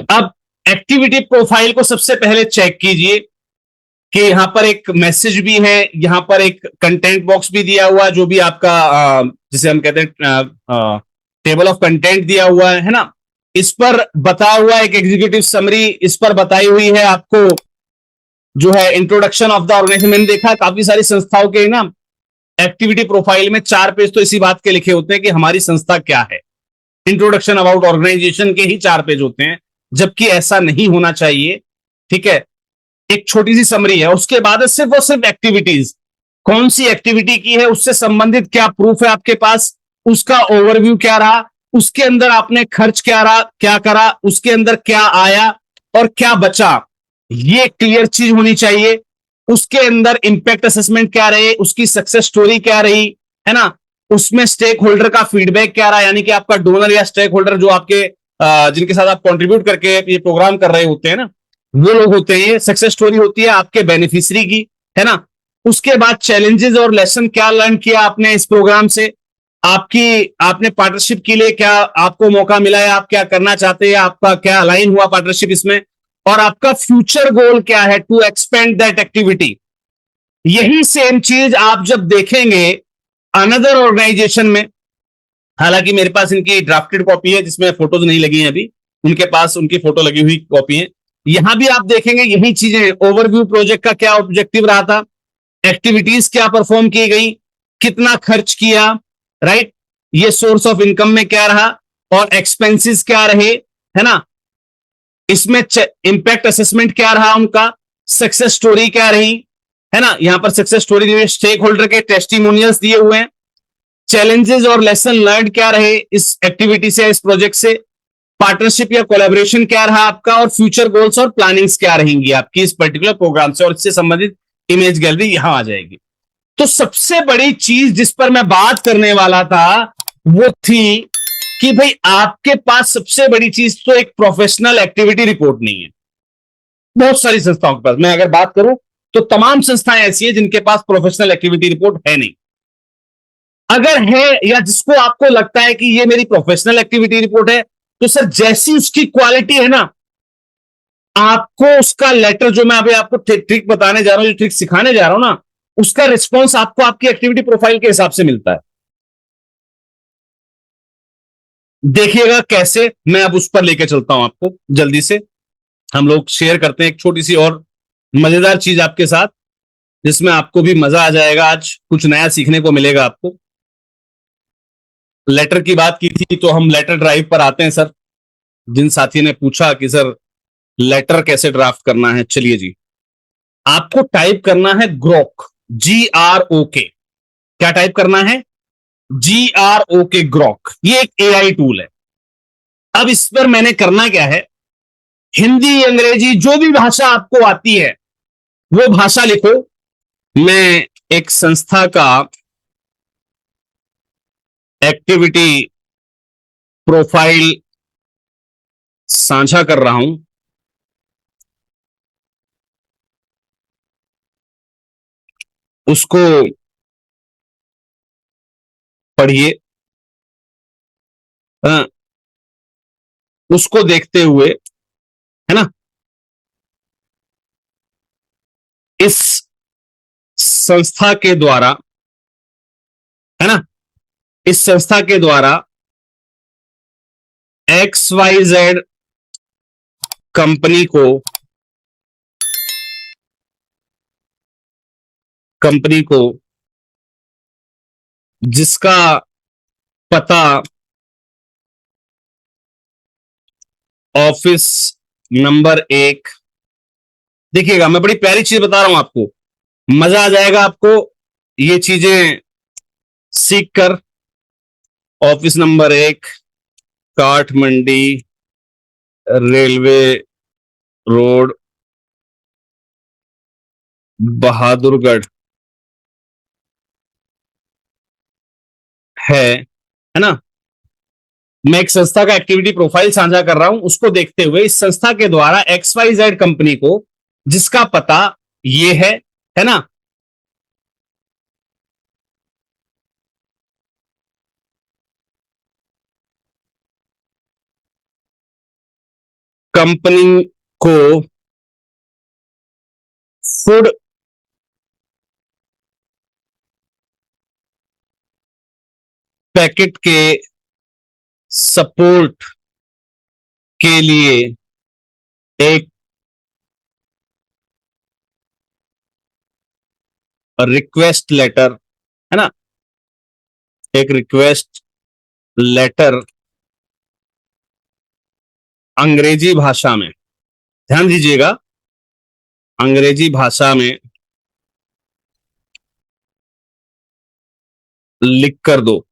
अब एक्टिविटी प्रोफाइल को सबसे पहले चेक कीजिए कि यहां पर एक मैसेज भी है, यहां पर एक कंटेंट बॉक्स भी दिया हुआ, जो भी आपका जिसे हम कहते हैं टेबल ऑफ कंटेंट दिया हुआ है ना। इस पर बताया हुआ एक एग्जीक्यूटिव समरी इस पर बताई हुई है आपको, जो है इंट्रोडक्शन ऑफ द ऑर्गेनाइजेशन। मैंने देखा काफी सारी संस्थाओं के ना एक्टिविटी प्रोफाइल में 4 पेज तो इसी बात के लिखे होते हैं कि हमारी संस्था क्या है। इंट्रोडक्शन अबाउट ऑर्गेनाइजेशन के ही 4 पेज होते हैं, जबकि ऐसा नहीं होना चाहिए। ठीक है, एक छोटी सी समरी है, उसके बाद सिर्फ और सिर्फ एक्टिविटीज, कौन सी एक्टिविटी की है, उससे संबंधित क्या प्रूफ है आपके पास, उसका ओवरव्यू क्या रहा, उसके अंदर आपने खर्च क्या रहा, क्या करा, उसके अंदर क्या आया और क्या बचा, ये क्लियर चीज होनी चाहिए। उसके अंदर इंपैक्ट असेसमेंट क्या रहे, उसकी सक्सेस स्टोरी क्या रही, है ना, उसमें स्टेक होल्डर का फीडबैक क्या रहा, यानी कि आपका डोनर या स्टेक होल्डर जो आपके जिनके साथ आप कंट्रीब्यूट करके ये प्रोग्राम कर रहे होते हैं ना, वो लोग होते हैं। सक्सेस स्टोरी होती है आपके बेनिफिशियरी की, है ना। उसके बाद चैलेंजेस और लेसन क्या लर्न किया आपने इस प्रोग्राम से, आपने पार्टनरशिप के लिए क्या आपको मौका मिला है, आप क्या करना चाहते हैं, आपका क्या अलाइन हुआ पार्टनरशिप इसमें, और आपका फ्यूचर गोल क्या है टू एक्सपेंड दैट एक्टिविटी। यही सेम चीज आप जब देखेंगे अनदर ऑर्गेनाइजेशन में, हालांकि मेरे पास इनकी ड्राफ्टेड कॉपी है जिसमें फोटोज नहीं लगी हैं अभी, उनके पास उनकी फोटो लगी हुई कॉपी है। यहां भी आप देखेंगे यही चीजें, ओवरव्यू प्रोजेक्ट का क्या ऑब्जेक्टिव रहा था, एक्टिविटीज क्या परफॉर्म की गई, कितना खर्च किया, राइट, ये सोर्स ऑफ इनकम में क्या रहा और एक्सपेंसेस क्या रहे, है ना, इसमें इंपैक्ट असेसमेंट क्या रहा उनका, सक्सेस स्टोरी क्या रही, है ना, यहां पर सक्सेस स्टोरी स्टेक होल्डर के टेस्टिमोनियल्स दिए हुए हैं, चैलेंजेस और लेसन लर्न क्या रहे इस एक्टिविटी से, इस प्रोजेक्ट से, पार्टनरशिप या कोलैबोरेशन क्या रहा आपका, और फ्यूचर गोल्स और प्लानिंग्स क्या रहेंगी आपकी इस पर्टिकुलर प्रोग्राम से, और इससे संबंधित इमेज गैलरी यहां आ जाएगी। तो सबसे बड़ी चीज जिस पर मैं बात करने वाला था वो थी कि भाई आपके पास सबसे बड़ी चीज तो एक प्रोफेशनल एक्टिविटी रिपोर्ट नहीं है। बहुत सारी संस्थाओं के पास, मैं अगर बात करूं तो तमाम संस्थाएं ऐसी हैं जिनके पास प्रोफेशनल एक्टिविटी रिपोर्ट है नहीं। अगर है या जिसको आपको लगता है कि ये मेरी प्रोफेशनल एक्टिविटी रिपोर्ट है, तो सर जैसी उसकी क्वालिटी है ना, आपको उसका लेटर, जो मैं अभी आपको ट्रिक बताने जा रहा हूं, जो ट्रिक सिखाने जा रहा हूं ना, उसका रिस्पॉन्स आपको आपकी एक्टिविटी प्रोफाइल के हिसाब से मिलता है। देखिएगा कैसे, मैं अब उस पर लेके चलता हूं आपको जल्दी से। हम लोग शेयर करते हैं एक छोटी सी और मजेदार चीज आपके साथ, जिसमें आपको भी मजा आ जाएगा, आज कुछ नया सीखने को मिलेगा आपको। लेटर की बात की थी तो हम लेटर ड्राइव पर आते हैं सर। जिन साथी ने पूछा कि सर लेटर कैसे ड्राफ्ट करना है, चलिए जी, आपको टाइप करना है ग्रोक, GROK। क्या टाइप करना है? GROK, Grok. ये एक AI टूल है। अब इस पर मैंने करना क्या है, हिंदी अंग्रेजी जो भी भाषा आपको आती है वो भाषा लिखो। मैं एक संस्था का एक्टिविटी प्रोफाइल साझा कर रहा हूं, उसको पढ़िए, उसको देखते हुए, है ना, इस संस्था के द्वारा, है ना, इस संस्था के द्वारा XYZ कंपनी को, कंपनी को जिसका पता ऑफिस नंबर 1, देखिएगा मैं बड़ी प्यारी चीज बता रहा हूं आपको, मजा आ जाएगा आपको ये चीजें सीख कर। Office number 1, Kathmandi railway road, Bahadurgarh है ना। मैं एक संस्था का एक्टिविटी प्रोफाइल साझा कर रहा हूं, उसको देखते हुए इस संस्था के द्वारा XYZ कंपनी को जिसका पता ये है ना, कंपनी को फूड पैकेट के सपोर्ट के लिए एक रिक्वेस्ट लेटर, है ना, एक रिक्वेस्ट लेटर अंग्रेजी भाषा में, ध्यान दीजिएगा, अंग्रेजी भाषा में लिख कर दो।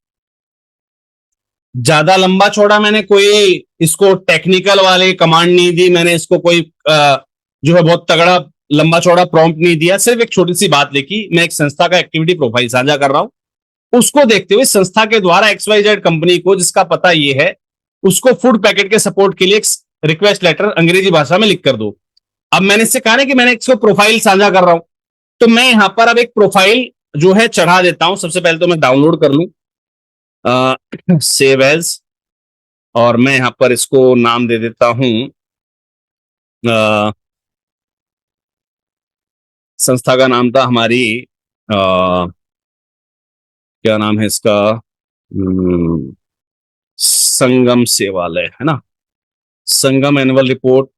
ज्यादा लंबा चौड़ा मैंने कोई इसको टेक्निकल वाले कमांड नहीं दी, मैंने इसको कोई जो है बहुत तगड़ा लंबा चौड़ा प्रॉम्प्ट नहीं दिया, सिर्फ एक छोटी सी बात लिखी, मैं एक संस्था का एक्टिविटी प्रोफाइल साझा कर रहा हूं, उसको देखते हुए संस्था के द्वारा XYZ कंपनी को, जिसका पता ये है, उसको फूड पैकेट के सपोर्ट के लिए एक रिक्वेस्ट लेटर अंग्रेजी भाषा में लिख कर दो। अब मैंने इससे कहा ना कि मैंने इसको प्रोफाइल साझा कर रहा हूं, तो मैं यहां पर अब एक प्रोफाइल जो है चढ़ा देता हूं। सबसे पहले तो मैं डाउनलोड कर लूं, सेव एज, और मैं यहां पर इसको नाम दे देता हूं, संस्था का नाम था हमारी, क्या नाम है इसका, संगम सेवालय, है ना, संगम annual report,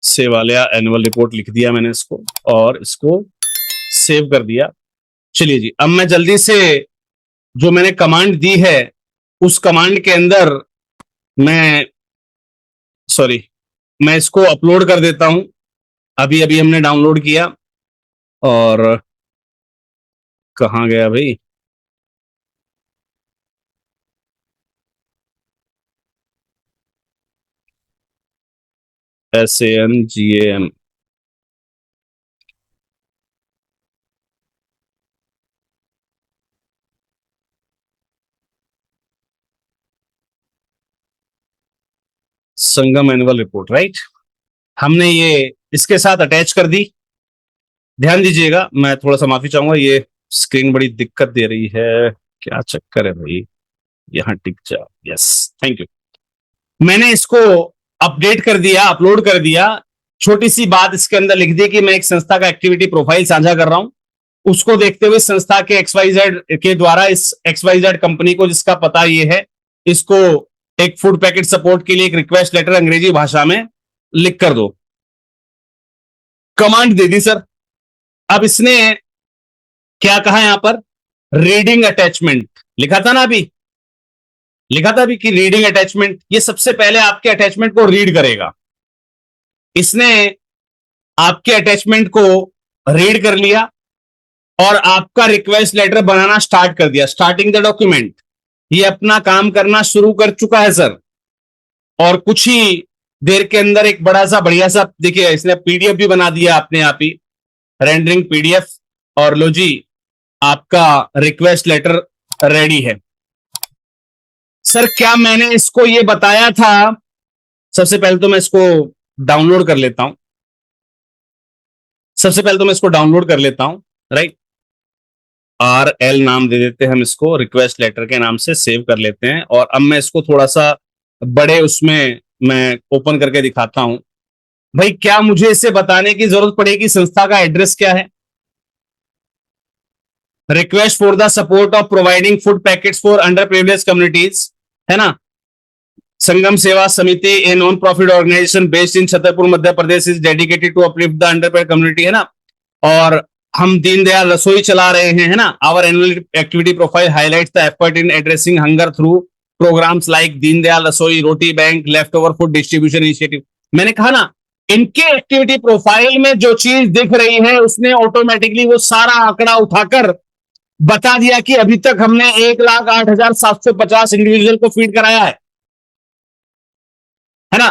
Sevalaya annual report लिख दिया मैंने इसको और इसको सेव कर दिया। चलिए जी, अब मैं जल्दी से जो मैंने कमांड दी है उस कमांड के अंदर मैं इसको अपलोड कर देता हूं। अभी अभी हमने डाउनलोड किया, और कहां गया भाई, SANGAM, संगम एनुअल रिपोर्ट, राइट। हमने ये इसके साथ अटैच कर दी। ध्यान दीजिएगा, मैं थोड़ा सा माफी चाहूंगा, ये स्क्रीन बड़ी दिक्कत दे रही है, क्या चक्कर है भाई, यहां टिक जाओ, यस, थैंक यू। मैंने इसको अपडेट कर दिया, अपलोड कर दिया। छोटी सी बात इसके अंदर लिख दी कि मैं एक संस्था का एक्टिविटी प्रोफाइल साझा कर रहा हूं, उसको देखते हुए संस्था के XYZ के द्वारा इस XYZ कंपनी को, जिसका पता ये है, इसको एक फूड पैकेट सपोर्ट के लिए एक रिक्वेस्ट लेटर अंग्रेजी भाषा में लिख कर दो। कमांड दे दी सर। अब इसने क्या कहा यहां पर, रीडिंग अटैचमेंट लिखा था ना अभी, लिखा था अभी कि रीडिंग अटैचमेंट, ये सबसे पहले आपके अटैचमेंट को रीड करेगा। इसने आपके अटैचमेंट को रीड कर लिया और आपका रिक्वेस्ट लेटर बनाना स्टार्ट कर दिया, स्टार्टिंग द डॉक्यूमेंट। ये अपना काम करना शुरू कर चुका है सर, और कुछ ही देर के अंदर एक बड़ा सा बढ़िया सा, देखिए इसने PDF भी बना दिया अपने आप ही, रेंडरिंग PDF, और लो जी, आपका रिक्वेस्ट लेटर रेडी है। सर क्या मैंने इसको ये बताया था, सबसे पहले तो मैं इसको डाउनलोड कर लेता हूं, सबसे पहले तो मैं इसको डाउनलोड कर लेता हूं, राइट। RL नाम दे देते हैं हम इसको, रिक्वेस्ट लेटर के नाम से सेव कर लेते हैं। और अब मैं इसको थोड़ा सा बड़े उसमें मैं ओपन करके दिखाता हूं। भाई क्या मुझे इसे बताने की जरूरत पड़ेगी संस्था का एड्रेस क्या है, request for the support of providing food packets for under privilege communities, है ना, Sangam Seva Samiti, a non profit organisation based in Chhatarpur Madhya Pradesh, is dedicated to uplift the under privilege community, है ना। और हम दीनदयाल रसोई चला रहे हैं, है ना। Our annual activity profile highlights the effort in addressing hunger through programmes like Deendayal Rasoi, Roti bank, left over food distribution initiative. मैंने कहा ना, इनके एक्टिविटी प्रोफाइल में जो चीज दिख रही है उसने ऑटोमेटिकली वो सारा आंकड़ा उठाकर बता दिया कि अभी तक हमने 1,08,750 इंडिविजुअल को फीड कराया है ना।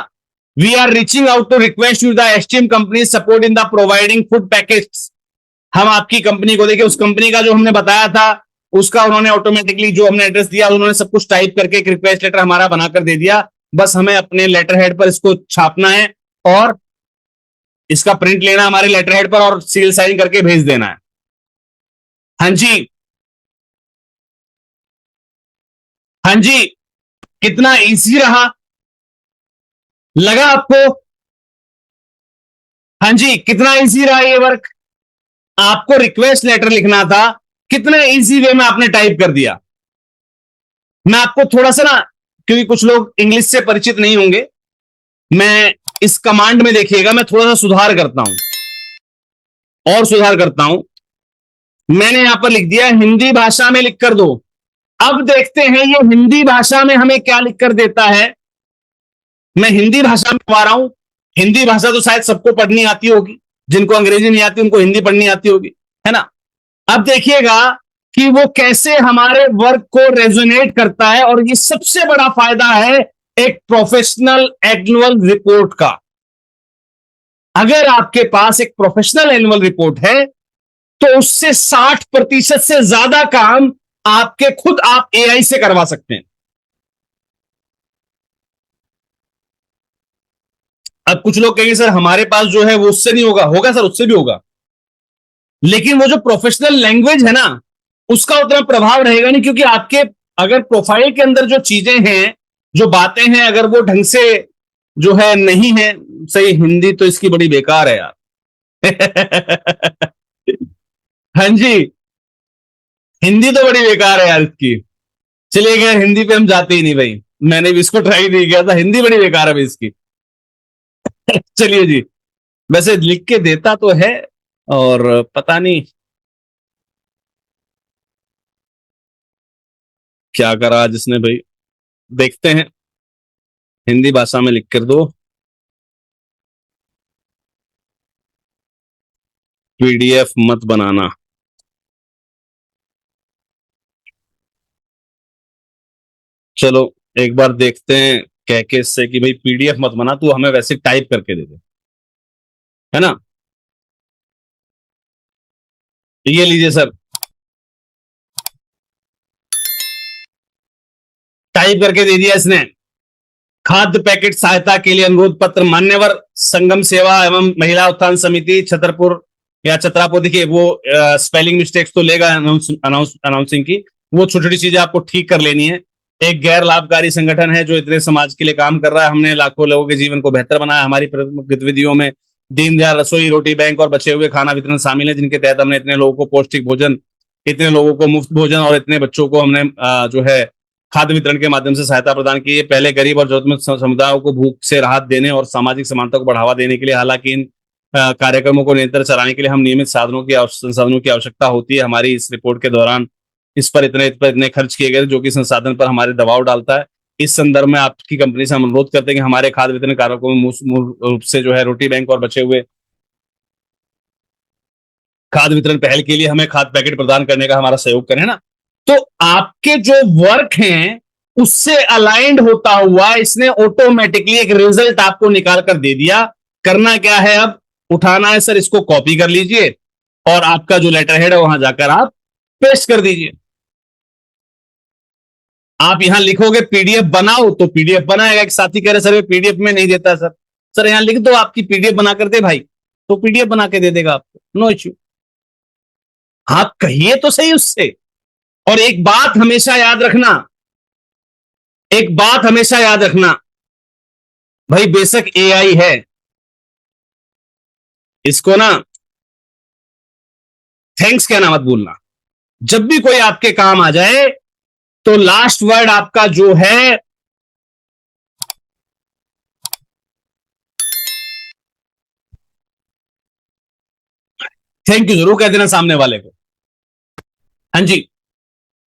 We are reaching out to request you the esteem company support in the providing food packets. हम आपकी कंपनी को, देखिए उस कंपनी का जो हमने बताया था उसका उन्होंने ऑटोमेटिकली जो हमने एड्रेस दिया उन्होंने सब कुछ टाइप करके एक रिक्वेस्ट लेटर हमारा बनाकर दे दिया। बस हमें अपने लेटर हेड पर इसको छापना है और इसका प्रिंट लेना हमारे लेटर हेड पर और सील साइन करके भेज देना है। हाँ जी, हाँ जी, कितना इजी रहा, लगा आपको? हाँ जी, कितना इजी रहा ये वर्क। आपको रिक्वेस्ट लेटर लिखना था, कितने इजी वे में आपने टाइप कर दिया। मैं आपको थोड़ा सा ना, क्योंकि कुछ लोग इंग्लिश से परिचित नहीं होंगे, मैं इस कमांड में देखिएगा, मैं थोड़ा सा सुधार करता हूं और सुधार करता हूं। मैंने यहां पर लिख दिया हिंदी भाषा में लिख कर दो। अब देखते हैं ये हिंदी भाषा में हमें क्या लिख कर देता है। मैं हिंदी भाषा में पढ़ा रहा हूं। हिंदी भाषा तो शायद सबको पढ़नी आती होगी, जिनको अंग्रेजी नहीं आती उनको हिंदी पढ़नी आती होगी, है ना। अब देखिएगा कि वो कैसे हमारे वर्क को रेजोनेट करता है, और ये सबसे बड़ा फायदा है एक प्रोफेशनल एनुअल रिपोर्ट का। अगर आपके पास एक प्रोफेशनल एनुअल रिपोर्ट है तो उससे 60% से ज्यादा काम आपके खुद आप एआई से करवा सकते हैं। अब कुछ लोग कहेंगे सर हमारे पास जो है वो उससे नहीं होगा, होगा सर, उससे भी होगा, लेकिन वो जो प्रोफेशनल लैंग्वेज है ना, उसका उतना प्रभाव रहेगा नहीं, क्योंकि आपके अगर प्रोफाइल के अंदर जो चीजें हैं, जो बातें हैं, अगर वो ढंग से जो है नहीं है सही। हिंदी तो इसकी बड़ी बेकार है यार। हाँ जी, हिंदी तो बड़ी बेकार है यार इसकी। चलिए खैर, हिंदी पे हम जाते ही नहीं भाई, मैंने भी इसको ट्राई नहीं किया था, हिंदी बड़ी बेकार है भाई इसकी। चलिए जी, वैसे लिख के देता तो है, और पता नहीं क्या करा आज इसने भाई। देखते हैं, हिंदी भाषा में लिख कर दो, पीडीएफ मत बनाना। चलो एक बार देखते हैं कह के इससे कि भाई पीडीएफ मत बना, तू हमें वैसे टाइप करके दे दे, है ना। ये लीजिए सर, टाइप करके दे दिया इसने। खाद्य पैकेट सहायता के लिए अनुरोध पत्र, मान्यवर संगम सेवा एवं महिला उत्थान समिति छतरपुर या छतरापुर। देखिए वो स्पेलिंग मिस्टेक्स तो लेगा अनाउंसिंग की, वो छोटी छोटी चीजें आपको ठीक कर लेनी है। एक गैर लाभकारी संगठन है जो इतने समाज के लिए काम कर रहा है। हमने लाखों लोगों के जीवन को बेहतर बनाया। हमारी प्रमुख गतिविधियों में दीनदयाल रसोई रोटी बैंक और बचे हुए खाना वितरण शामिल है, जिनके तहत हमने इतने लोगों को पौष्टिक भोजन, इतने लोगों को मुफ्त भोजन और इतने बच्चों को हमने जो है खाद्य वितरण के माध्यम से सहायता प्रदान की है। पहले गरीब और जरूरतमंद समुदायों को भूख से राहत देने और सामाजिक समानता को बढ़ावा देने के लिए, हालांकि इन कार्यक्रमों को निरंतर चलाने के लिए हम नियमित संसाधनों की आवश्यकता होती है। हमारी इस रिपोर्ट के दौरान इस पर इतने खर्च किए गए, जो कि संसाधन पर हमारे दबाव डालता है। इस संदर्भ में आपकी कंपनी से हम अनुरोध करते हैं कि हमारे खाद्य वितरण कार्यक्रमों में मूल रूप से जो है रोटी बैंक और बचे हुए खाद्य वितरण पहल के लिए हमें खाद्य पैकेट प्रदान करने का हमारा सहयोग करें ना। तो आपके जो वर्क हैं उससे अलाइंड होता हुआ इसने ऑटोमेटिकली एक रिजल्ट आपको निकाल कर दे दिया। करना क्या है, अब उठाना है सर, इसको कॉपी कर लीजिए और आपका जो लेटर हेड है वहां जाकर आप पेस्ट कर दीजिए। आप यहां लिखोगे पीडीएफ बनाओ तो पीडीएफ बनाएगा। एक साथी कह रहे सर पीडीएफ में नहीं देता सर। सर यहां लिख दो आपकी पीडीएफ बना कर दे भाई, तो पीडीएफ बना के दे देगा आपको, नो इश्यू। आप कहिए तो सही उससे। और एक बात हमेशा याद रखना, एक बात हमेशा याद रखना, भाई बेशक एआई है, इसको ना थैंक्स कहना मत भूलना। जब भी कोई आपके काम आ जाए तो लास्ट वर्ड आपका जो है थैंक यू जरूर कह देना सामने वाले को। हाँ जी,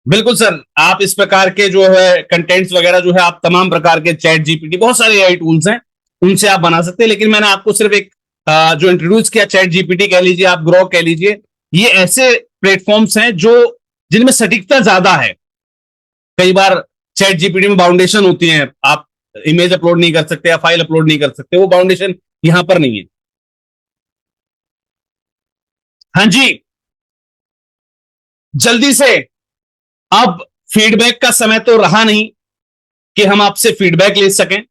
बिल्कुल सर। आप इस प्रकार के जो है कंटेंट्स वगैरह जो है आप तमाम प्रकार के चैट जीपीटी, बहुत सारे एआई टूल्स हैं, उनसे आप बना सकते हैं। लेकिन मैंने आपको सिर्फ एक जो इंट्रोड्यूस किया, चैट जीपीटी कह लीजिए, आप ग्रोक कह लीजिए, ये ऐसे प्लेटफॉर्म्स हैं जो जिनमें सटीकता ज्यादा है। कई बार चैट जीपीटी में बाउंडेशन होती है, आप इमेज अपलोड नहीं कर सकते या फाइल अपलोड नहीं कर सकते, वो बाउंडेशन यहां पर नहीं है। हाँ जी, जल्दी से। अब फीडबैक का समय तो रहा नहीं कि हम आपसे फीडबैक ले सकें,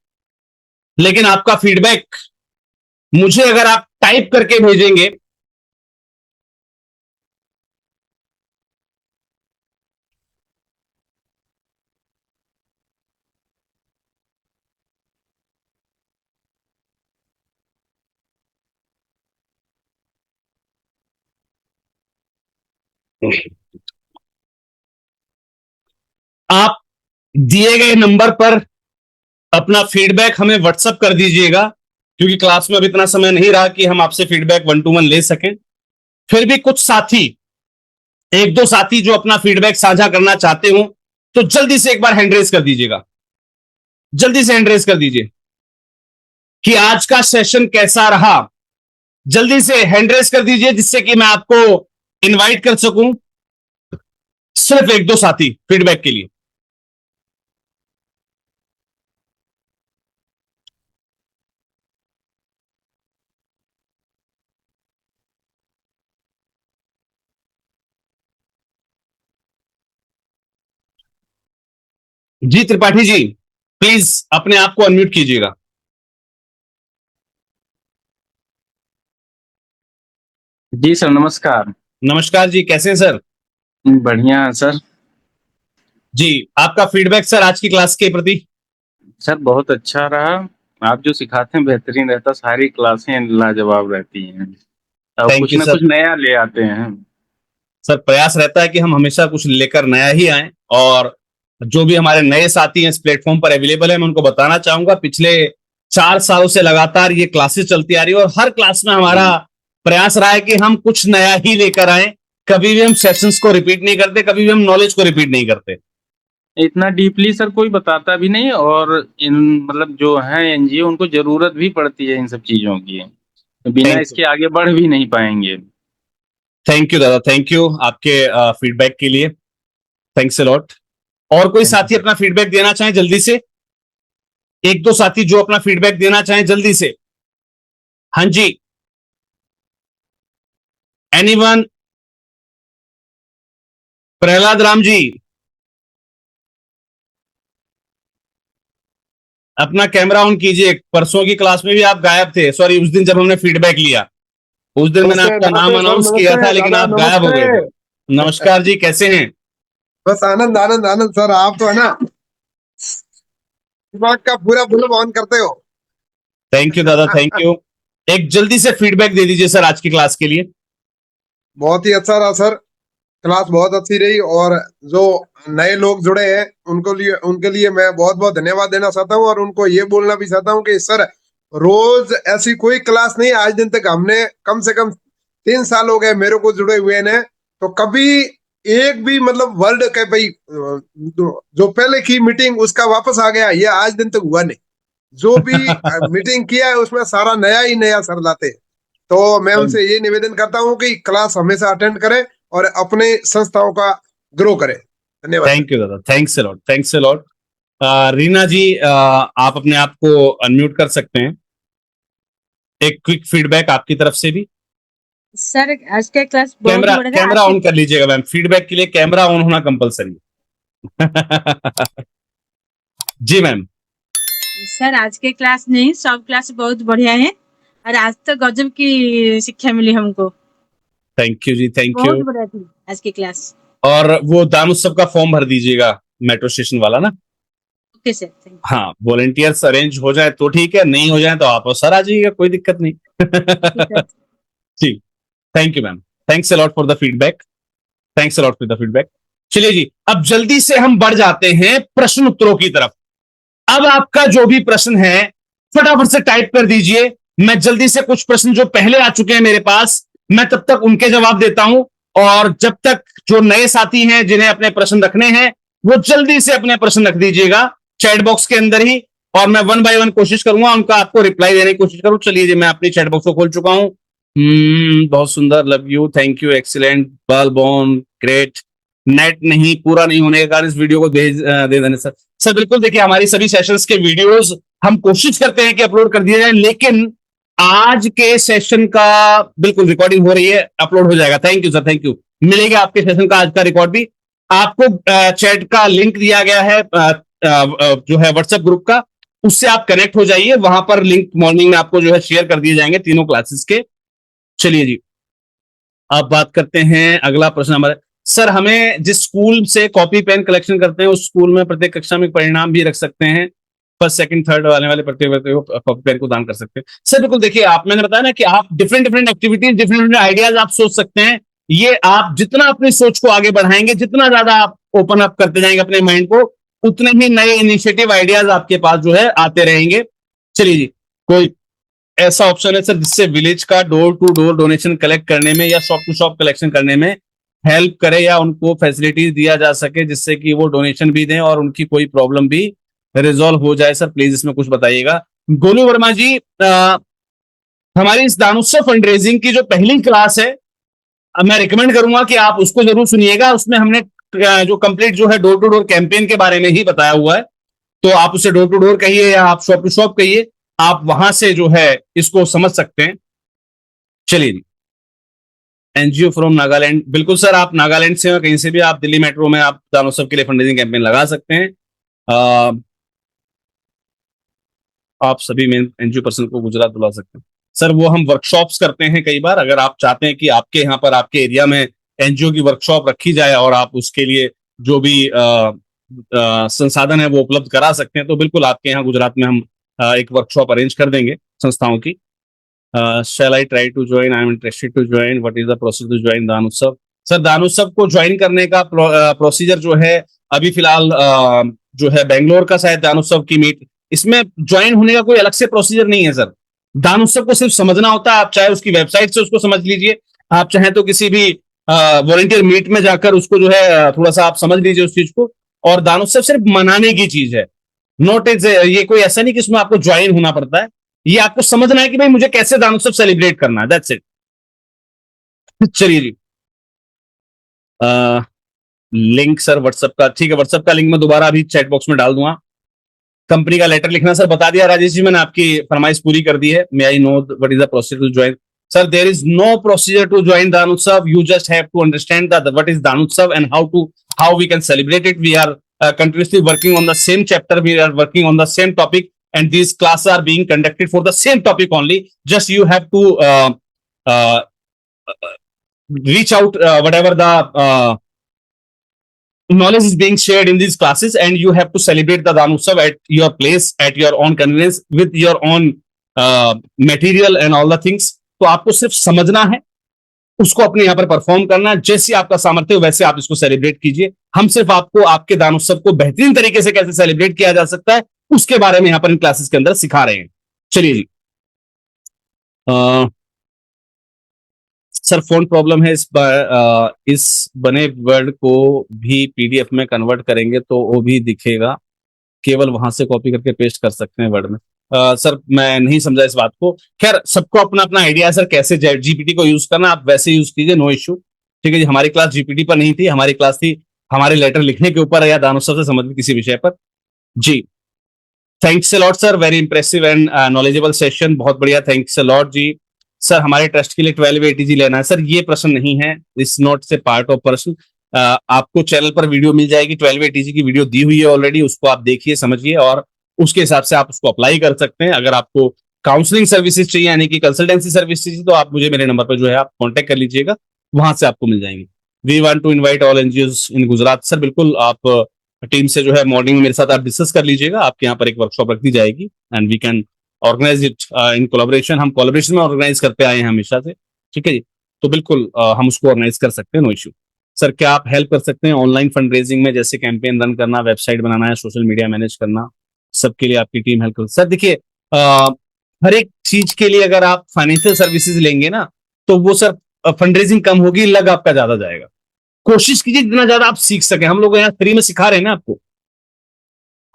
लेकिन आपका फीडबैक मुझे अगर आप टाइप करके भेजेंगे। आप दिए गए नंबर पर अपना फीडबैक हमें व्हाट्सअप कर दीजिएगा, क्योंकि क्लास में अब इतना समय नहीं रहा कि हम आपसे फीडबैक 1-to-1 ले सकें। फिर भी कुछ साथी, एक दो साथी जो अपना फीडबैक साझा करना चाहते हो, तो जल्दी से एक बार हैंड रेज कर दीजिएगा, जल्दी से हैंड रेज कर दीजिए कि आज का सेशन कैसा रहा। जल्दी से हैंड रेज कर दीजिए, जिससे कि मैं आपको इनवाइट कर सकूं, सिर्फ एक दो साथी फीडबैक के लिए। जी त्रिपाठी जी, प्लीज अपने आप को अनम्यूट कीजिएगा। जी सर, नमस्कार। नमस्कार जी, कैसे हैं सर? बढ़िया है सर। जी, आपका फीडबैक सर आज की क्लास के प्रति? सर बहुत अच्छा रहा। आप जो सिखाते हैं बेहतरीन रहता, सारी क्लासें लाजवाब रहती हैं और थैंक कुछ यू ना सर। कुछ नया ले आते हैं। सर प्रयास रहता है कि हम हमेशा कुछ लेकर नया ही आए, और जो भी हमारे नए साथी हैं इस प्लेटफॉर्म पर अवेलेबल है, मैं उनको बताना चाहूंगा, पिछले 4 सालों से लगातार ये क्लासेस चलती आ रही है और हर क्लास में हमारा प्रयास रहा है कि हम कुछ नया ही लेकर आए। कभी भी हम सेशंस को रिपीट नहीं करते, कभी भी हम नॉलेज को रिपीट नहीं करते। इतना डीपली सर कोई बताता भी नहीं, और इन मतलब जो है एनजीओ, उनको जरूरत भी पड़ती है इन सब चीजों की। बिना थैंक यू, इसके आगे बढ़ भी नहीं पाएंगे। थैंक यू दादा, थैंक यू आपके फीडबैक के लिए, थैंक्स अ लॉट। और कोई थैंक यू साथी सर। अपना फीडबैक देना चाहें जल्दी से? एक दो साथी जो अपना फीडबैक देना चाहें जल्दी से। हाँ जी, एनीवन? प्रहलाद राम जी, अपना कैमरा ऑन कीजिए। परसों की क्लास में भी आप गायब थे, सॉरी उस दिन जब हमने फीडबैक लिया, उस दिन मैंने नमस्ते आपका नाम नमस्ते सर, अनाउंस किया नमस्ते था, लेकिन दादा, आप गायब हो नमस्ते। गए थे। नमस्कार जी, कैसे हैं? बस आनंद आनंद आनंद सर, आप तो है ना दिमाग का पूरा बुलब ऑन करते हो। थैंक यू दादा, थैंक यू। एक जल्दी से फीडबैक दे दीजिए सर आज की क्लास के लिए। बहुत ही अच्छा रहा सर, क्लास बहुत अच्छी रही। और जो नए लोग जुड़े हैं उनके लिए मैं बहुत बहुत धन्यवाद देना चाहता हूँ, और उनको ये बोलना भी चाहता हूँ कि सर रोज ऐसी कोई क्लास नहीं, आज दिन तक हमने कम से कम 3 साल हो गए मेरे को जुड़े हुए ने, तो कभी एक भी मतलब वर्ल्ड के भाई जो पहले की मीटिंग उसका वापस आ गया, ये आज दिन तक हुआ नहीं। जो भी मीटिंग किया है उसमें सारा नया ही नया सर लाते हैं। तो मैं उनसे ये निवेदन करता हूँ कि क्लास हमेशा अटेंड करें और अपने संस्थाओं का ग्रो करें। धन्यवाद सर। थैंक यू दादा, thanks a lot, thanks a lot. Reena ji, आप अपने आप को अनम्यूट कर सकते हैं। एक क्विक फीडबैक आपकी तरफ से भी। सर आज का क्लास बहुत कैमरा बढ़िया था। कैमरा ऑन कर लीजिएगा मैम, फीडबैक के लिए कैमरा ऑन होना कंपलसरी। जी मैम। सर आज के क्लास नहीं, सब क्लास बहुत बढ़िया है और आज तो गजब की शिक्षा मिली हमको। थैंक यू जी, थैंक यू। बहुत बढ़िया थी आज की क्लास। और वो दान उत्सव का फॉर्म भर दीजिएगा, मेट्रो स्टेशन वाला ना। ओके सर, थैंक हाँ, वॉलेंटियर्स अरेंज हो जाए तो ठीक है, नहीं हो जाए तो आप सर आ जाइएगा, कोई दिक्कत नहीं। यू। जी, thank you ma'am, thanks a lot for the feedback, thanks a lot for the feedback. चलिए जी, अब जल्दी से हम बढ़ जाते हैं प्रश्न उत्तरों की तरफ। अब आपका जो भी प्रश्न है फटाफट से टाइप कर दीजिए। मैं जल्दी से कुछ प्रश्न जो पहले आ चुके हैं मेरे पास, मैं तब तक उनके जवाब देता हूं, और जब तक जो नए साथी हैं जिन्हें अपने प्रश्न रखने हैं वो जल्दी से अपने प्रश्न रख दीजिएगा चैट बॉक्स के अंदर ही, और मैं 1 बाय 1 कोशिश करूंगा उनका आपको रिप्लाई देने की कोशिश करूं। चलिए जी, मैं अपनी चैट बॉक्स को खोल चुका हूं। बहुत सुंदर, love you, thank you, excellent, well born, great. Net नहीं पूरा नहीं होने के कारण इस वीडियो को दे देने सर। सर बिल्कुल, देखिए हमारी सभी सेशंस के वीडियोस हम कोशिश करते हैं कि अपलोड कर दिए जाए, लेकिन आज के सेशन का बिल्कुल रिकॉर्डिंग हो रही है, अपलोड हो जाएगा। Thank you sir, thank you. मिलेगा आपके सेशन का आज का रिकॉर्ड भी आपको। चैट का लिंक दिया गया है जो है व्हाट्सएप ग्रुप का, उससे आप कनेक्ट हो जाइए, वहां पर लिंक मॉर्निंग में आपको जो है शेयर कर दिए जाएंगे तीनों क्लासेस के। चलिए जी, अब बात करते हैं अगला प्रश्न हमारे। सर हमें जिस स्कूल से कॉपी पेन कलेक्शन करते हैं उस स्कूल में प्रत्येक कक्षा में परिणाम भी रख सकते हैं, फर्स्ट सेकंड थर्ड वाले प्रत्येक व्यक्ति को कॉपी पेन को दान कर सकते हैं। सर बिल्कुल, देखिए आप, मैंने बताया ना कि आप different different activities, different different ideas आप सोच सकते हैं। ये आप जितना अपनी सोच को आगे बढ़ाएंगे, जितना ज्यादा आप ओपन अप करते जाएंगे अपने माइंड को, उतने ही नए इनिशिएटिव आइडियाज आपके पास जो है आते रहेंगे। चलिए जी, कोई ऐसा ऑप्शन है सर जिससे विलेज का door to door donation collect करने में या शॉप टू शॉप कलेक्शन करने में हेल्प करे, या उनको फैसिलिटीज दिया जा सके जिससे कि वो डोनेशन भी दें और उनकी कोई प्रॉब्लम भी रिजॉल्व हो जाए? सर प्लीज इसमें कुछ बताइएगा। गोलू वर्मा जी, हमारी इस दानोत्सव फंड रेजिंग की जो पहली क्लास है, मैं रिकमेंड करूंगा कि आप उसको जरूर सुनिएगा। उसमें हमने जो कंप्लीट जो है डोर टू डोर कैंपेन के बारे में ही बताया हुआ है। तो आप उसे डोर टू डोर कहिए या आप शॉप टू शॉप कहिए, आप वहां से जो है इसको समझ सकते हैं। चलिए, एनजीओ फ्रॉम नागालैंड, बिल्कुल सर, आप नागालैंड से हो कहीं से भी, आप दिल्ली मेट्रो में आप दानोत्सव के लिए फंड रेजिंग कैंपेन लगा सकते हैं। आप सभी मेन एनजीओ पर्सन को गुजरात बुला सकते हैं। सर वो हम वर्कशॉप्स करते हैं कई बार, अगर आप चाहते हैं कि आपके यहाँ पर आपके एरिया में एनजीओ की वर्कशॉप रखी जाए और आप उसके लिए जो भी संसाधन है वो उपलब्ध करा सकते हैं, तो बिल्कुल आपके यहाँ गुजरात में हम एक वर्कशॉप अरेंज कर देंगे संस्थाओं की। Shall I try to join, I am interested to join, what is the process to join Danotsav? Sir Danotsav को ज्वाइन करने का प्रोसीजर जो है अभी फिलहाल जो है बेंगलोर का शायद दानोत्सव की मीट, इसमें ज्वाइन होने का कोई अलग से प्रोसीजर नहीं है सर। दानोत्सव को सिर्फ समझना होता है। आप चाहे उसकी वेबसाइट से उसको समझ लीजिए, आप चाहे तो किसी भी वॉलंटियर मीट में जाकर उसको जो है थोड़ा सा आप समझ लीजिए उस चीज को। और दानोत्सव सिर्फ मनाने की चीज है, नॉट इज ये कोई ऐसा नहीं कि इसमें आपको ज्वाइन होना पड़ता है। ये आपको समझना है कि भाई मुझे कैसे दानोत्सव सेलिब्रेट करना है, दैट्स इट। चलिए जी, लिंक सर व्हाट्सएप का, ठीक है, व्हाट्सएप का लिंक मैं दोबारा अभी चैट बॉक्स में डाल दूंगा। कंपनी का लेटर लिखना सर बता दिया राजेश जी, मैंने आपकी फरमाइश पूरी कर दी है। May I know what is the procedure to join? Sir there is no procedure to join Danotsav, you just have to understand that what is Danotsav and how we can celebrate it. We are continuously working on the same chapter, we are working on the same topic, and these classes are being conducted for the same topic only. Just you have to reach out whatever the knowledge is being shared in these classes, and you have to celebrate the Danotsav at your place, at your own convenience, with your own material and all the things. तो आपको सिर्फ समझना है, उसको अपने यहाँ पर perform करना है, जैसे आपका सामर्थ्य हो वैसे आप इसको सेलिब्रेट कीजिए। हम सिर्फ आपको आपके दानोत्सव को बेहतरीन तरीके से कैसे सेलिब्रेट किया जा सकता है उसके बारे में यहाँ पर इन क्लासेस के अंदर सिखा रहे हैं। चलिए जी, सर फोन प्रॉब्लम है, इस बने वर्ड को भी पीडीएफ में कन्वर्ट करेंगे तो वो भी दिखेगा, केवल वहां से कॉपी करके पेस्ट कर सकते हैं वर्ड में? सर मैं नहीं समझा इस बात को। खैर सबको अपना अपना आइडिया है सर कैसे जीपीटी को यूज करना, आप वैसे यूज कीजिए, नो इश्यू। ठीक है जी, हमारी क्लास जीपीटी पर नहीं थी, हमारी क्लास थी हमारे लेटर लिखने के ऊपर या दानोत्सव से संबंधित किसी विषय पर। जी thanks a lot sir, very impressive and knowledgeable session, बहुत बढ़िया, थैंक्स अ लॉट जी। सर हमारे ट्रस्ट के लिए 12 ATG लेना है? सर ये प्रश्न नहीं है, इस नॉट से पार्ट ऑफ प्रश्न। आपको चैनल पर वीडियो मिल जाएगी, 12 ATG की वीडियो दी हुई है ऑलरेडी, उसको आप देखिए समझिए और उसके हिसाब से आप उसको अप्लाई कर सकते हैं। अगर आपको काउंसलिंग सर्विसेज चाहिए यानी कि कंसल्टेंसी सर्विस चाहिए तो आप मुझे मेरे नंबर पर जो है आप कॉन्टेक्ट कर लीजिएगा, वहां से आपको मिल जाएंगे। We want to invite all NGOs in Gujarat. Sir बिल्कुल, आप टीम से जो है मॉर्निंग में मेरे साथ आप डिस्कस कर लीजिएगा, आपके यहाँ पर एक वर्कशॉप रख दी जाएगी and we can organise it in collaboration. हम कोलैबोरेशन में ऑर्गेनाइज करते आए हैं हमेशा से, ठीक है जी, तो बिल्कुल हम उसको ऑर्गेनाइज कर सकते हैं, नो इश्यू। सर क्या आप हेल्प कर सकते हैं ऑनलाइन फंड रेजिंग में, जैसे कैंपेन रन करना, वेबसाइट बनाना है, सोशल मीडिया मैनेज करना, सबके लिए आपकी टीम हेल्प कर? सर देखिए, हर एक चीज के लिए अगर आप फाइनेंशियल सर्विसेज लेंगे ना तो वो सर फंड रेजिंग कम होगी, लग आपका ज्यादा जाएगा। कोशिश कीजिए जितना ज्यादा आप सीख सके, हम लोग यहाँ फ्री में सिखा रहे हैं ना आपको,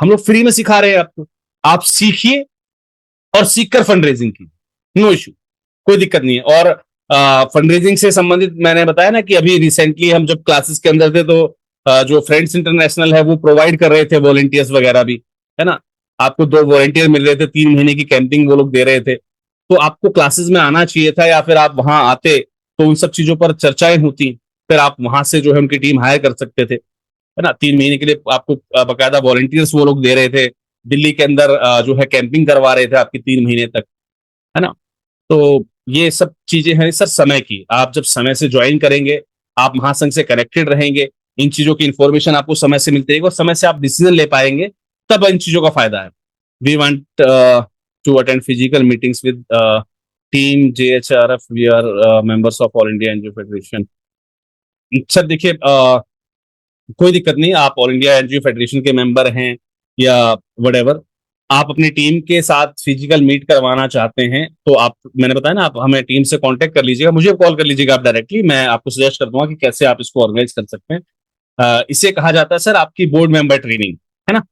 हम लोग फ्री में सिखा रहे हैं आपको, आप सीखिए और सीखकर फंड रेजिंग की, नो इश्यू, कोई दिक्कत नहीं है। और फंड रेजिंग से संबंधित मैंने बताया ना कि अभी रिसेंटली हम जब क्लासेस के अंदर थे तो जो फ्रेंड्स इंटरनेशनल है वो प्रोवाइड कर रहे थे वॉलंटियर्स वगैरह भी, है ना, आपको 2 वॉलंटियर मिल रहे थे, 3 महीने की कैंपिंग वो लोग दे रहे थे। तो आपको क्लासेस में आना चाहिए था, या फिर आप वहां आते तो उन सब चीजों पर चर्चाएं होती, फिर आप वहां से जो है उनकी टीम हायर कर सकते थे, है ना। 3 महीने के लिए आपको बाकायदा वॉलंटियर्स वो लोग दे रहे थे, दिल्ली के अंदर जो है कैंपिंग करवा रहे थे आपकी 3 महीने तक, है ना। तो ये सब चीजें हैं सर समय की, आप जब समय से ज्वाइन करेंगे, आप महासंघ से कनेक्टेड रहेंगे, इन चीजों की इंफॉर्मेशन आपको समय से मिलती रहेगी और समय से आप डिसीजन ले पाएंगे, तब इन चीजों का फायदा है। We want to attend physical meetings with team JHRF, we are members of all India NGO federation. Sir देखिए, कोई दिक्कत नहीं, आप ऑल इंडिया एनजीओ फेडरेशन के मेंबर हैं या व्हाटएवर, आप अपनी टीम के साथ फिजिकल मीट करवाना चाहते हैं तो आप, मैंने बताया ना, आप हमें टीम से कांटेक्ट कर लीजिएगा, मुझे कॉल कर लीजिएगा आप डायरेक्टली, मैं आपको सजेस्ट कर दूंगा कि कैसे आप इसको ऑर्गेनाइज कर सकते हैं। इसे कहा जाता है सर आपकी बोर्ड मेंबर ट्रेनिंग, है ना।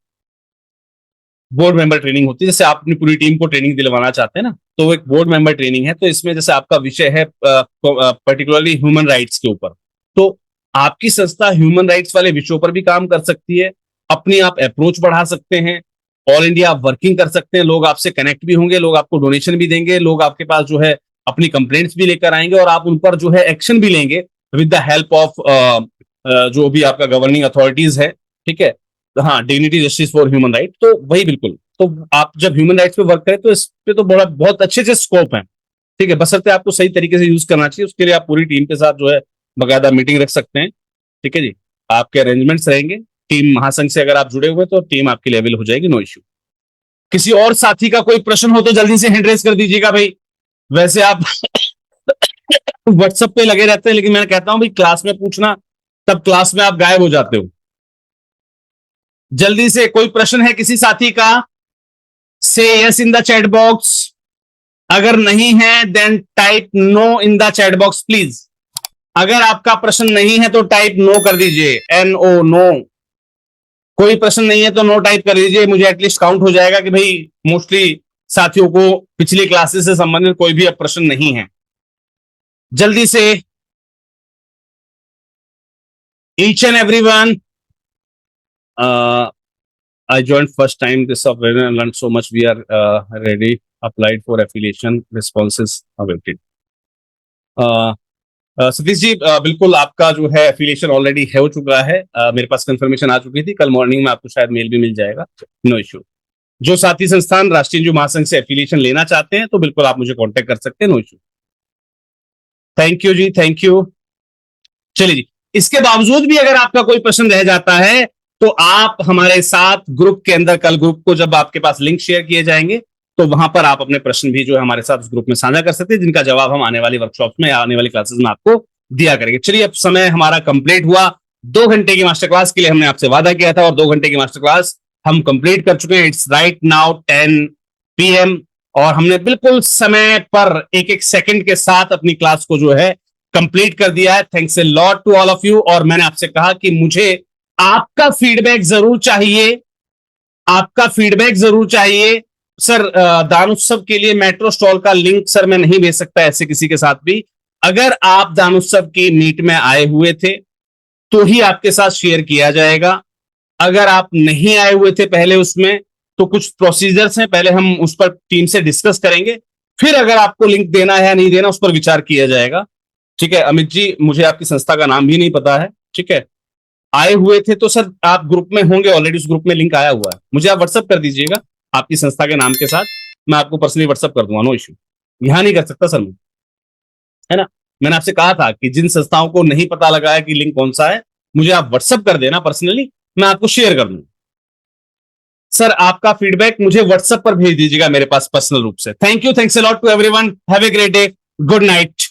बोर्ड मेंबर ट्रेनिंग होती है, जैसे आप अपनी पूरी टीम को ट्रेनिंग दिलवाना चाहते हैं ना, तो वो एक बोर्ड मेंबर ट्रेनिंग है। तो इसमें जैसे आपका विषय है पर्टिकुलरली ह्यूमन राइट्स के ऊपर, तो आपकी संस्था ह्यूमन राइट्स वाले विषयों पर भी काम कर सकती है, अपनी आप अप्रोच बढ़ा सकते हैं, ऑल इंडिया आप वर्किंग कर सकते हैं, लोग आपसे कनेक्ट भी होंगे, लोग आपको डोनेशन भी देंगे, लोग आपके पास जो है अपनी कंप्लेंट्स भी लेकर आएंगे और आप उन पर जो है एक्शन भी लेंगे विद द हेल्प ऑफ जो भी आपका गवर्निंग अथॉरिटीज है, ठीक है। हाँ, dignity justice for human right, तो वही बिल्कुल। तो आप जब ह्यूमन राइट्स पे वर्क करें तो इस पे तो बड़ा बहुत अच्छे से स्कोप है, ठीक है, बशर्ते आपको सही तरीके से यूज करना चाहिए। उसके लिए आप पूरी टीम के साथ जो है बाकायदा मीटिंग रख सकते हैं, ठीक है जी। आपके अरेंजमेंट्स रहेंगे, टीम महासंघ से अगर आप जुड़े हुए तो टीम आपकी लेवल हो जाएगी, नो इश्यू। किसी और साथी का कोई प्रश्न हो तो जल्दी से हैंड रेज कर दीजिएगा भाई। वैसे आप व्हाट्सएप पे लगे रहते हैं, लेकिन मैं कहता हूं भाई क्लास में पूछना, तब क्लास में आप गायब हो जाते हो। जल्दी से कोई प्रश्न है किसी साथी का, से yes in the chat box, अगर नहीं है then type no in the chat box please. अगर आपका प्रश्न नहीं है तो टाइप नो कर दीजिए, NO, नो। कोई प्रश्न नहीं है तो नो टाइप कर दीजिए, मुझे एटलीस्ट काउंट हो जाएगा कि भाई मोस्टली साथियों को पिछली क्लासेस से संबंधित कोई भी अब प्रश्न नहीं है। जल्दी से each and everyone, I joined first time this software and learned so much. We are ready. Applied for affiliation. Responses awaited. Satish ji, बिल्कुल आपका जो है एफिलिएशन ऑलरेडी हो चुका है, मेरे पास कंफर्मेशन आ चुकी थी, कल मॉर्निंग में आपको शायद मेल भी मिल जाएगा, नो इश्यू। जो साथी संस्थान राष्ट्रीय एनजीओ महासंघ से एफिलिएशन लेना चाहते हैं तो बिल्कुल आप मुझे कांटेक्ट कर सकते हैं, नो इश्यू। थैंक यू जी, थैंक यू। चलिए जी, इसके बावजूद भी अगर आपका कोई प्रश्न रह जाता है तो आप हमारे साथ ग्रुप के अंदर, कल ग्रुप को जब आपके पास लिंक शेयर किए जाएंगे तो वहां पर आप अपने प्रश्न भी जो है हमारे साथ उस ग्रुप में साझा कर सकते हैं, जिनका जवाब हम आने वाली वर्कशॉप में या आने वाली क्लासेस में आपको दिया करेंगे। चलिए, अब समय हमारा कंप्लीट हुआ। 2 घंटे की मास्टर क्लास के लिए हमने आपसे वादा किया था और 2 घंटे की मास्टर क्लास हम कंप्लीट कर चुके हैं। इट्स राइट नाउ 10 PM और हमने बिल्कुल समय पर एक एक सेकंड के साथ अपनी क्लास को जो है कंप्लीट कर दिया है। Thanks a lot to all of you. और मैंने आपसे कहा कि मुझे आपका फीडबैक जरूर चाहिए, आपका फीडबैक जरूर चाहिए। सर, दान उत्सव के लिए मेट्रो स्टॉल का लिंक सर मैं नहीं भेज सकता ऐसे किसी के साथ भी। अगर आप दान उत्सव की मीट में आए हुए थे तो ही आपके साथ शेयर किया जाएगा। अगर आप नहीं आए हुए थे पहले उसमें, तो कुछ प्रोसीजर्स हैं, पहले हम उस पर टीम से डिस्कस करेंगे, फिर अगर आपको लिंक देना है या नहीं देना उस पर विचार किया जाएगा, ठीक है। अमित जी, मुझे आपकी संस्था का नाम भी नहीं पता है, ठीक है। आए हुए थे तो सर आप ग्रुप में होंगे, ऑलरेडी उस ग्रुप में लिंक आया हुआ है, मुझे आप व्हाट्सअप कर दीजिएगा आपकी संस्था के नाम के साथ, मैं आपको पर्सनली व्हाट्सअप कर दूंगा, नो इश्यू। यहां नहीं कर सकता सर मैं, है ना। मैंने आपसे कहा था कि जिन संस्थाओं को नहीं पता लगा है कि लिंक कौन सा है, मुझे आप व्हाट्सअप कर देना पर्सनली, मैं आपको शेयर कर दूंगा। सर, आपका फीडबैक मुझे व्हाट्सएप पर भेज दीजिएगा मेरे पास पर्सनल रूप से। Thank you, thanks a lot to everyone, have a great day, good night.